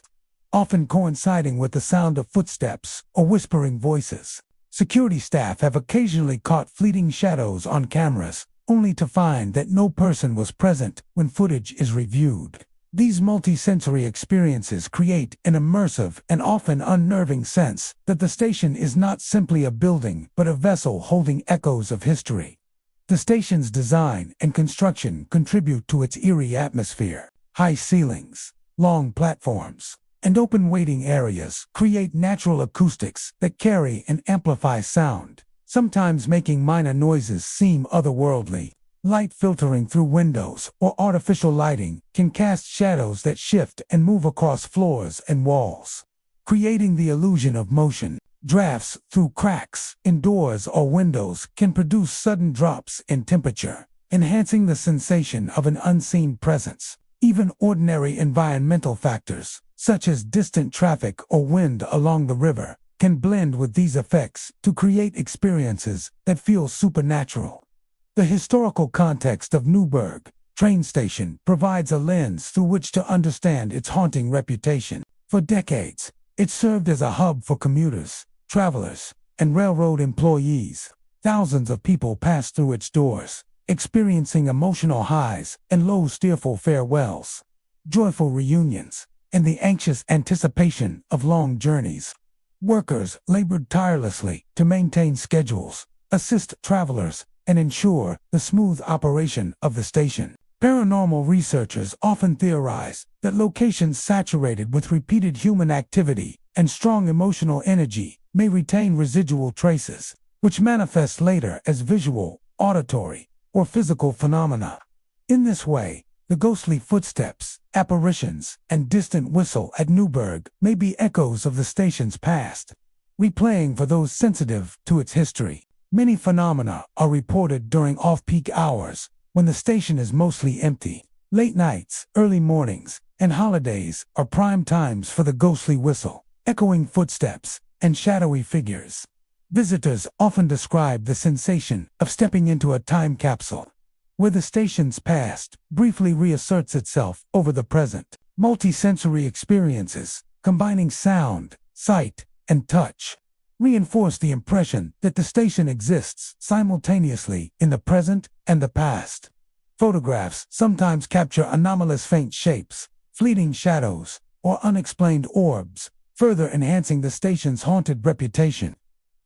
Speaker 1: often coinciding with the sound of footsteps or whispering voices. Security staff have occasionally caught fleeting shadows on cameras, only to find that no person was present when footage is reviewed. These multisensory experiences create an immersive and often unnerving sense that the station is not simply a building but a vessel holding echoes of history. The station's design and construction contribute to its eerie atmosphere. High ceilings, long platforms, and open waiting areas create natural acoustics that carry and amplify sound, sometimes making minor noises seem otherworldly. Light filtering through windows or artificial lighting can cast shadows that shift and move across floors and walls, creating the illusion of motion. Drafts through cracks in doors or windows can produce sudden drops in temperature, enhancing the sensation of an unseen presence. Even ordinary environmental factors, such as distant traffic or wind along the river, can blend with these effects to create experiences that feel supernatural. The historical context of Newburgh train station provides a lens through which to understand its haunting reputation. For decades, it served as a hub for commuters, travelers, and railroad employees. Thousands of people passed through its doors, experiencing emotional highs and lows, tearful farewells, joyful reunions, and the anxious anticipation of long journeys. Workers labored tirelessly to maintain schedules, assist travelers, and ensure the smooth operation of the station. Paranormal researchers often theorize that locations saturated with repeated human activity and strong emotional energy may retain residual traces, which manifest later as visual, auditory, or physical phenomena. In this way, the ghostly footsteps, apparitions, and distant whistle at Newburgh may be echoes of the station's past, replaying for those sensitive to its history. Many phenomena are reported during off-peak hours, when the station is mostly empty. Late nights, early mornings, and holidays are prime times for the ghostly whistle, echoing footsteps, and shadowy figures. Visitors often describe the sensation of stepping into a time capsule, where the station's past briefly reasserts itself over the present. Multi-sensory experiences, combining sound, sight, and touch, reinforce the impression that the station exists simultaneously in the present and the past. Photographs sometimes capture anomalous faint shapes, fleeting shadows, or unexplained orbs, further enhancing the station's haunted reputation.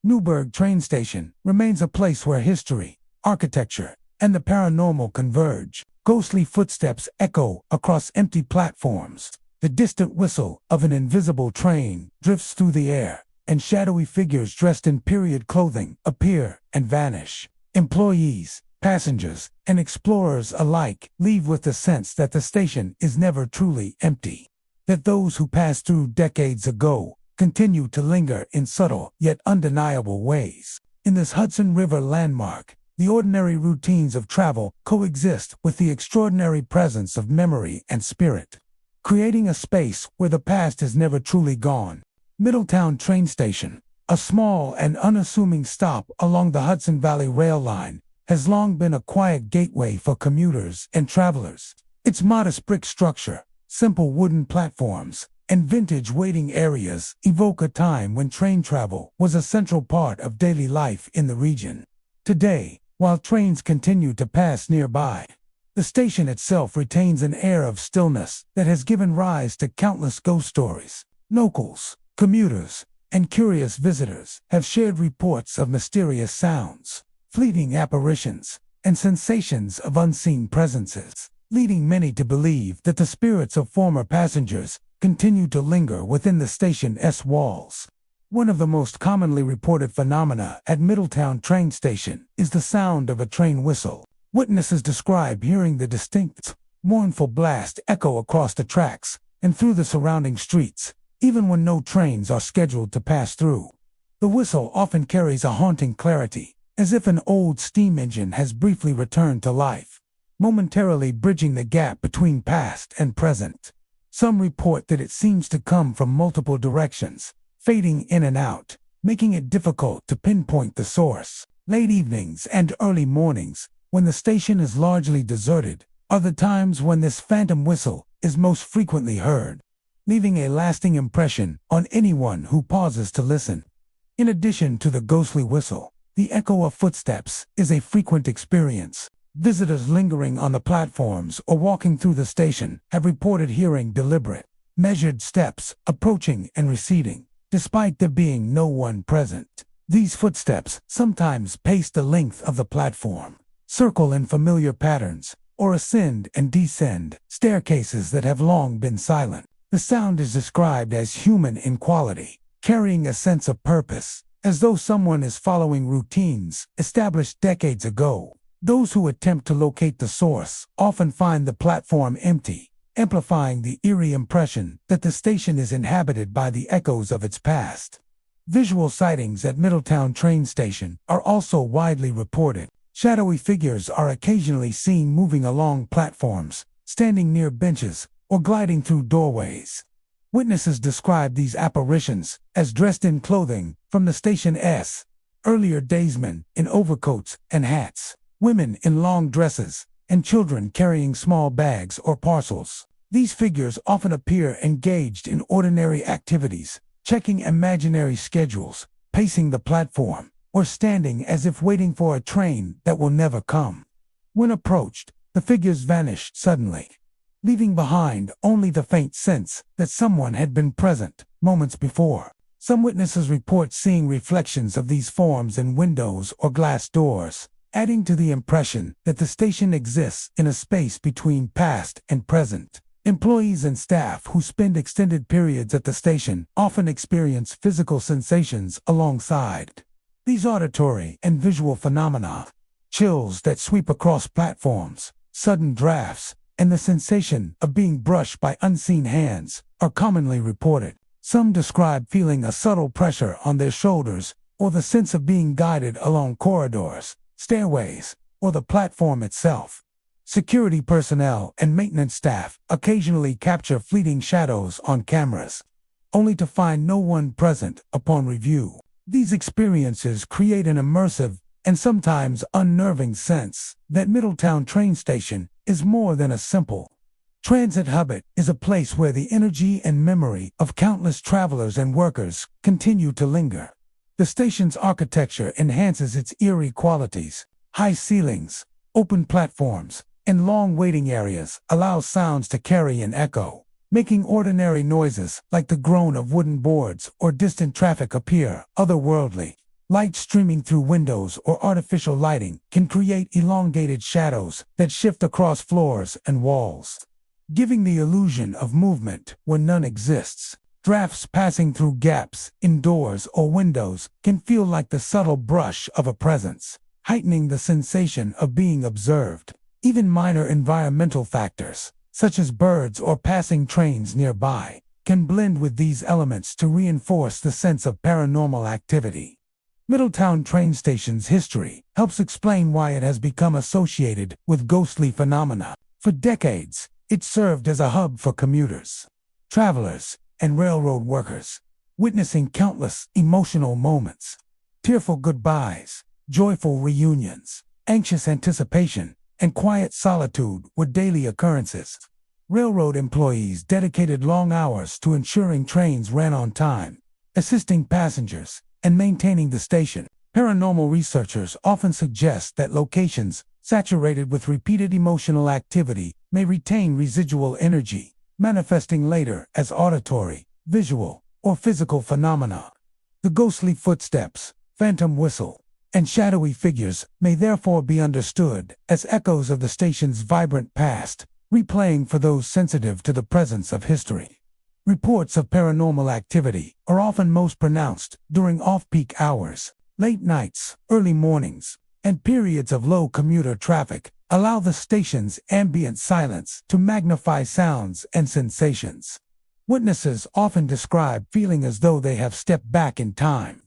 Speaker 1: Newburgh train station remains a place where history, architecture, and the paranormal converge. Ghostly footsteps echo across empty platforms. The distant whistle of an invisible train drifts through the air, and shadowy figures dressed in period clothing appear and vanish. Employees, passengers, and explorers alike leave with the sense that the station is never truly empty, that those who passed through decades ago continue to linger in subtle yet undeniable ways. In this Hudson River landmark, the ordinary routines of travel coexist with the extraordinary presence of memory and spirit, creating a space where the past is never truly gone. Middletown Train Station, a small and unassuming stop along the Hudson Valley Rail Line, has long been a quiet gateway for commuters and travelers. Its modest brick structure, simple wooden platforms, and vintage waiting areas evoke a time when train travel was a central part of daily life in the region. Today, while trains continue to pass nearby, the station itself retains an air of stillness that has given rise to countless ghost stories. Locals, commuters, and curious visitors have shared reports of mysterious sounds, fleeting apparitions, and sensations of unseen presences, leading many to believe that the spirits of former passengers continue to linger within the station's walls. One of the most commonly reported phenomena at Middletown train station is the sound of a train whistle. Witnesses describe hearing the distinct, mournful blast echo across the tracks and through the surrounding streets, even when no trains are scheduled to pass through. The whistle often carries a haunting clarity, as if an old steam engine has briefly returned to life, momentarily bridging the gap between past and present. Some report that it seems to come from multiple directions, fading in and out, making it difficult to pinpoint the source. Late evenings and early mornings, when the station is largely deserted, are the times when this phantom whistle is most frequently heard, leaving a lasting impression on anyone who pauses to listen. In addition to the ghostly whistle, the echo of footsteps is a frequent experience. Visitors lingering on the platforms or walking through the station have reported hearing deliberate, measured steps approaching and receding, despite there being no one present. These footsteps sometimes pace the length of the platform, circle in familiar patterns, or ascend and descend staircases that have long been silent. The sound is described as human in quality, carrying a sense of purpose, as though someone is following routines established decades ago. Those who attempt to locate the source often find the platform empty, amplifying the eerie impression that the station is inhabited by the echoes of its past. Visual sightings at Middletown train station are also widely reported. Shadowy figures are occasionally seen moving along platforms, standing near benches, or gliding through doorways. Witnesses describe these apparitions as dressed in clothing from the station's earlier daysmen in overcoats and hats, women in long dresses, and children carrying small bags or parcels. These figures often appear engaged in ordinary activities, checking imaginary schedules, pacing the platform, or standing as if waiting for a train that will never come. When approached, the figures vanish suddenly, leaving behind only the faint sense that someone had been present moments before. Some witnesses report seeing reflections of these forms in windows or glass doors, adding to the impression that the station exists in a space between past and present. Employees and staff who spend extended periods at the station often experience physical sensations alongside these auditory and visual phenomena. Chills that sweep across platforms, sudden drafts, and the sensation of being brushed by unseen hands are commonly reported. Some describe feeling a subtle pressure on their shoulders or the sense of being guided along corridors, stairways, or the platform itself. Security personnel and maintenance staff occasionally capture fleeting shadows on cameras, only to find no one present upon review. These experiences create an immersive and sometimes unnerving sense that Middletown train station is more than a simple transit hub. It is a place where the energy and memory of countless travelers and workers continue to linger. The station's architecture enhances its eerie qualities. High ceilings, open platforms, and long waiting areas allow sounds to carry an echo, making ordinary noises like the groan of wooden boards or distant traffic appear otherworldly. Light streaming through windows or artificial lighting can create elongated shadows that shift across floors and walls, giving the illusion of movement when none exists. Drafts passing through gaps in doors or windows can feel like the subtle brush of a presence, heightening the sensation of being observed. Even minor environmental factors, such as birds or passing trains nearby, can blend with these elements to reinforce the sense of paranormal activity. Middletown train station's history helps explain why it has become associated with ghostly phenomena. For decades, it served as a hub for commuters, travelers, and railroad workers, witnessing countless emotional moments. Tearful goodbyes, joyful reunions, anxious anticipation, and quiet solitude were daily occurrences. Railroad employees dedicated long hours to ensuring trains ran on time, assisting passengers, and maintaining the station. Paranormal researchers often suggest that locations saturated with repeated emotional activity may retain residual energy, manifesting later as auditory, visual, or physical phenomena. The ghostly footsteps, phantom whistle, and shadowy figures may therefore be understood as echoes of the station's vibrant past, replaying for those sensitive to the presence of history. Reports of paranormal activity are often most pronounced during off-peak hours. Late nights, early mornings, and periods of low commuter traffic allow the station's ambient silence to magnify sounds and sensations. Witnesses often describe feeling as though they have stepped back in time,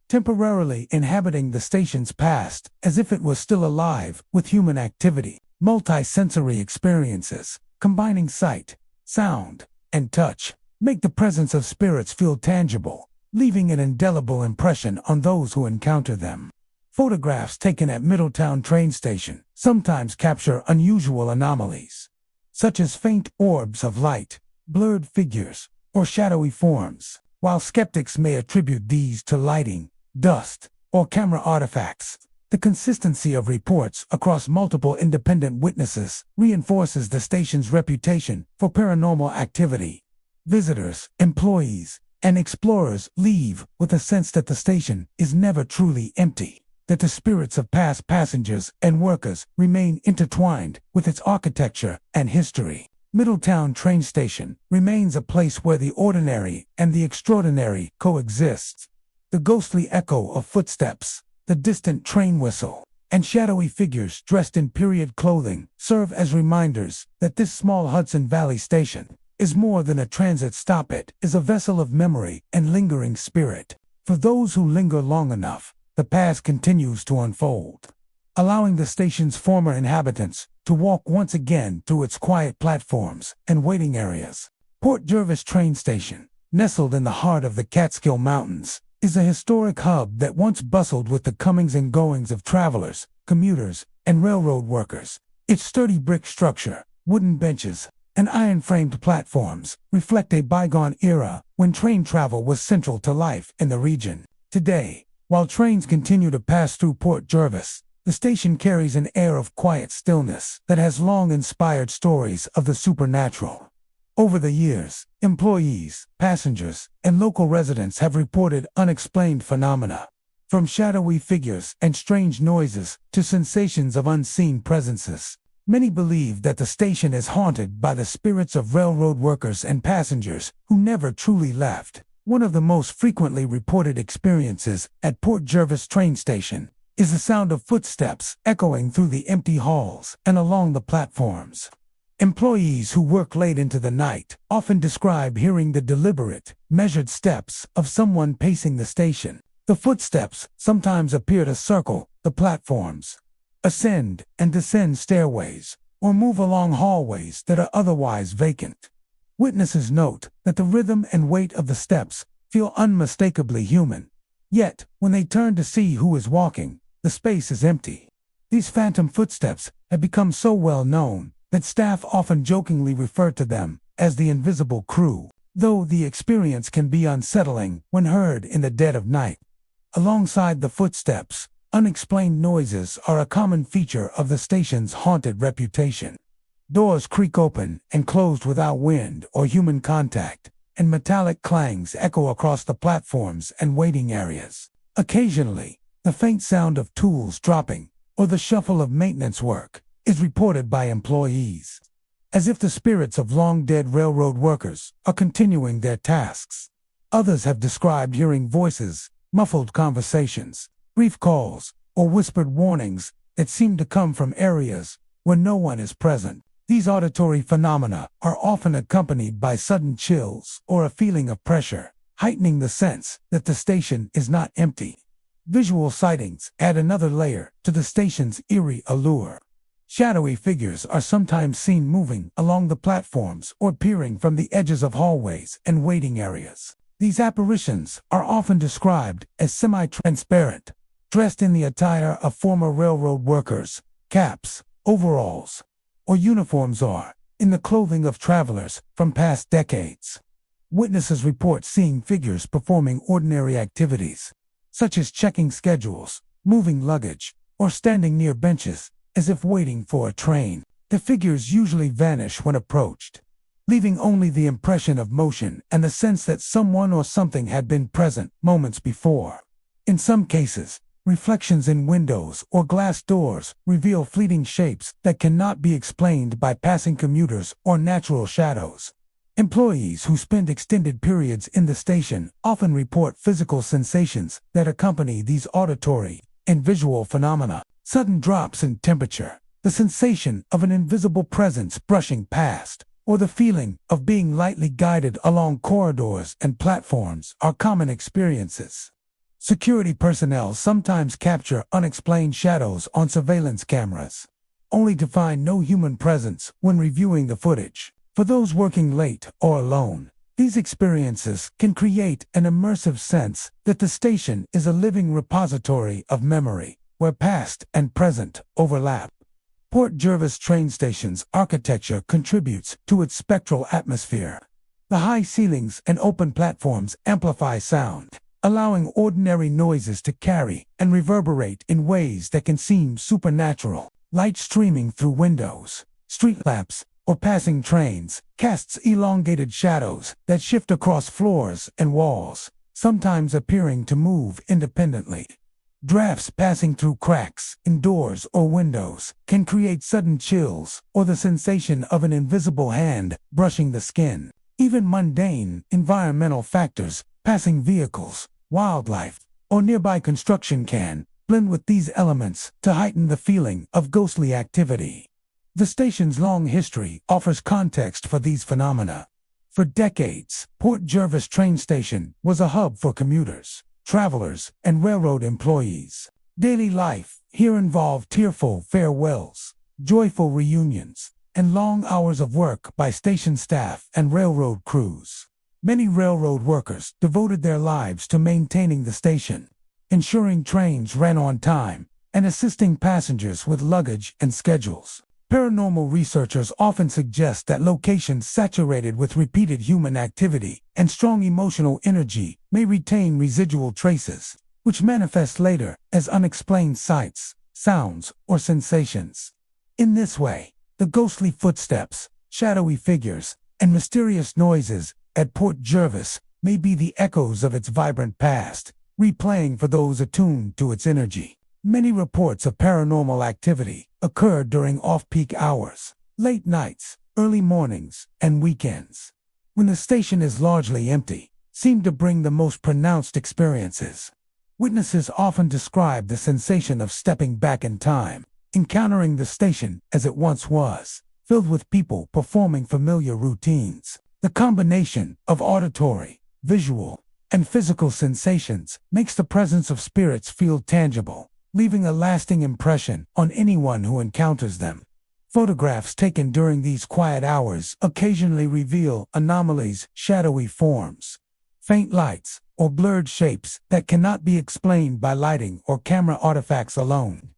Speaker 1: temporarily inhabiting the station's past as if it was still alive with human activity. Multi-sensory experiences, combining sight, sound, and touch, make the presence of spirits feel tangible, leaving an indelible impression on those who encounter them. Photographs taken at Middletown train station sometimes capture unusual anomalies, such as faint orbs of light, blurred figures, or shadowy forms. While skeptics may attribute these to lighting, dust, or camera artifacts, the consistency of reports across multiple independent witnesses reinforces the station's reputation for paranormal activity. Visitors, employees, and explorers leave with a sense that the station is never truly empty, that the spirits of past passengers and workers remain intertwined with its architecture and history. Middletown train station remains a place where the ordinary and the extraordinary coexist. The ghostly echo of footsteps, the distant train whistle, and shadowy figures dressed in period clothing serve as reminders that this small Hudson Valley station is more than a transit stop. It is a vessel of memory and lingering spirit. For those who linger long enough, the past continues to unfold, allowing the station's former inhabitants to walk once again through its quiet platforms and waiting areas. Port Jervis train station, nestled in the heart of the Catskill Mountains, is a historic hub that once bustled with the comings and goings of travelers, commuters, and railroad workers. Its sturdy brick structure, wooden benches, and iron-framed platforms reflect a bygone era when train travel was central to life in the region. Today, while trains continue to pass through Port Jervis, the station carries an air of quiet stillness that has long inspired stories of the supernatural. Over the years, employees, passengers, and local residents have reported unexplained phenomena, from shadowy figures and strange noises to sensations of unseen presences. Many believe that the station is haunted by the spirits of railroad workers and passengers who never truly left. One of the most frequently reported experiences at Port Jervis train station is the sound of footsteps echoing through the empty halls and along the platforms. Employees who work late into the night often describe hearing the deliberate, measured steps of someone pacing the station. The footsteps sometimes appear to circle the platforms, ascend and descend stairways, or move along hallways that are otherwise vacant. Witnesses note that the rhythm and weight of the steps feel unmistakably human. Yet, when they turn to see who is walking, the space is empty. These phantom footsteps have become so well known that staff often jokingly refer to them as the invisible crew, though the experience can be unsettling when heard in the dead of night. Alongside the footsteps, unexplained noises are a common feature of the station's haunted reputation. Doors creak open and close without wind or human contact, and metallic clangs echo across the platforms and waiting areas. Occasionally, the faint sound of tools dropping or the shuffle of maintenance work is reported by employees, as if the spirits of long-dead railroad workers are continuing their tasks. Others have described hearing voices, muffled conversations, brief calls, or whispered warnings that seem to come from areas where no one is present. These auditory phenomena are often accompanied by sudden chills or a feeling of pressure, heightening the sense that the station is not empty. Visual sightings add another layer to the station's eerie allure. Shadowy figures are sometimes seen moving along the platforms or peering from the edges of hallways and waiting areas. These apparitions are often described as semi-transparent, dressed in the attire of former railroad workers, caps, overalls, or uniforms, or in the clothing of travelers from past decades. Witnesses report seeing figures performing ordinary activities, such as checking schedules, moving luggage, or standing near benches, as if waiting for a train. The figures usually vanish when approached, leaving only the impression of motion and the sense that someone or something had been present moments before. In some cases, reflections in windows or glass doors reveal fleeting shapes that cannot be explained by passing commuters or natural shadows. Employees who spend extended periods in the station often report physical sensations that accompany these auditory and visual phenomena. Sudden drops in temperature, the sensation of an invisible presence brushing past, or the feeling of being lightly guided along corridors and platforms are common experiences. Security personnel sometimes capture unexplained shadows on surveillance cameras, only to find no human presence when reviewing the footage. For those working late or alone, these experiences can create an immersive sense that the station is a living repository of memory, where past and present overlap. Port Jervis train station's architecture contributes to its spectral atmosphere. The high ceilings and open platforms amplify sound, allowing ordinary noises to carry and reverberate in ways that can seem supernatural. Light streaming through windows, street lamps, or passing trains casts elongated shadows that shift across floors and walls, sometimes appearing to move independently. Drafts passing through cracks in doors or windows can create sudden chills or the sensation of an invisible hand brushing the skin. Even mundane environmental factors, passing vehicles, wildlife, or nearby construction can blend with these elements to heighten the feeling of ghostly activity. The station's long history offers context for these phenomena. For decades, Port Jervis train station was a hub for commuters, travelers, and railroad employees. Daily life here involved tearful farewells, joyful reunions, and long hours of work by station staff and railroad crews. Many railroad workers devoted their lives to maintaining the station, ensuring trains ran on time, and assisting passengers with luggage and schedules. Paranormal researchers often suggest that locations saturated with repeated human activity and strong emotional energy may retain residual traces, which manifest later as unexplained sights, sounds, or sensations. In this way, the ghostly footsteps, shadowy figures, and mysterious noises at Port Jervis may be the echoes of its vibrant past, replaying for those attuned to its energy. Many reports of paranormal activity occur during off-peak hours, late nights, early mornings, and weekends, when the station is largely empty, seem to bring the most pronounced experiences. Witnesses often describe the sensation of stepping back in time, encountering the station as it once was, filled with people performing familiar routines. The combination of auditory, visual, and physical sensations makes the presence of spirits feel tangible, leaving a lasting impression on anyone who encounters them. Photographs taken during these quiet hours occasionally reveal anomalies, shadowy forms, faint lights, or blurred shapes that cannot be explained by lighting or camera artifacts alone,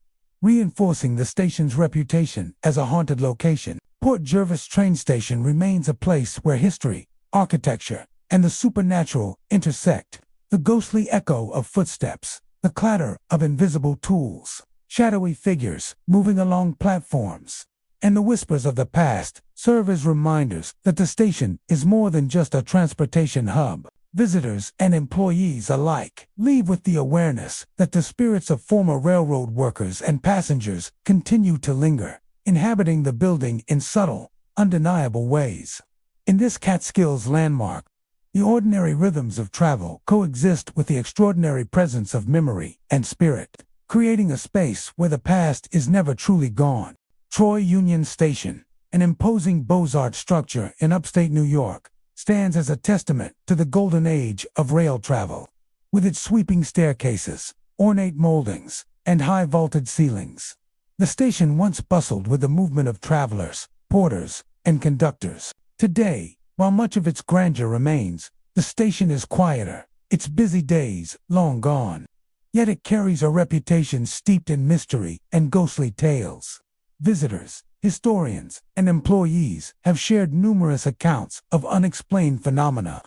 Speaker 1: reinforcing the station's reputation as a haunted location. Port Jervis train station remains a place where history, architecture, and the supernatural intersect. The ghostly echo of footsteps, the clatter of invisible tools, shadowy figures moving along platforms, and the whispers of the past serve as reminders that the station is more than just a transportation hub. Visitors and employees alike leave with the awareness that the spirits of former railroad workers and passengers continue to linger, inhabiting the building in subtle, undeniable ways. In this Catskills landmark, the ordinary rhythms of travel coexist with the extraordinary presence of memory and spirit, creating a space where the past is never truly gone. Troy Union Station, an imposing Beaux-Arts structure in upstate New York, stands as a testament to the golden age of rail travel. With its sweeping staircases, ornate moldings, and high vaulted ceilings, the station once bustled with the movement of travelers, porters, and conductors. Today, while much of its grandeur remains, the station is quieter, its busy days long gone. Yet it carries a reputation steeped in mystery and ghostly tales. Visitors, historians, and employees have shared numerous accounts of unexplained phenomena.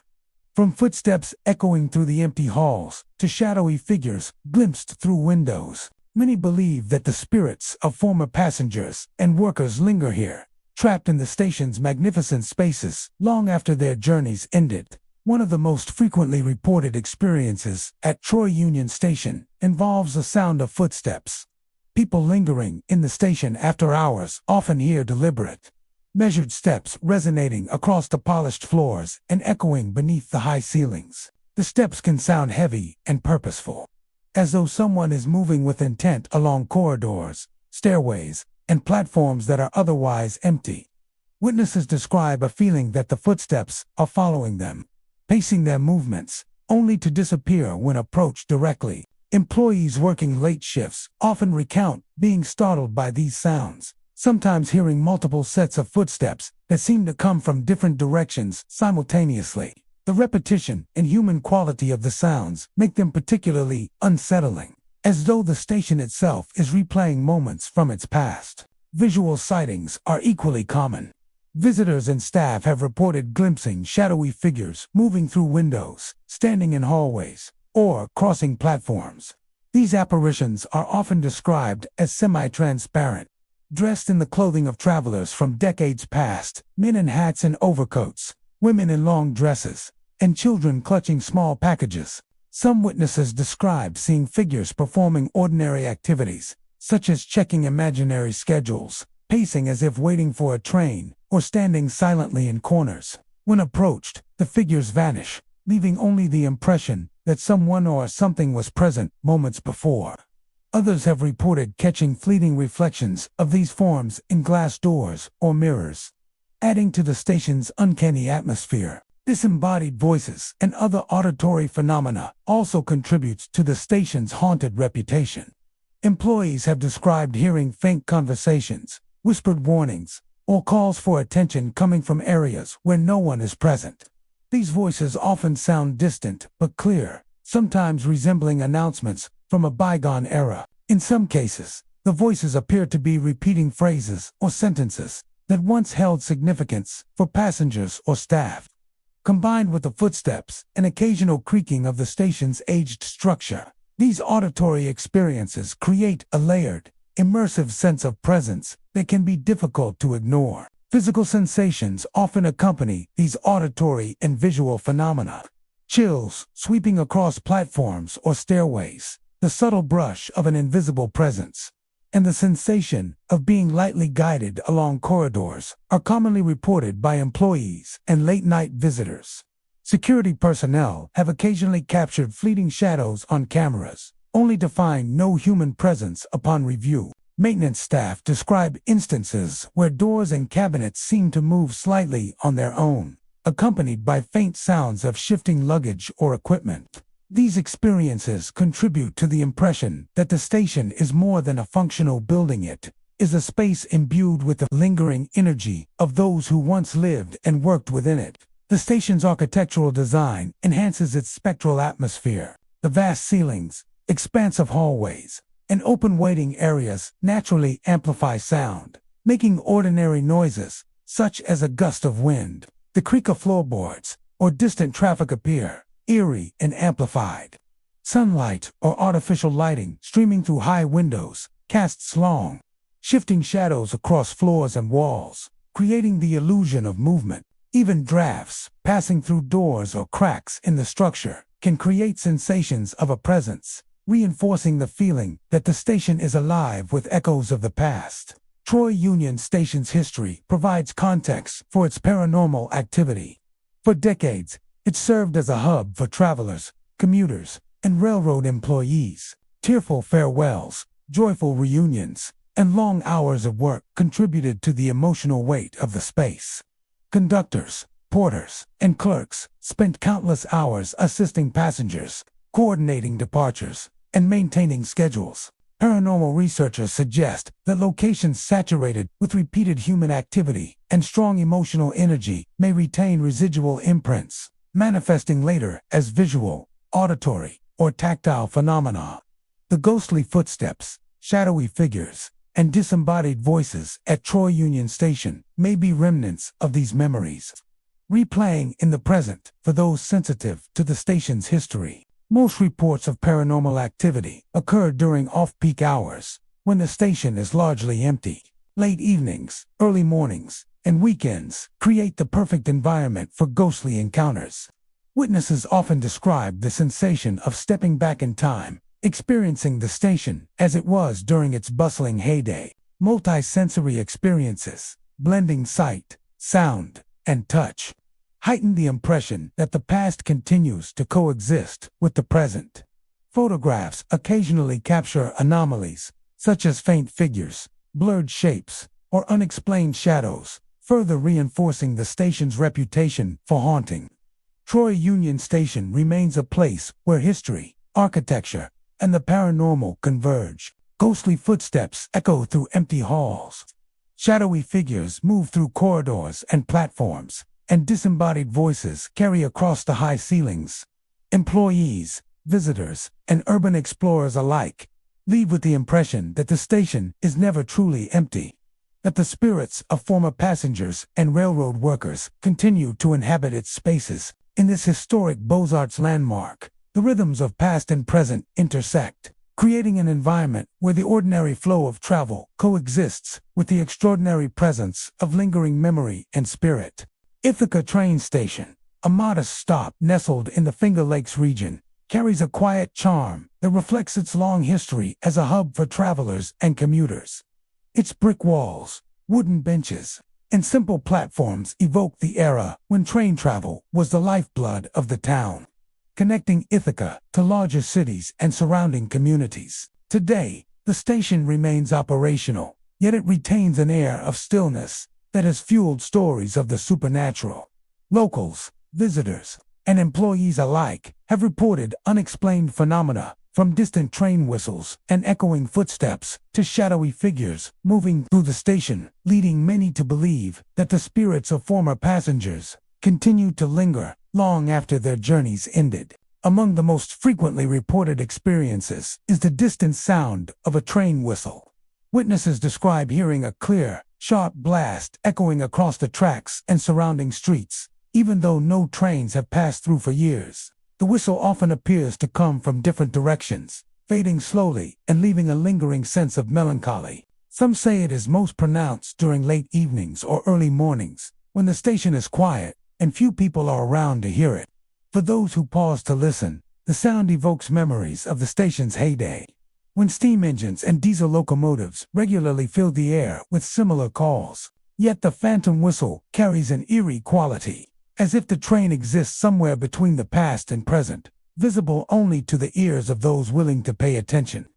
Speaker 1: From footsteps echoing through the empty halls to shadowy figures glimpsed through windows, many believe that the spirits of former passengers and workers linger here, trapped in the station's magnificent spaces long after their journeys ended. One of the most frequently reported experiences at Troy Union Station involves the sound of footsteps. People lingering in the station after hours often hear deliberate, measured steps resonating across the polished floors and echoing beneath the high ceilings. The steps can sound heavy and purposeful, as though someone is moving with intent along corridors, stairways, and platforms that are otherwise empty. Witnesses describe a feeling that the footsteps are following them, pacing their movements, only to disappear when approached directly. Employees working late shifts often recount being startled by these sounds, sometimes hearing multiple sets of footsteps that seem to come from different directions simultaneously. The repetition and human quality of the sounds make them particularly unsettling, as though the station itself is replaying moments from its past. Visual sightings are equally common. Visitors and staff have reported glimpsing shadowy figures moving through windows, standing in hallways, or crossing platforms. These apparitions are often described as semi-transparent, dressed in the clothing of travelers from decades past, men in hats and overcoats, women in long dresses, and children clutching small packages. Some witnesses describe seeing figures performing ordinary activities, such as checking imaginary schedules, pacing as if waiting for a train, or standing silently in corners. When approached, the figures vanish, leaving only the impression that someone or something was present moments before. Others have reported catching fleeting reflections of these forms in glass doors or mirrors, adding to the station's uncanny atmosphere. Disembodied voices and other auditory phenomena also contributes to the station's haunted reputation. Employees have described hearing faint conversations, whispered warnings, or calls for attention coming from areas where no one is present. These voices often sound distant but clear, sometimes resembling announcements from a bygone era. In some cases, the voices appear to be repeating phrases or sentences that once held significance for passengers or staff. Combined with the footsteps and occasional creaking of the station's aged structure, these auditory experiences create a layered, immersive sense of presence that can be difficult to ignore. Physical sensations often accompany these auditory and visual phenomena. Chills sweeping across platforms or stairways, the subtle brush of an invisible presence, and the sensation of being lightly guided along corridors are commonly reported by employees and late-night visitors. Security personnel have occasionally captured fleeting shadows on cameras, only to find no human presence upon review. Maintenance staff describe instances where doors and cabinets seem to move slightly on their own, accompanied by faint sounds of shifting luggage or equipment. These experiences contribute to the impression that the station is more than a functional building. It is a space imbued with the lingering energy of those who once lived and worked within it. The station's architectural design enhances its spectral atmosphere. The vast ceilings, expansive hallways, and open waiting areas naturally amplify sound, making ordinary noises, such as a gust of wind, the creak of floorboards, or distant traffic appear eerie and amplified. Sunlight or artificial lighting streaming through high windows casts long, shifting shadows across floors and walls, creating the illusion of movement. Even drafts passing through doors or cracks in the structure can create sensations of a presence, reinforcing the feeling that the station is alive with echoes of the past. Troy Union Station's history provides context for its paranormal activity. For decades, it served as a hub for travelers, commuters, and railroad employees. Tearful farewells, joyful reunions, and long hours of work contributed to the emotional weight of the space. Conductors, porters, and clerks spent countless hours assisting passengers, coordinating departures, and maintaining schedules. Paranormal researchers suggest that locations saturated with repeated human activity and strong emotional energy may retain residual imprints, manifesting later as visual, auditory, or tactile phenomena. The ghostly footsteps, shadowy figures, and disembodied voices at Troy Union Station may be remnants of these memories, replaying in the present for those sensitive to the station's history. Most reports of paranormal activity occur during off-peak hours, when the station is largely empty. Late evenings, early mornings, and weekends create the perfect environment for ghostly encounters. Witnesses often describe the sensation of stepping back in time, experiencing the station as it was during its bustling heyday. Multi-sensory experiences, blending sight, sound, and touch, heighten the impression that the past continues to coexist with the present. Photographs occasionally capture anomalies, such as faint figures, blurred shapes, or unexplained shadows, further reinforcing the station's reputation for haunting. Troy Union Station remains a place where history, architecture, and the paranormal converge. Ghostly footsteps echo through empty halls. Shadowy figures move through corridors and platforms, and disembodied voices carry across the high ceilings. Employees, visitors, and urban explorers alike leave with the impression that the station is never truly empty, that the spirits of former passengers and railroad workers continue to inhabit its spaces. In this historic Beaux-Arts landmark, the rhythms of past and present intersect, creating an environment where the ordinary flow of travel coexists with the extraordinary presence of lingering memory and spirit. Ithaca Train Station, a modest stop nestled in the Finger Lakes region, carries a quiet charm that reflects its long history as a hub for travelers and commuters. Its brick walls, wooden benches, and simple platforms evoke the era when train travel was the lifeblood of the town, connecting Ithaca to larger cities and surrounding communities. Today, the station remains operational, yet it retains an air of stillness that has fueled stories of the supernatural. Locals, visitors, and employees alike have reported unexplained phenomena, from distant train whistles and echoing footsteps to shadowy figures moving through the station, leading many to believe that the spirits of former passengers continue to linger long after their journeys ended. Among the most frequently reported experiences is the distant sound of a train whistle. Witnesses describe hearing a clear, sharp blast echoing across the tracks and surrounding streets, even though no trains have passed through for years. The whistle often appears to come from different directions, fading slowly and leaving a lingering sense of melancholy. Some say it is most pronounced during late evenings or early mornings, when the station is quiet and few people are around to hear it. For those who pause to listen, the sound evokes memories of the station's heyday, when steam engines and diesel locomotives regularly filled the air with similar calls. Yet the phantom whistle carries an eerie quality, as if the train exists somewhere between the past and present, visible only to the ears of those willing to pay attention.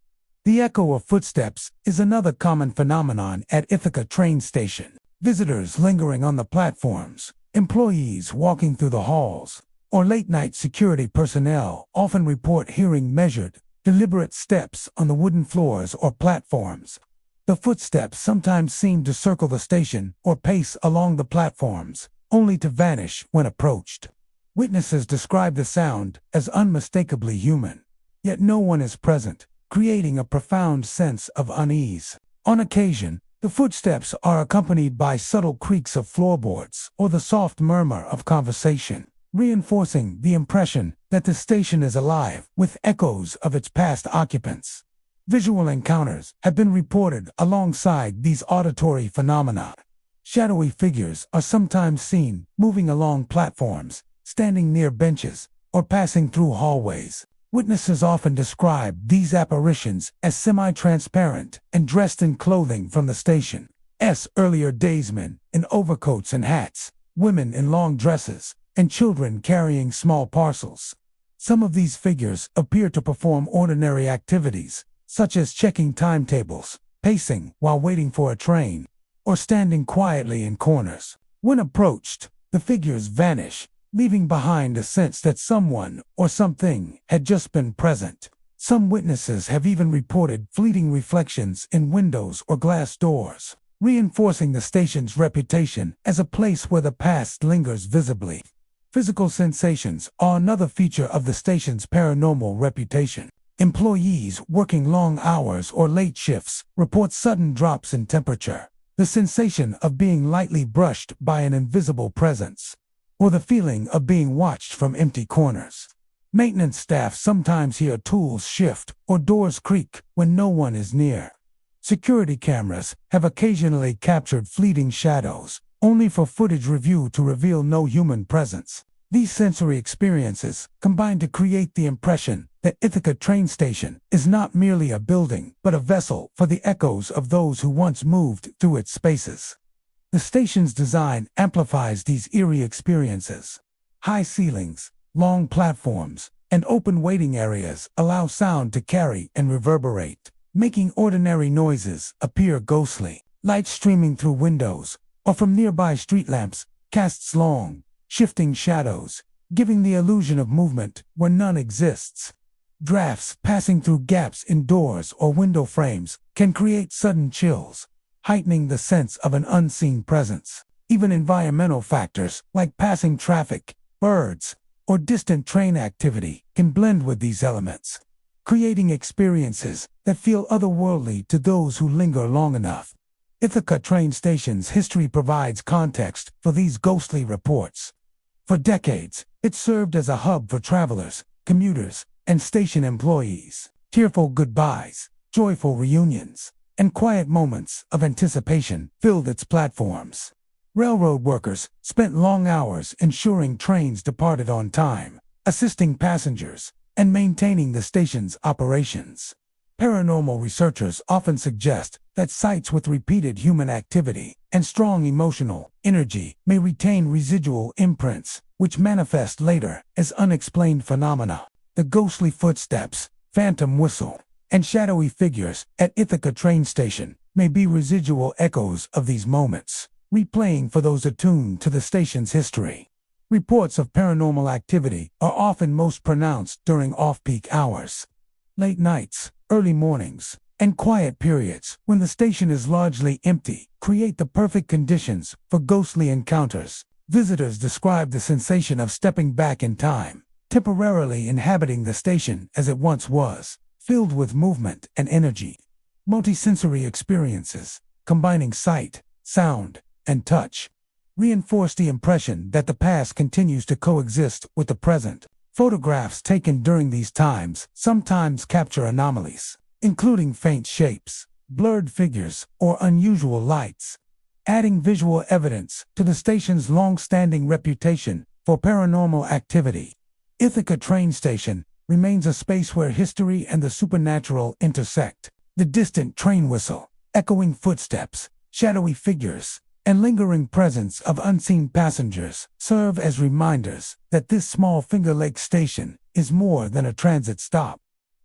Speaker 1: The echo of footsteps is another common phenomenon at Ithaca train station. Visitors lingering on the platforms, employees walking through the halls, or late-night security personnel often report hearing measured, deliberate steps on the wooden floors or platforms. The footsteps sometimes seem to circle the station or pace along the platforms, only to vanish when approached. Witnesses describe the sound as unmistakably human, yet no one is present, creating a profound sense of unease. On occasion, the footsteps are accompanied by subtle creaks of floorboards or the soft murmur of conversation, reinforcing the impression that the station is alive with echoes of its past occupants. Visual encounters have been reported alongside these auditory phenomena. Shadowy figures are sometimes seen moving along platforms, standing near benches, or passing through hallways. Witnesses often describe these apparitions as semi-transparent and dressed in clothing from the station's earlier days, men in overcoats and hats, women in long dresses, and children carrying small parcels. Some of these figures appear to perform ordinary activities, such as checking timetables, pacing while waiting for a train, or standing quietly in corners. When approached, the figures vanish, leaving behind a sense that someone or something had just been present. Some witnesses have even reported fleeting reflections in windows or glass doors, reinforcing the station's reputation as a place where the past lingers visibly. Physical sensations are another feature of the station's paranormal reputation. Employees working long hours or late shifts report sudden drops in temperature, the sensation of being lightly brushed by an invisible presence, or the feeling of being watched from empty corners. Maintenance staff sometimes hear tools shift or doors creak when no one is near. Security cameras have occasionally captured fleeting shadows, only for footage review to reveal no human presence. These sensory experiences combine to create the impression that Ithaca train station is not merely a building, but a vessel for the echoes of those who once moved through its spaces. The station's design amplifies these eerie experiences. High ceilings, long platforms, and open waiting areas allow sound to carry and reverberate, making ordinary noises appear ghostly. Light streaming through windows or from nearby street lamps casts long, shifting shadows, giving the illusion of movement where none exists. Drafts passing through gaps in doors or window frames can create sudden chills, heightening the sense of an unseen presence. Even environmental factors like passing traffic, birds, or distant train activity can blend with these elements, creating experiences that feel otherworldly to those who linger long enough. Ithaca train station's history provides context for these ghostly reports. For decades, it served as a hub for travelers, commuters, and station employees. Tearful goodbyes, joyful reunions, and quiet moments of anticipation filled its platforms. Railroad workers spent long hours ensuring trains departed on time, assisting passengers, and maintaining the station's operations. Paranormal researchers often suggest that sites with repeated human activity and strong emotional energy may retain residual imprints, which manifest later as unexplained phenomena. The ghostly footsteps, phantom whistle, and shadowy figures at Ithaca train station may be residual echoes of these moments, replaying for those attuned to the station's history. Reports of paranormal activity are often most pronounced during off-peak hours. Late nights, early mornings, and quiet periods when the station is largely empty create the perfect conditions for ghostly encounters. Visitors describe the sensation of stepping back in time, temporarily inhabiting the station as it once was, filled with movement and energy. Multisensory experiences, combining sight, sound, and touch, reinforce the impression that the past continues to coexist with the present. Photographs taken during these times sometimes capture anomalies, including faint shapes, blurred figures, or unusual lights, adding visual evidence to the station's long-standing reputation for paranormal activity. Ithaca train station remains a space where history and the supernatural intersect. The distant train whistle, echoing footsteps, shadowy figures, and lingering presence of unseen passengers serve as reminders that this small Finger Lakes station is more than a transit stop.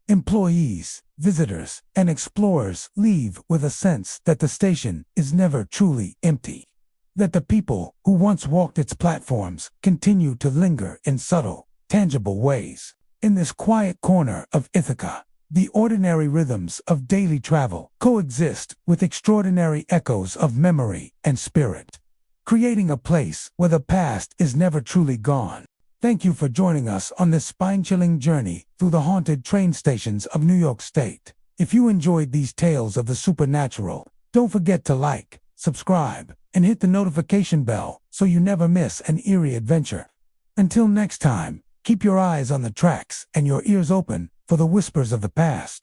Speaker 1: Employees, visitors, and explorers leave with a sense that the station is never truly empty, that the people who once walked its platforms continue to linger in subtle, tangible ways. In this quiet corner of Ithaca, the ordinary rhythms of daily travel coexist with extraordinary echoes of memory and spirit, creating a place where the past is never truly gone. Thank you for joining us on this spine-chilling journey through the haunted train stations of New York State. If you enjoyed these tales of the supernatural, don't forget to like, subscribe, and hit the notification bell so you never miss an eerie adventure. Until next time, keep your eyes on the tracks and your ears open for the whispers of the past.